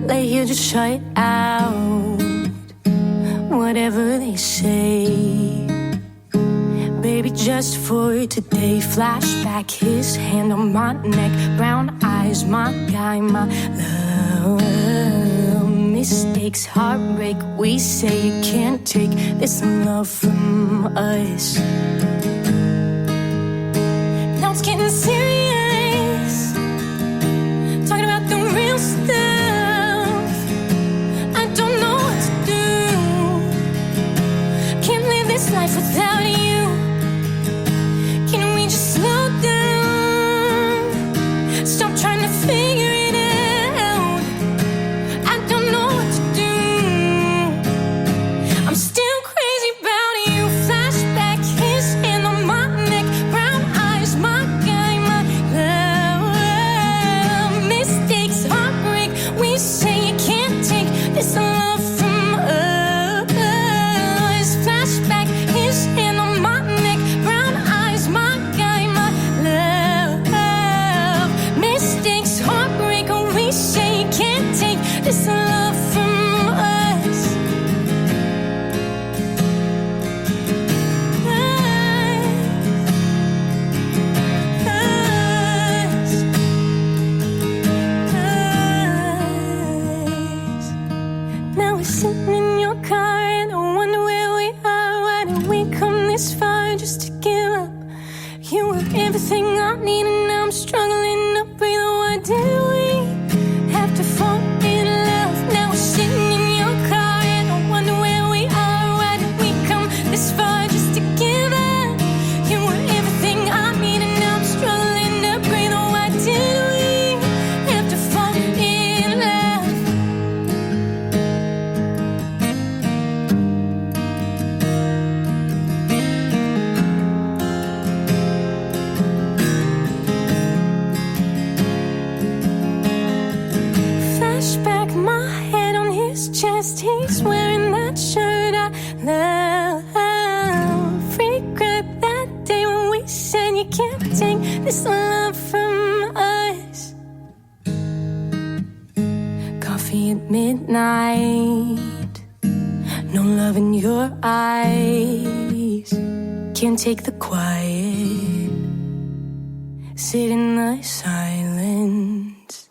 Lay here, just shut it out. Whatever they say, baby, just for today. Flashback, his hand on my neck, brown eyes, my guy, my love. Mistakes, heartbreak, we say you can't take this love from us. Now it's getting serious, talking about the real stuff. Life without you. Can we just slow down? Stop trying to figure it out. I don't know what to do. I'm still crazy about you. Flashback, his hand on my neck, brown eyes, my guy, my love. Mistakes, heartbreak, we say you can't take this love from us. Flashback, his hand on my neck, brown eyes, my guy, my love. Mistakes, heartbreak, oh, we say you can't take this love from us. Now we're sitting in your car and I wonder where we are. Why did we come this far just to give up? You were everything I need and now I'm struggling to breathe. Why did we have to fall in love? Now we're sitting in your car and I wonder where we are. Why did we come this far just to give up? You were everything I need and now I'm struggling to breathe. Why did we have to fall in love? Flashback, my head on his chest. He's wearing that shirt I love. Regret that day when we said you can't take this love from us. Coffee at midnight. No love in your eyes. Can't take the quiet. Sit in the silence.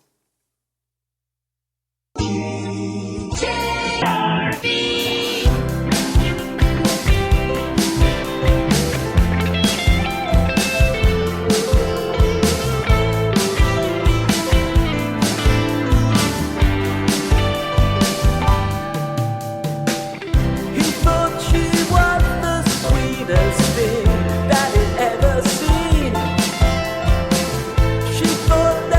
He thought she was the sweetest thing that he'd ever seen. She thought that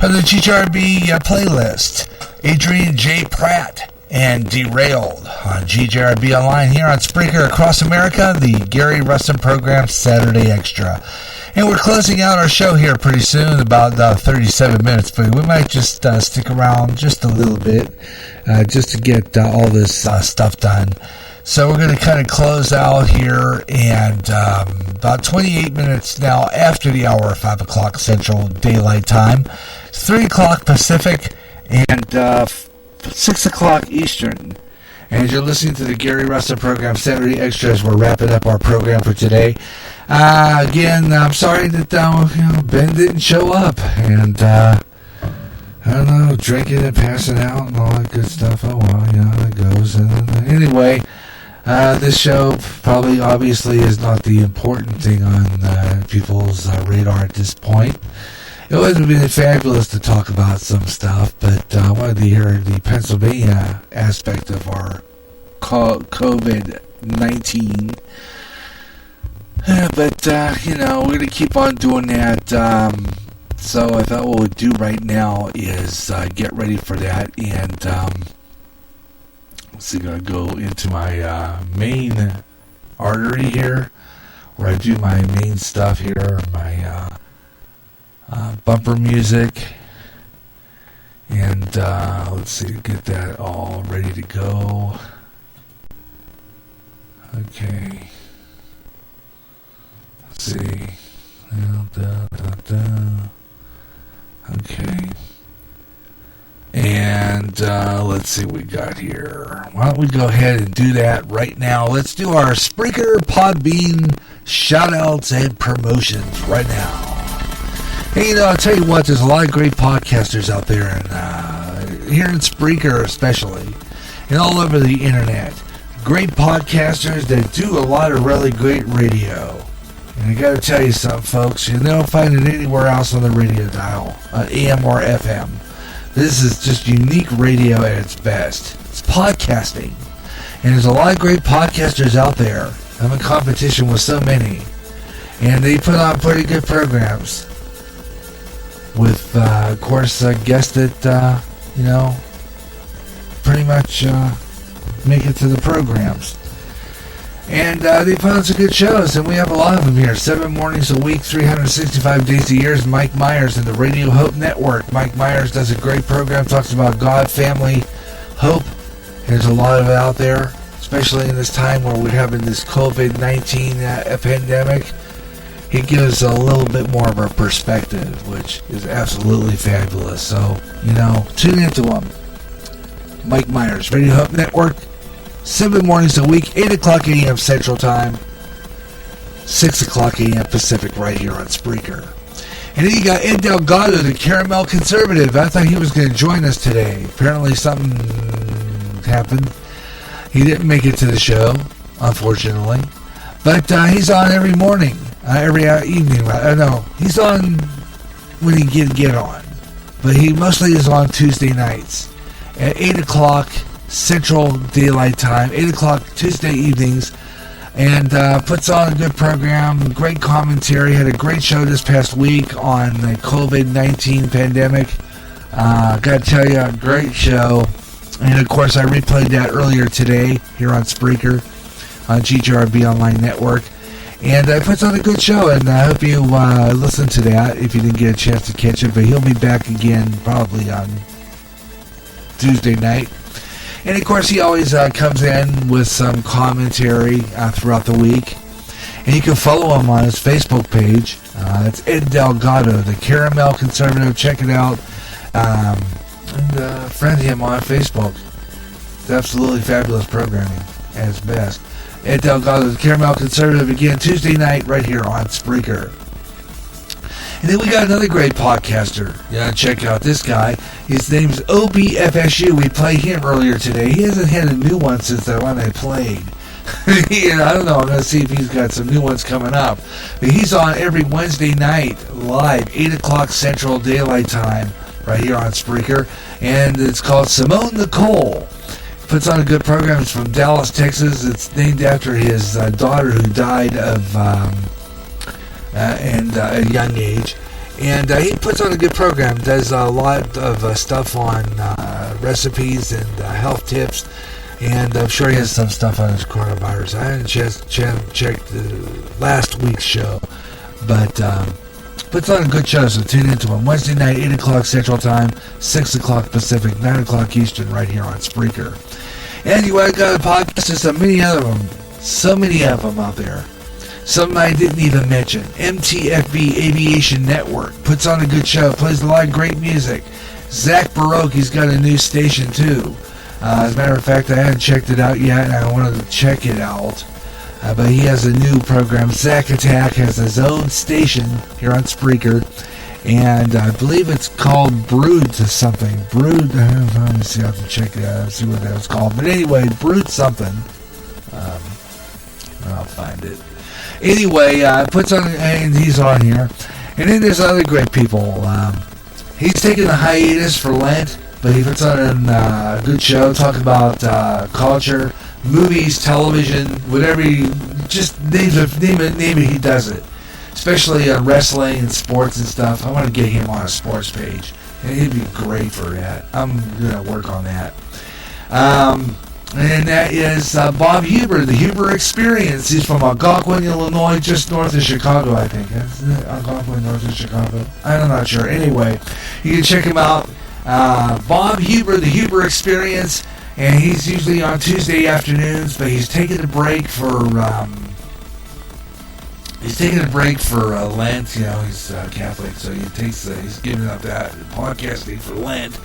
from the GJRB playlist, Adrian J. Pratt and Derailed on GJRB Online here on Spreaker across America, the Gary Russen program, Saturday Extra. And we're closing out our show here pretty soon, about 37 minutes, but we might just stick around just a little bit just to get all this stuff done. So we're going to kind of close out here, and about 28 minutes now after the hour of 5 o'clock Central Daylight Time, 3 o'clock Pacific, and 6 o'clock Eastern. And you're listening to the Gary Russen program, Saturday Extra, as we're wrapping up our program for today. Again, I'm sorry that Ben didn't show up, and I don't know, drinking and passing out and all that good stuff. Oh well, you know how it goes. And anyway, this show probably obviously is not the important thing on people's radar at this point. It would have been fabulous to talk about some stuff, but I wanted to hear the Pennsylvania aspect of our COVID-19. But, we're going to keep on doing that. So I thought what we'll do right now is get ready for that. And let's see, I'm going to go into my main artery here, where I do my main stuff here, my bumper music, and let's see, get that all ready to go. Okay, let's see, okay, and let's see what we got here. Why don't we go ahead and do that right now? Let's do our Spreaker Podbean shout-outs and promotions right now. Hey, I'll tell you what, there's a lot of great podcasters out there, and here in Spreaker especially, and all over the internet. Great podcasters that do a lot of really great radio. And I gotta tell you something, folks, you don't find it anywhere else on the radio dial, on AM or FM. This is just unique radio at its best. It's podcasting. And there's a lot of great podcasters out there. I'm in competition with so many. And they put on pretty good programs. With, of course, guests that, pretty much make it to the programs. And they put on some good shows, and we have a lot of them here. 7 mornings a week, 365 days a year is Mike Myers and the Radio Hope Network. Mike Myers does a great program, talks about God, family, hope. There's a lot of it out there, especially in this time where we're having this COVID-19 pandemic. He gives a little bit more of a perspective, which is absolutely fabulous. So, tune into him. Mike Myers, Radio Hope Network, 7 mornings a week, 8 o'clock a.m. Central Time, 6 o'clock a.m. Pacific, right here on Spreaker. And then you got Ed Delgado, the Caramel Conservative. I thought he was going to join us today. Apparently something happened. He didn't make it to the show, unfortunately. But he's on every morning. Every evening, no, he's on when he get on, but he mostly is on Tuesday nights at 8 o'clock Central Daylight Time, 8 o'clock Tuesday evenings, and puts on a good program, great commentary. Had a great show this past week on the COVID-19 pandemic. Gotta tell you, a great show. And of course, I replayed that earlier today here on Spreaker on GJRB Online Network. And puts on a good show, and I hope you listen to that if you didn't get a chance to catch it. But he'll be back again probably on Tuesday night. And of course, he always comes in with some commentary throughout the week. And you can follow him on his Facebook page. It's Ed Delgado, the Caramel Conservative. Check it out. And friend him on Facebook. It's absolutely fabulous programming at its best. Ed Delgado, the Caramel Conservative, again Tuesday night right here on Spreaker. And then we got another great podcaster. Yeah, check out this guy. His name's OBFSU. We played him earlier today. He hasn't had a new one since the one I played. I don't know. I'm going to see if he's got some new ones coming up. But he's on every Wednesday night live, 8 o'clock Central Daylight Time, right here on Spreaker. And it's called Simone Nicole. Puts on a good program. It's from Dallas, Texas. It's named after his daughter who died of at a young age. And he puts on a good program, does a lot of stuff on recipes and health tips, and I'm sure he has some stuff on his coronavirus. I haven't checked last week's show, but puts on a good show, so tune into him. Wednesday night, 8 o'clock Central Time, 6 o'clock Pacific, 9 o'clock Eastern, right here on Spreaker. And you got a podcast, there's so many of them out there. Some I didn't even mention. MTFB Aviation Network puts on a good show, plays a lot of great music. Zach Baroque, he's got a new station too. As a matter of fact, I haven't checked it out yet, and I wanted to check it out. But he has a new program. Zach Attack has his own station here on Spreaker, and I believe it's called Brood to something. Brood, let me see, I have to check it out, see what that was called. But anyway, Brood something. I'll find it. Anyway, puts on, and he's on here. And then there's other great people. He's taking a hiatus for Lent, but he puts on a good show, talk about culture, movies, television, whatever. Just name it, he does it. Especially wrestling and sports and stuff. I want to get him on a sports page, and he'd be great for that. I'm gonna work on that. And that is Bob Huber, the Huber Experience. He's from Algonquin, Illinois, just north of Chicago, I think. Isn't it Algonquin, north of Chicago? I'm not sure. Anyway, you can check him out. Bob Huber, the Huber Experience, and he's usually on Tuesday afternoons, but he's taking a break for Lent. You know, he's Catholic, so he's giving up that podcasting for Lent.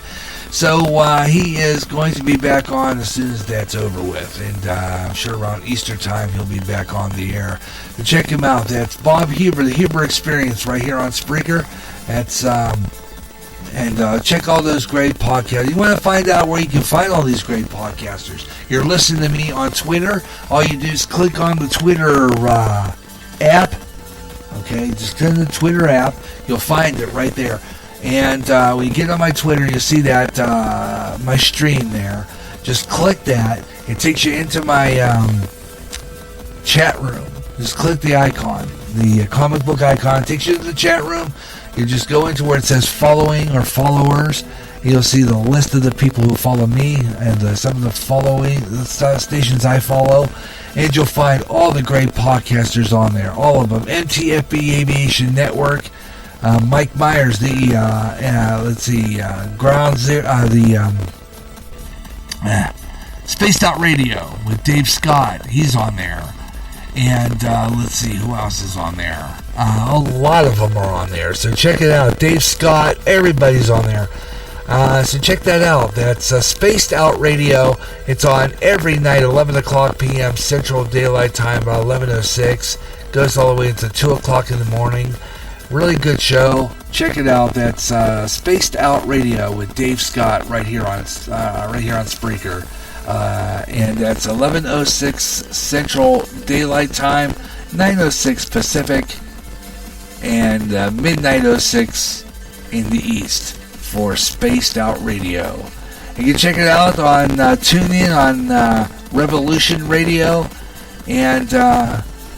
So he is going to be back on as soon as that's over with, and I'm sure around Easter time he'll be back on the air. So check him out. That's Bob Huber, the Huber Experience, right here on Spreaker. That's and check all those great podcasts. You want to find out where you can find all these great podcasters. You're listening to me on Twitter. All you do is click on the Twitter app. Okay, just click on the Twitter app. You'll find it right there. And when you get on my Twitter, you'll see that my stream there. Just click that. It takes you into my chat room. Just click the icon, the comic book icon. It takes you to the chat room. You just go into where it says following or followers. You'll see the list of the people who follow me and some of the stations I follow. And you'll find all the great podcasters on there. All of them. MTFB Aviation Network. Mike Myers, Ground Zero, Spaced Out Radio with Dave Scott. He's on there. And let's see, who else is on there? A lot of them are on there. So check it out. Dave Scott, everybody's on there. So check that out. That's Spaced Out Radio. It's on every night, 11 o'clock p.m. Central Daylight Time, about 11:06. Goes all the way into 2 o'clock in the morning. Really good show. Check it out. That's Spaced Out Radio with Dave Scott right here on Spreaker, and that's 11:06 Central Daylight Time, 9:06 Pacific, and midnight 06 in the East for Spaced Out Radio. You can check it out on TuneIn, on Revolution Radio, and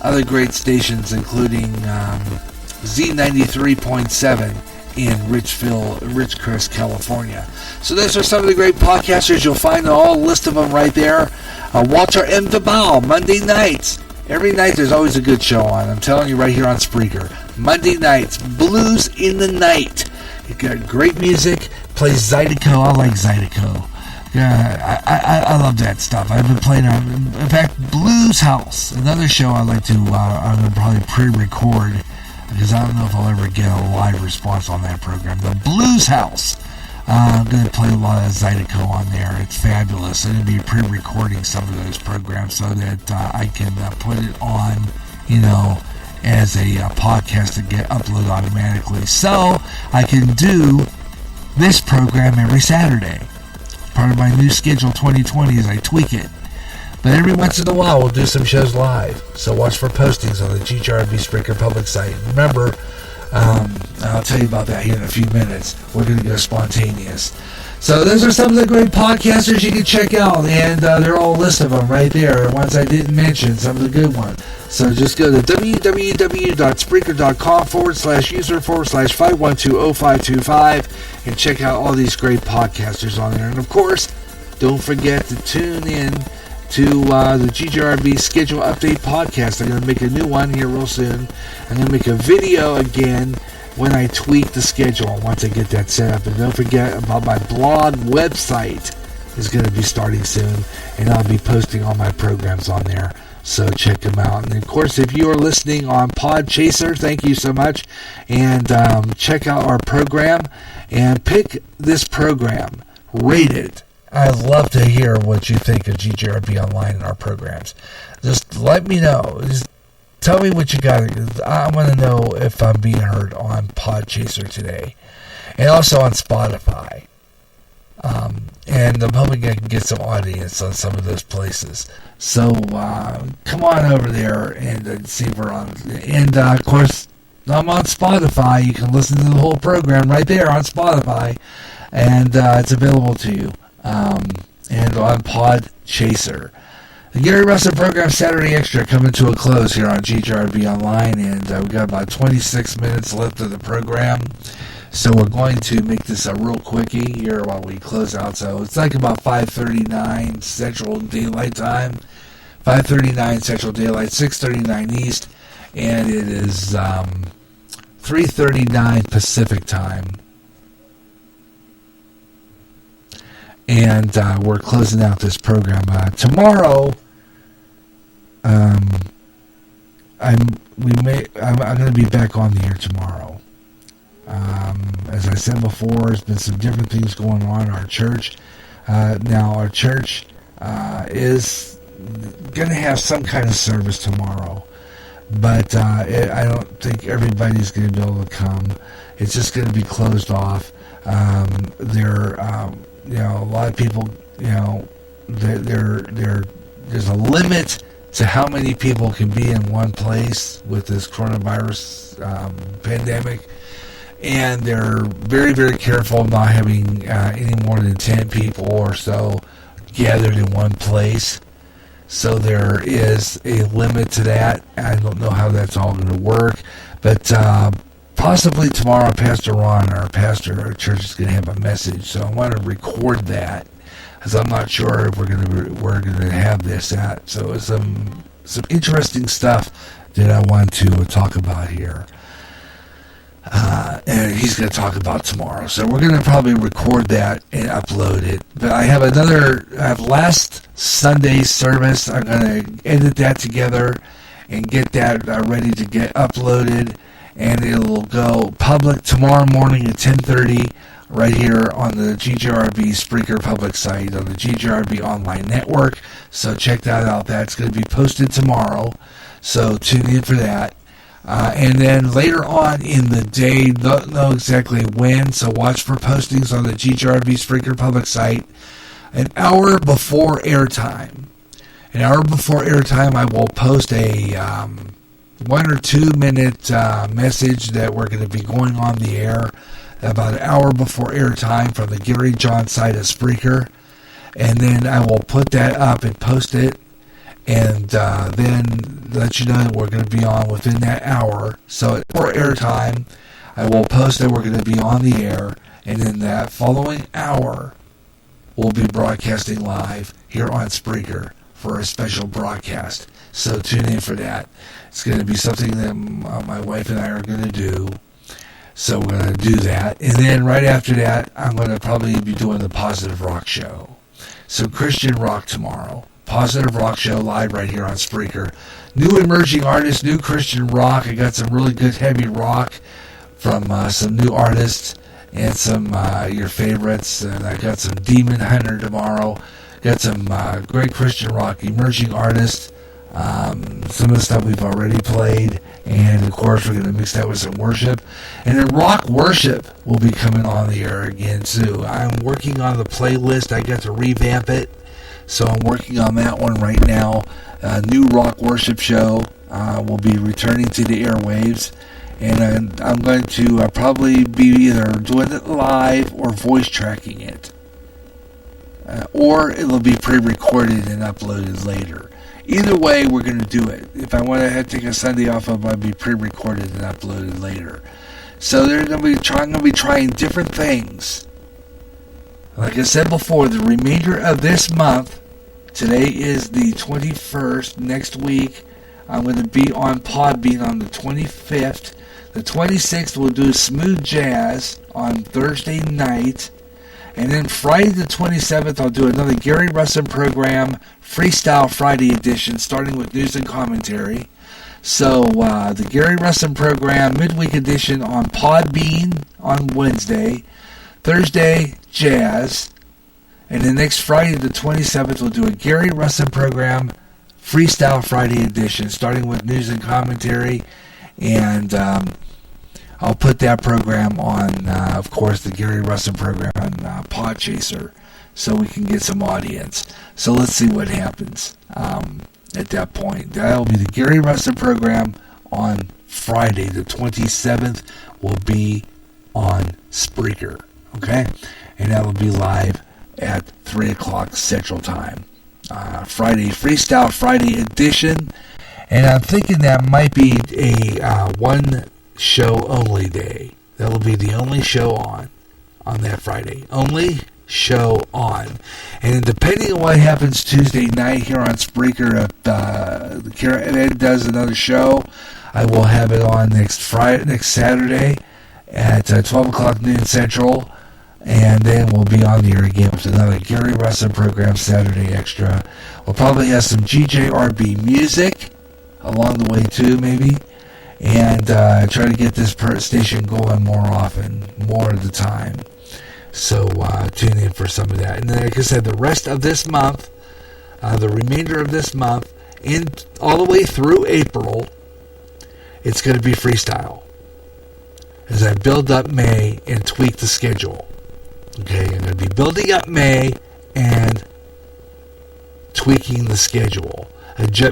other great stations, including Z93.7 in Ridgecrest, California. So those are some of the great podcasters. You'll find a whole list of them right there. Walter M. DeBal, Monday nights. Every night there's always a good show on. I'm telling you, right here on Spreaker. Monday nights, Blues in the Night. You got great music. Plays Zydeco. I like Zydeco. I love that stuff. I've been playing on, in fact, Blues House, another show I like to, I'm going to probably pre-record, because I don't know if I'll ever get a live response on that program. The Blues House. I'm going to play a lot of Zydeco on there. It's fabulous. I'm going to be pre-recording some of those programs so that I can put it on, as a podcast to get uploaded automatically. So I can do this program every Saturday. Part of my new schedule 2020 as I tweak it. But every once in a while, we'll do some shows live. So watch for postings on the GJRB Spreaker public site. Remember, I'll tell you about that here in a few minutes. We're going to go spontaneous. So those are some of the great podcasters you can check out, and they're all a list of them right there. Ones I didn't mention, some of the good ones. So just go to www.spreaker.com/user/5120525 and check out all these great podcasters on there. And of course, don't forget to tune in to the GJRB Schedule Update Podcast. I'm going to make a new one here real soon. I'm going to make a video again when I tweak the schedule once I get that set up. And don't forget about my blog website is going to be starting soon, and I'll be posting all my programs on there. So check them out. And of course, if you are listening on Podchaser, thank you so much. And check out our program and pick this program. Rate it. I'd love to hear what you think of GJRB Online and our programs. Just let me know. Just tell me what you got. I want to know if I'm being heard on Podchaser today. And also on Spotify. And I'm hoping I can get some audience on some of those places. So come on over there and see if we're on. And of course, I'm on Spotify. You can listen to the whole program right there on Spotify. And it's available to you. And on Podchaser. The Gary Russen program, Saturday Extra, coming to a close here on GJRB Online, and we've got about 26 minutes left of the program. So we're going to make this a real quickie here while we close out. So it's like about 5:39 Central Daylight Time, 5:39 Central Daylight, 6:39 East, and it is 3:39 Pacific Time. And we're closing out this program tomorrow. I'm going to be back on the air tomorrow. As I said before, there's been some different things going on in our church. Now our church is going to have some kind of service tomorrow, but I don't think everybody's going to be able to come. It's just going to be closed off. A lot of people, there's a limit to how many people can be in one place with this coronavirus pandemic, and they're very, very careful of not having any more than 10 people or so gathered in one place. So there is a limit to that. I don't know how that's all going to work, but possibly tomorrow, Pastor Ron, our pastor, our church, is going to have a message. So I want to record that, because I'm not sure if we're going to have this at. So it's some interesting stuff that I want to talk about here, and he's going to talk about tomorrow. So we're going to probably record that and upload it. But I have last Sunday's service. I'm going to edit that together and get that ready to get uploaded. And it'll go public tomorrow morning at 10:30 right here on the GJRB Spreaker public site on the GJRB Online Network. So check that out. That's going to be posted tomorrow. So tune in for that. And then later on in the day, don't know exactly when, so watch for postings on the GJRB Spreaker public site an hour before airtime. An hour before airtime, I will post a 1 or 2 minute message that we're going to be going on the air about an hour before airtime from the Gary John site of Spreaker, and then I will put that up and post it, and then let you know that we're going to be on within that hour. So for airtime, I will post that we're going to be on the air, and then that following hour, we'll be broadcasting live here on Spreaker for a special broadcast. So tune in for that. It's going to be something that my wife and I are going to do. So we're going to do that. And then right after that, I'm going to probably be doing the Positive Rock Show. So Christian rock tomorrow. Positive Rock Show live right here on Spreaker. New emerging artists, new Christian rock. I got some really good heavy rock from some new artists and some your favorites. And I got some Demon Hunter tomorrow. Got some great Christian rock emerging artists. Some of the stuff we've already played, and of course we're going to mix that with some worship, and then rock worship will be coming on the air again too. I'm working on the playlist. I got to revamp it, so I'm working on that one right now. New rock worship show will be returning to the airwaves, and I'm going to probably be either doing it live or voice tracking it. or it'll be pre-recorded and uploaded later. Either way, we're going to do it. If I want to take a Sunday off, it might be pre-recorded and uploaded later. So I'm going to be trying different things. Like I said before, the remainder of this month, today is the 21st. Next week, I'm going to be on Podbean on the 25th. The 26th, we'll do Smooth Jazz on Thursday night. And then Friday the 27th, I'll do another Gary Russen program, Freestyle Friday edition, starting with news and commentary. So the Gary Russen program, midweek edition on Podbean on Wednesday. Thursday, Jazz. And then next Friday the 27th, we'll do a Gary Russen program, Freestyle Friday edition, starting with news and commentary. And I'll put that program on, of course, the Gary Russen program on Podchaser, so we can get some audience. So let's see what happens at that point. That'll be the Gary Russen program on Friday, the 27th, will be on Spreaker, okay? And that will be live at 3 o'clock Central Time. Friday, Freestyle Friday edition. And I'm thinking that might be a one show only day. That'll be the only show on that Friday. Only show on. And then depending on what happens Tuesday night here on Spreaker, if Ed does another show, I will have it on next Saturday at 12 o'clock noon Central. And then we'll be on the air again with another Gary Russen program, Saturday Extra. We'll probably have some GJRB music along the way too, maybe. And try to get this station going more often, more of the time. So tune in for some of that. And then, like I said, the rest of this month, the remainder of this month, all the way through April, it's going to be freestyle. As I build up May and tweak the schedule. Okay, I'm going to be building up May and tweaking the schedule.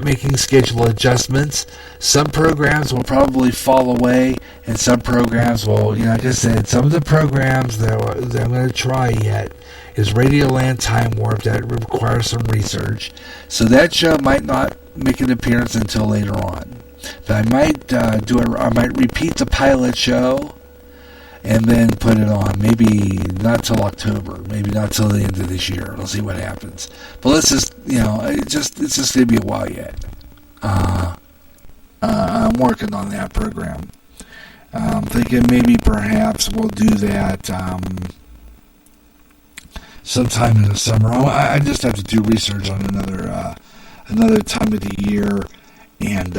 Making schedule adjustments. Some programs will probably fall away, and some programs will, like I said, some of the programs that I'm going to try yet is Radioland Time Warp. That requires some research. So that show might not make an appearance until later on. But I might I might repeat the pilot show and then put it on. Maybe not till October. Maybe not till the end of this year. We'll see what happens. But let's just, it's just going to be a while yet. I'm working on that program. I'm thinking maybe perhaps we'll do that sometime in the summer. I just have to do research on another time of the year and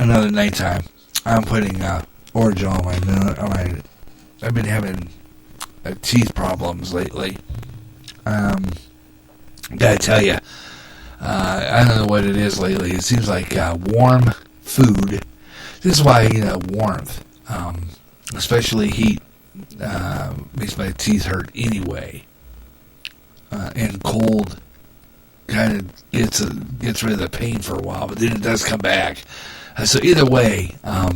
another nighttime. I'm putting Origin on my. I've been having teeth problems lately. Gotta tell you, I don't know what it is lately. It seems like warm food. This is why warmth, especially heat, makes my teeth hurt anyway. And cold kind of gets rid of the pain for a while, but then it does come back. So either way, I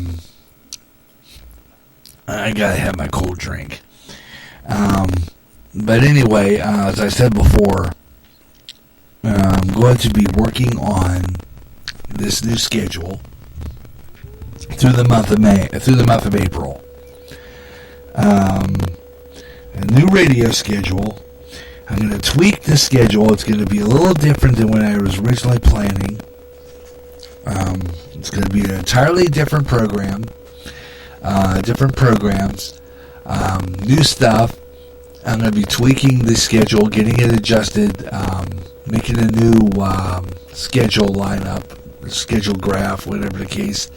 gotta have my cold drink. But anyway, as I said before, I'm going to be working on this new schedule through the month of April. A new radio schedule. I'm going to tweak the schedule. It's going to be a little different than when I was originally planning. It's going to be an entirely different program, different programs, new stuff. I'm going to be tweaking the schedule, getting it adjusted, making a new schedule lineup, schedule graph, whatever the case.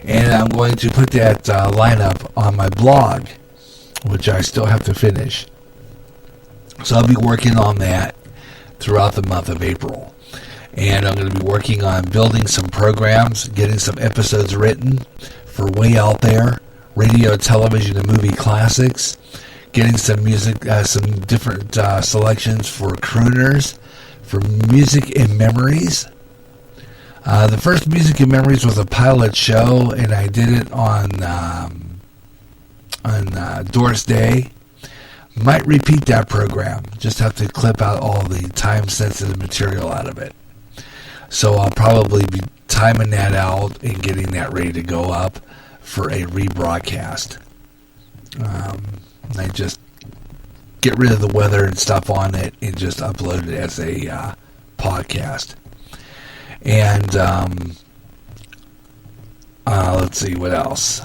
And I'm going to put that lineup on my blog, which I still have to finish. So I'll be working on that throughout the month of April. And I'm going to be working on building some programs, getting some episodes written for Way Out There, radio, television, and movie classics, getting some music, some different selections for crooners, for music and memories. The first Music and Memories was a pilot show, and I did it on Doris Day, Might repeat that program. Just have to clip out all the time-sensitive material out of it. So I'll probably be timing that out and getting that ready to go up for a rebroadcast. I just get rid of the weather and stuff on it and just upload it as a podcast. And let's see what else.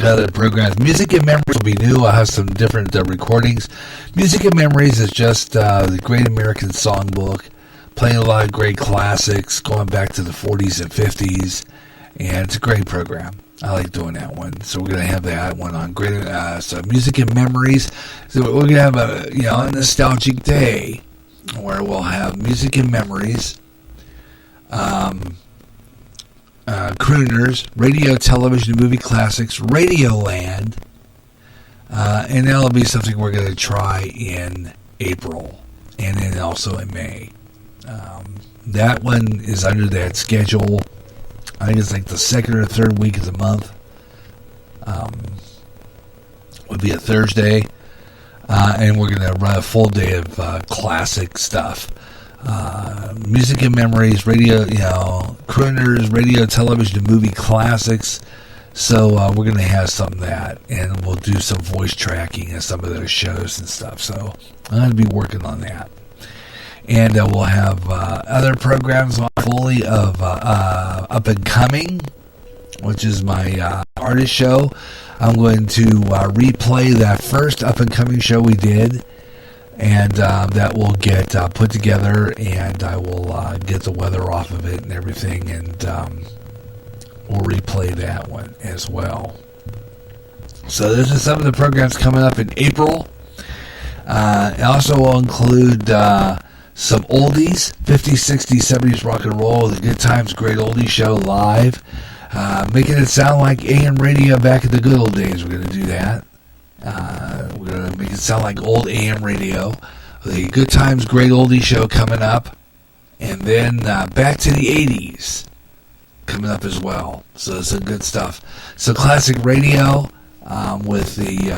Other programs. Music and Memories will be new. I'll have some different recordings. Music and Memories is just the Great American Songbook, playing a lot of great classics going back to the 40s and 50s, and it's a great program. I like doing that one. So we're going to have that one on great. So Music and Memories. So we're going to have a nostalgic day where we'll have Music and Memories, crooners, radio, television, movie classics, Radioland, and that'll be something we're going to try in April and then also in May. That one is under that schedule. I think it's like the second or third week of the month. Would be a Thursday, and we're going to run a full day of classic stuff. Music and Memories, radio, crooners, radio, television, movie classics. So we're going to have some of that, and we'll do some voice tracking in some of those shows and stuff. So I'm going to be working on that. And we'll have other programs on fully of Up and Coming, which is my artist show. I'm going to replay that first Up and Coming show we did. And that will get put together, and I will get the weather off of it and everything, and we'll replay that one as well. So those are some of the programs coming up in April. It also will include some oldies, 50s, 60s, 70s rock and roll, the Good Times Great Oldies Show live, making it sound like AM radio back in the good old days. We're going to do that. We're going to make it sound like old AM radio. The Good Times Great Oldie Show coming up. And then back to the 80s coming up as well. So some good stuff. So classic radio with the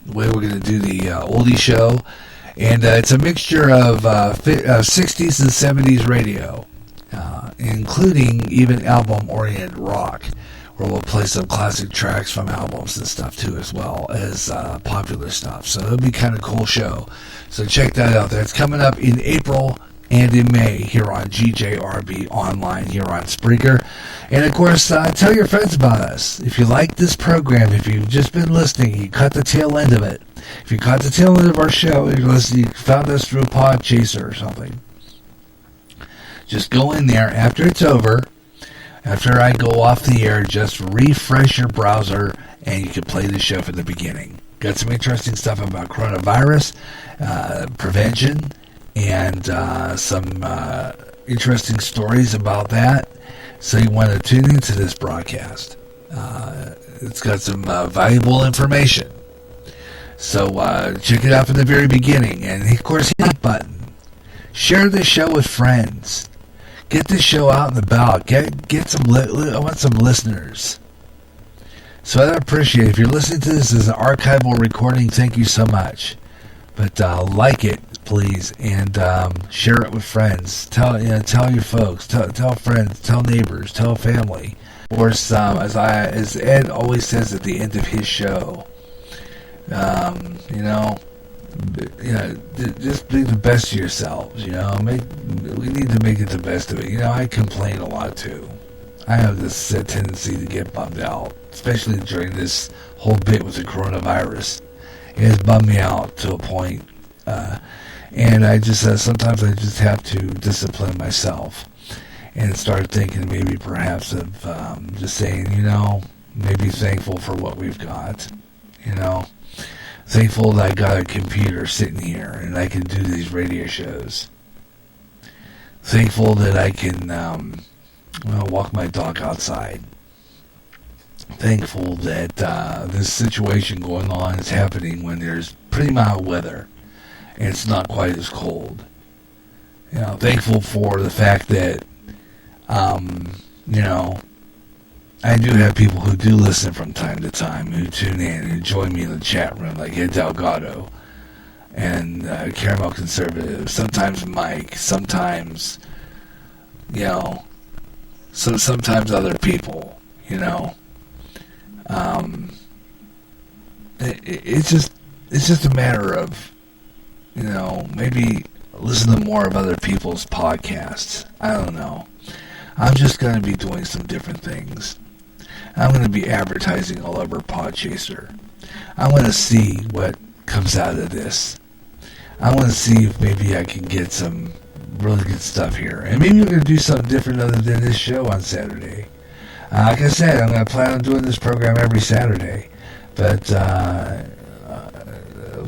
way we're going to do the oldie show. And it's a mixture of 60s and 70s radio, including even album-oriented rock, where we'll play some classic tracks from albums and stuff too, as well as popular stuff. So it'll be kind of cool show. So check that out there. It's coming up in April and in May here on GJRB Online here on Spreaker. And of course, tell your friends about us. If you like this program, if you've just been listening, you caught the tail end of it. If you caught the tail end of our show, you found us through Podchaser or something, just go in there after it's over. After I go off the air, just refresh your browser and you can play the show from the beginning. Got some interesting stuff about coronavirus, prevention, and some interesting stories about that. So you want to tune into this broadcast. It's got some valuable information. So check it out from the very beginning. And of course, hit that button. Share this show with friends. Get this show out and about. Get some. I want some listeners. So I'd appreciate it. If you're listening to this as an archival recording, thank you so much. But like it, please, and share it with friends. Tell your folks. Tell friends. Tell neighbors. Tell family. Or as Ed always says at the end of his show, just be the best of yourselves. We need to make it the best of it. I complain a lot too. I have this tendency to get bummed out, especially during this whole bit with the coronavirus. It has bummed me out to a point, and I just sometimes I just have to discipline myself and start thinking maybe perhaps of just saying, maybe thankful for what we've got, Thankful that I got a computer sitting here and I can do these radio shows. Thankful that I can walk my dog outside. Thankful that this situation going on is happening when there's pretty mild weather and it's not quite as cold. Thankful for the fact that, I do have people who do listen from time to time, who tune in and join me in the chat room, like Ed Delgado and Caramel Conservative. Sometimes Mike, sometimes, sometimes other people, It's just a matter of, maybe listen to more of other people's podcasts. I don't know. I'm just going to be doing some different things. I'm going to be advertising all over Podchaser. I want to see what comes out of this. I want to see if maybe I can get some really good stuff here. And maybe we're going to do something different other than this show on Saturday. Like I said, I'm going to plan on doing this program every Saturday. But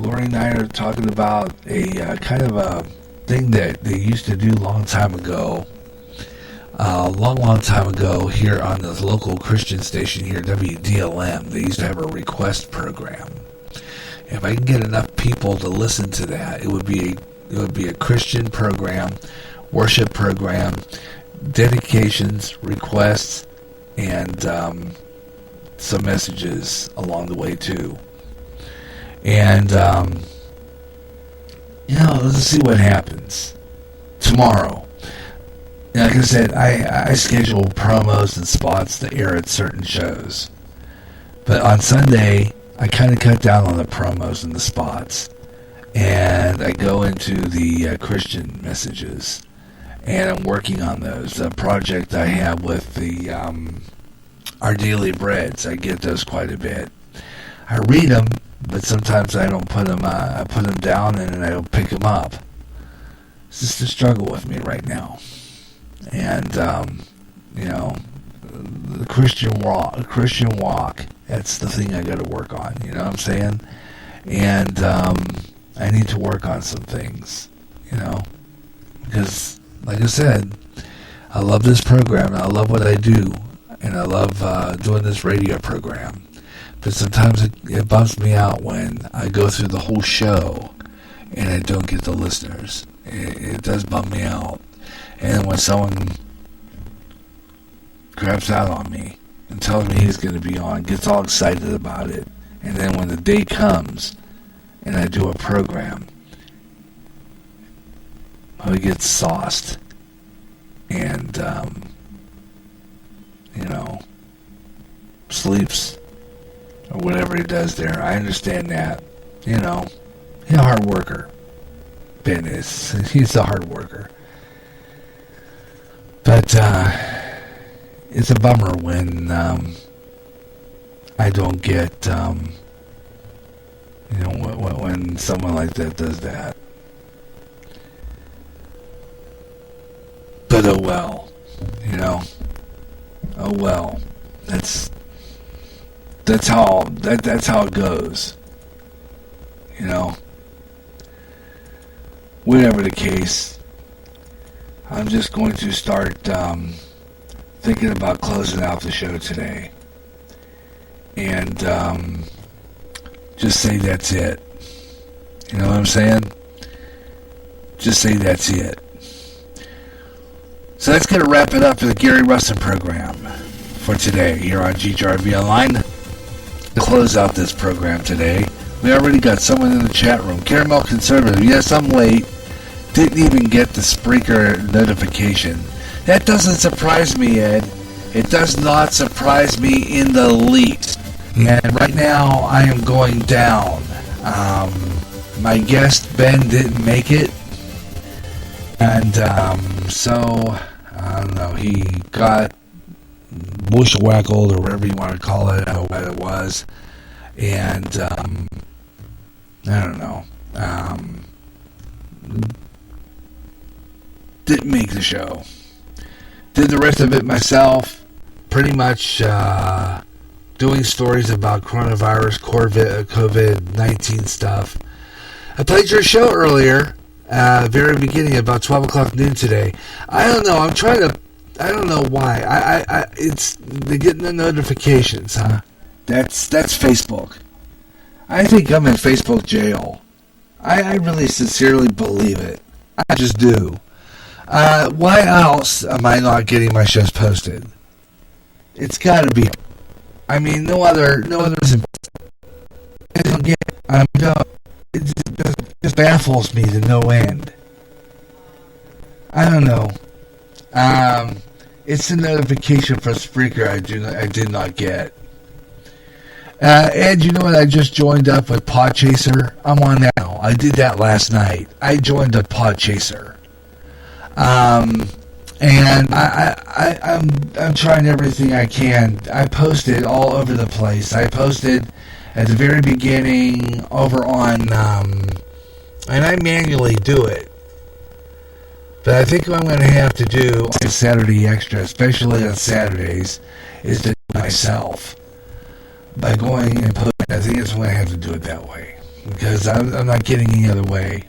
Lori and I are talking about a kind of a thing that they used to do a long time ago here on the local Christian station here, WDLM. They used to have a request program. If I can get enough people to listen to that, it would be a Christian program, worship program, dedications, requests, and some messages along the way too. And let's see what happens tomorrow. Like I said, I schedule promos and spots to air at certain shows. But on Sunday, I kind of cut down on the promos and the spots. And I go into the Christian messages. And I'm working on those. A project I have with the Our Daily Breads. I get those quite a bit. I read them, but sometimes I don't put them. I put them down and then I don't pick them up. It's just a struggle with me right now. And the Christian walk. That's the thing I got to work on. You know what I'm saying? And I need to work on some things. Because, like I said, I love this program and I love what I do, and I love doing this radio program. But sometimes it bums me out when I go through the whole show and I don't get the listeners. It does bum me out. And when someone grabs out on me and tells me he's going to be on, gets all excited about it, and then when the day comes and I do a program, he gets sauced and, sleeps or whatever he does there. I understand that. He's a hard worker. Ben is. He's a hard worker. But it's a bummer when I don't get, when someone like that does that. But oh well, oh well. That's how it goes. Whatever the case, I'm just going to start thinking about closing out the show today. And just say that's it. You know what I'm saying? Just say that's it. So that's going to wrap it up for the Gary Russen program for today here on GJRB Online. To close out this program today, we already got someone in the chat room. Caramel Conservative, yes, I'm late. Didn't even get the Spreaker notification. That doesn't surprise me, Ed. It does not surprise me in the least. And right now, I am going down. My guest, Ben, didn't make it. And so, I don't know, he got bushwhackled or whatever you want to call it, or what it was. And, I don't know. Didn't make the show. Did the rest of it myself. Pretty much doing stories about coronavirus, COVID-19 stuff. I played your show earlier, very beginning, about 12 o'clock noon today. I don't know. I'm trying to. I don't know why. It's they're getting the notifications, huh? That's Facebook. I think I'm in Facebook jail. I really sincerely believe it. I just do. Why else am I not getting my shows posted? It's got to be. I mean, no other reason. It just baffles me to no end. I don't know. It's a notification for Spreaker I did not get. Ed, you know what? I just joined up with Podchaser. I'm on that now. I did that last night. I joined a Podchaser. And I'm trying everything I can. I posted all over the place. I posted at the very beginning over on, and I manually do it. But I think what I'm going to have to do on Saturday Extra, especially on Saturdays, is to do it myself. By going and posting, I think it's when I have to do it that way. Because I'm not getting any other way.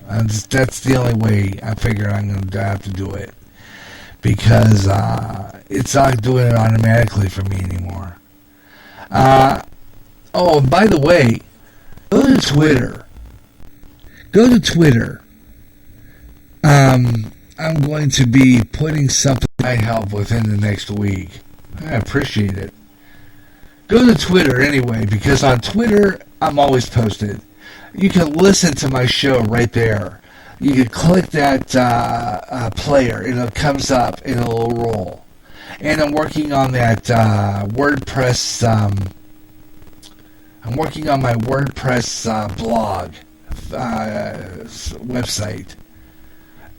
That's the only way I figure I'm going to have to do it. Because it's not doing it automatically for me anymore. Oh, and by the way, go to Twitter. I'm going to be putting something I help within the next week. I appreciate it. Go to Twitter anyway, because on Twitter, I'm always posted. You can listen to my show right there. You can click that player, and it comes up, and it'll roll. And I'm working on that WordPress. I'm working on my WordPress blog website.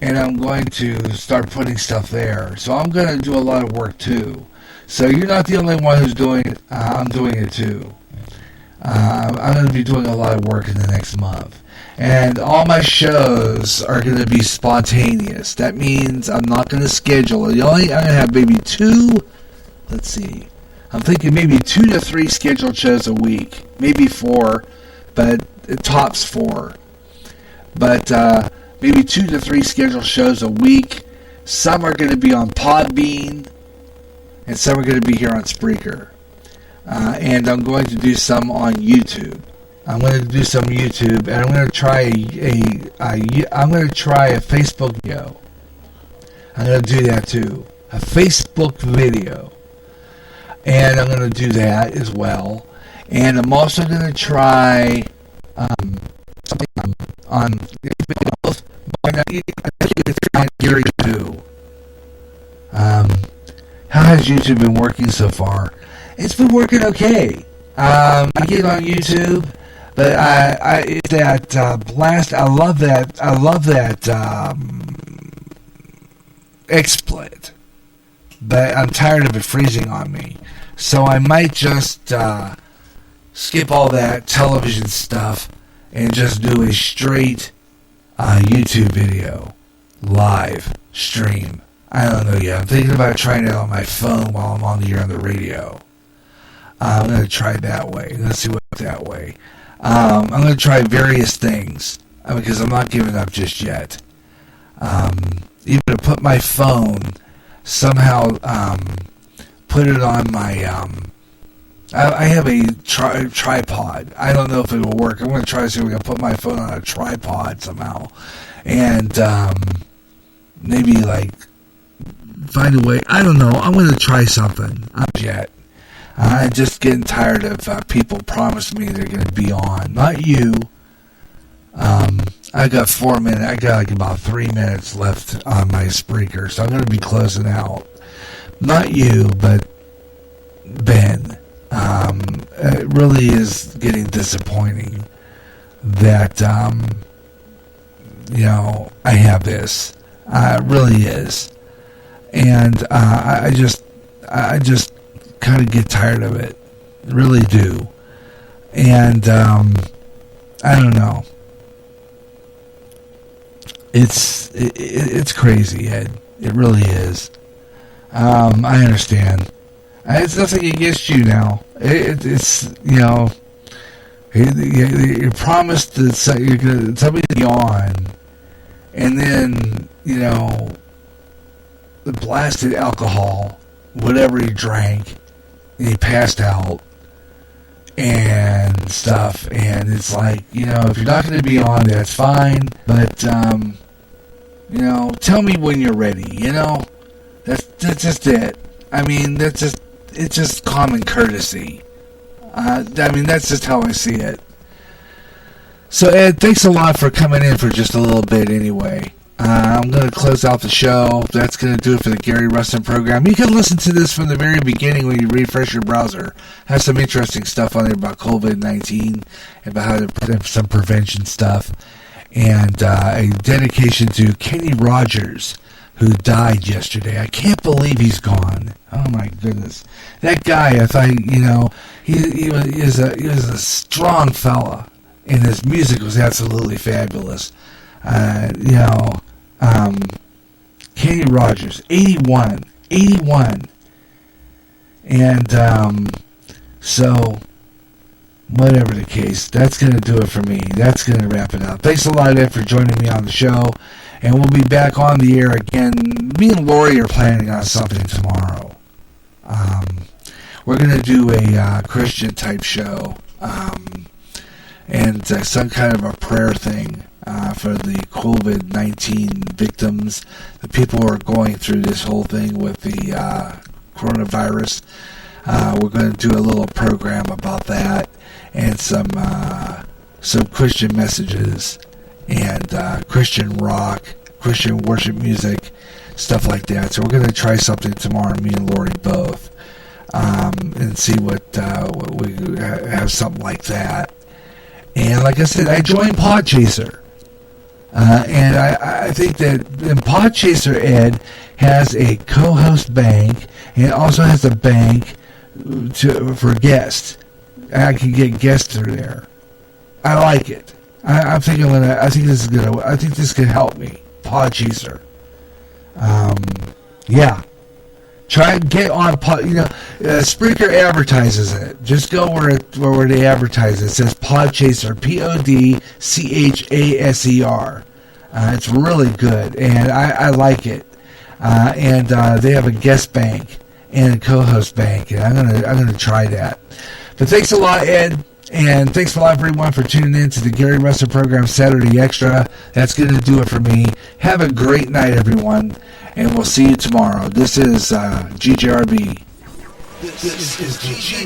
And I'm going to start putting stuff there. So I'm going to do a lot of work too. So you're not the only one who's doing it. I'm doing it too. I'm going to be doing a lot of work in the next month. And all my shows are going to be spontaneous. That means I'm not going to schedule it. I'm going to have maybe 2, let's see. I'm thinking maybe 2 to 3 scheduled shows a week. Maybe 4, but it tops 4. But, maybe 2 to 3 scheduled shows a week. Some are going to be on Podbean, and some are going to be here on Spreaker. And I'm going to do some on YouTube. I'm going to do some YouTube, and I'm going to try a Facebook video. I'm going to do that too, a Facebook video, and I'm going to do that as well. And I'm also going to try something on both. Gary too. How has YouTube been working so far? It's been working okay. I get on YouTube, but it's that blast. I love that XSplit, but I'm tired of it freezing on me. So I might just skip all that television stuff and just do a straight YouTube video, live stream. I don't know yet. I'm thinking about trying it on my phone while I'm on the air on the radio. I'm going to try it that way. I'm going to see what's that way. I'm going to try various things because I'm not giving up just yet. Even to put my phone, somehow put it on my... I have a tripod. I don't know if it will work. I'm going to try to see if we can put my phone on a tripod somehow. And maybe find a way. I don't know. I'm going to try something. I'm just getting tired of people promising me they're going to be on. Not you. I got 4 minutes. I got about 3 minutes left on my Spreaker, so I'm going to be closing out. Not you, but Ben. It really is getting disappointing that, I have this. It really is. And I just kind of get tired of it. Really do. And I don't know. It's crazy, Ed. It really is. I understand. It's nothing against you now. It's you promised that somebody to be on, and then the blasted alcohol, whatever he drank, and he passed out and stuff. And it's like, if you're not going to be on, that's fine. But tell me when you're ready. That's just it. I mean, it's just common courtesy. I mean, that's just how I see it. So, Ed, thanks a lot for coming in for just a little bit anyway. I'm going to close out the show. That's going to do it for the Gary Russen program. You can listen to this from the very beginning when you refresh your browser. Has some interesting stuff on there about COVID-19, about how to put in some prevention stuff, and a dedication to Kenny Rogers, who died yesterday. I can't believe he's gone. Oh my goodness, that guy! I thought, he was a strong fella, and his music was absolutely fabulous. Kenny Rogers, 81, and so whatever the case, that's going to do it for me. That's going to wrap it up. Thanks a lot, Ed, for joining me on the show, and we'll be back on the air again. Me and Lori are planning on something tomorrow. We're going to do a Christian type show, and some kind of a prayer thing for the COVID-19 victims, the people who are going through this whole thing with the coronavirus. We're going to do a little program about that, and some Christian messages, and Christian rock, Christian worship music, stuff like that. So we're going to try something tomorrow, me and Lori both, and see what we have, something like that. And like I said, I joined Podchaser. And I think that Podchaser, Ed, has a co-host bank, and it also has a bank for guests. I can get guests through there. I like it. I think this could help me. Podchaser. Yeah. Try and get on, Spreaker advertises it. Just go where they advertise it. It says Podchaser, Podchaser. It's really good, and I like it. And they have a guest bank and a co-host bank, and I'm gonna try that. But thanks a lot, Ed, and thanks a lot, everyone, for tuning in to the Gary Russen program, Saturday Extra. That's gonna do it for me. Have a great night, everyone. And we'll see you tomorrow. This is GJRB. This is GJRB.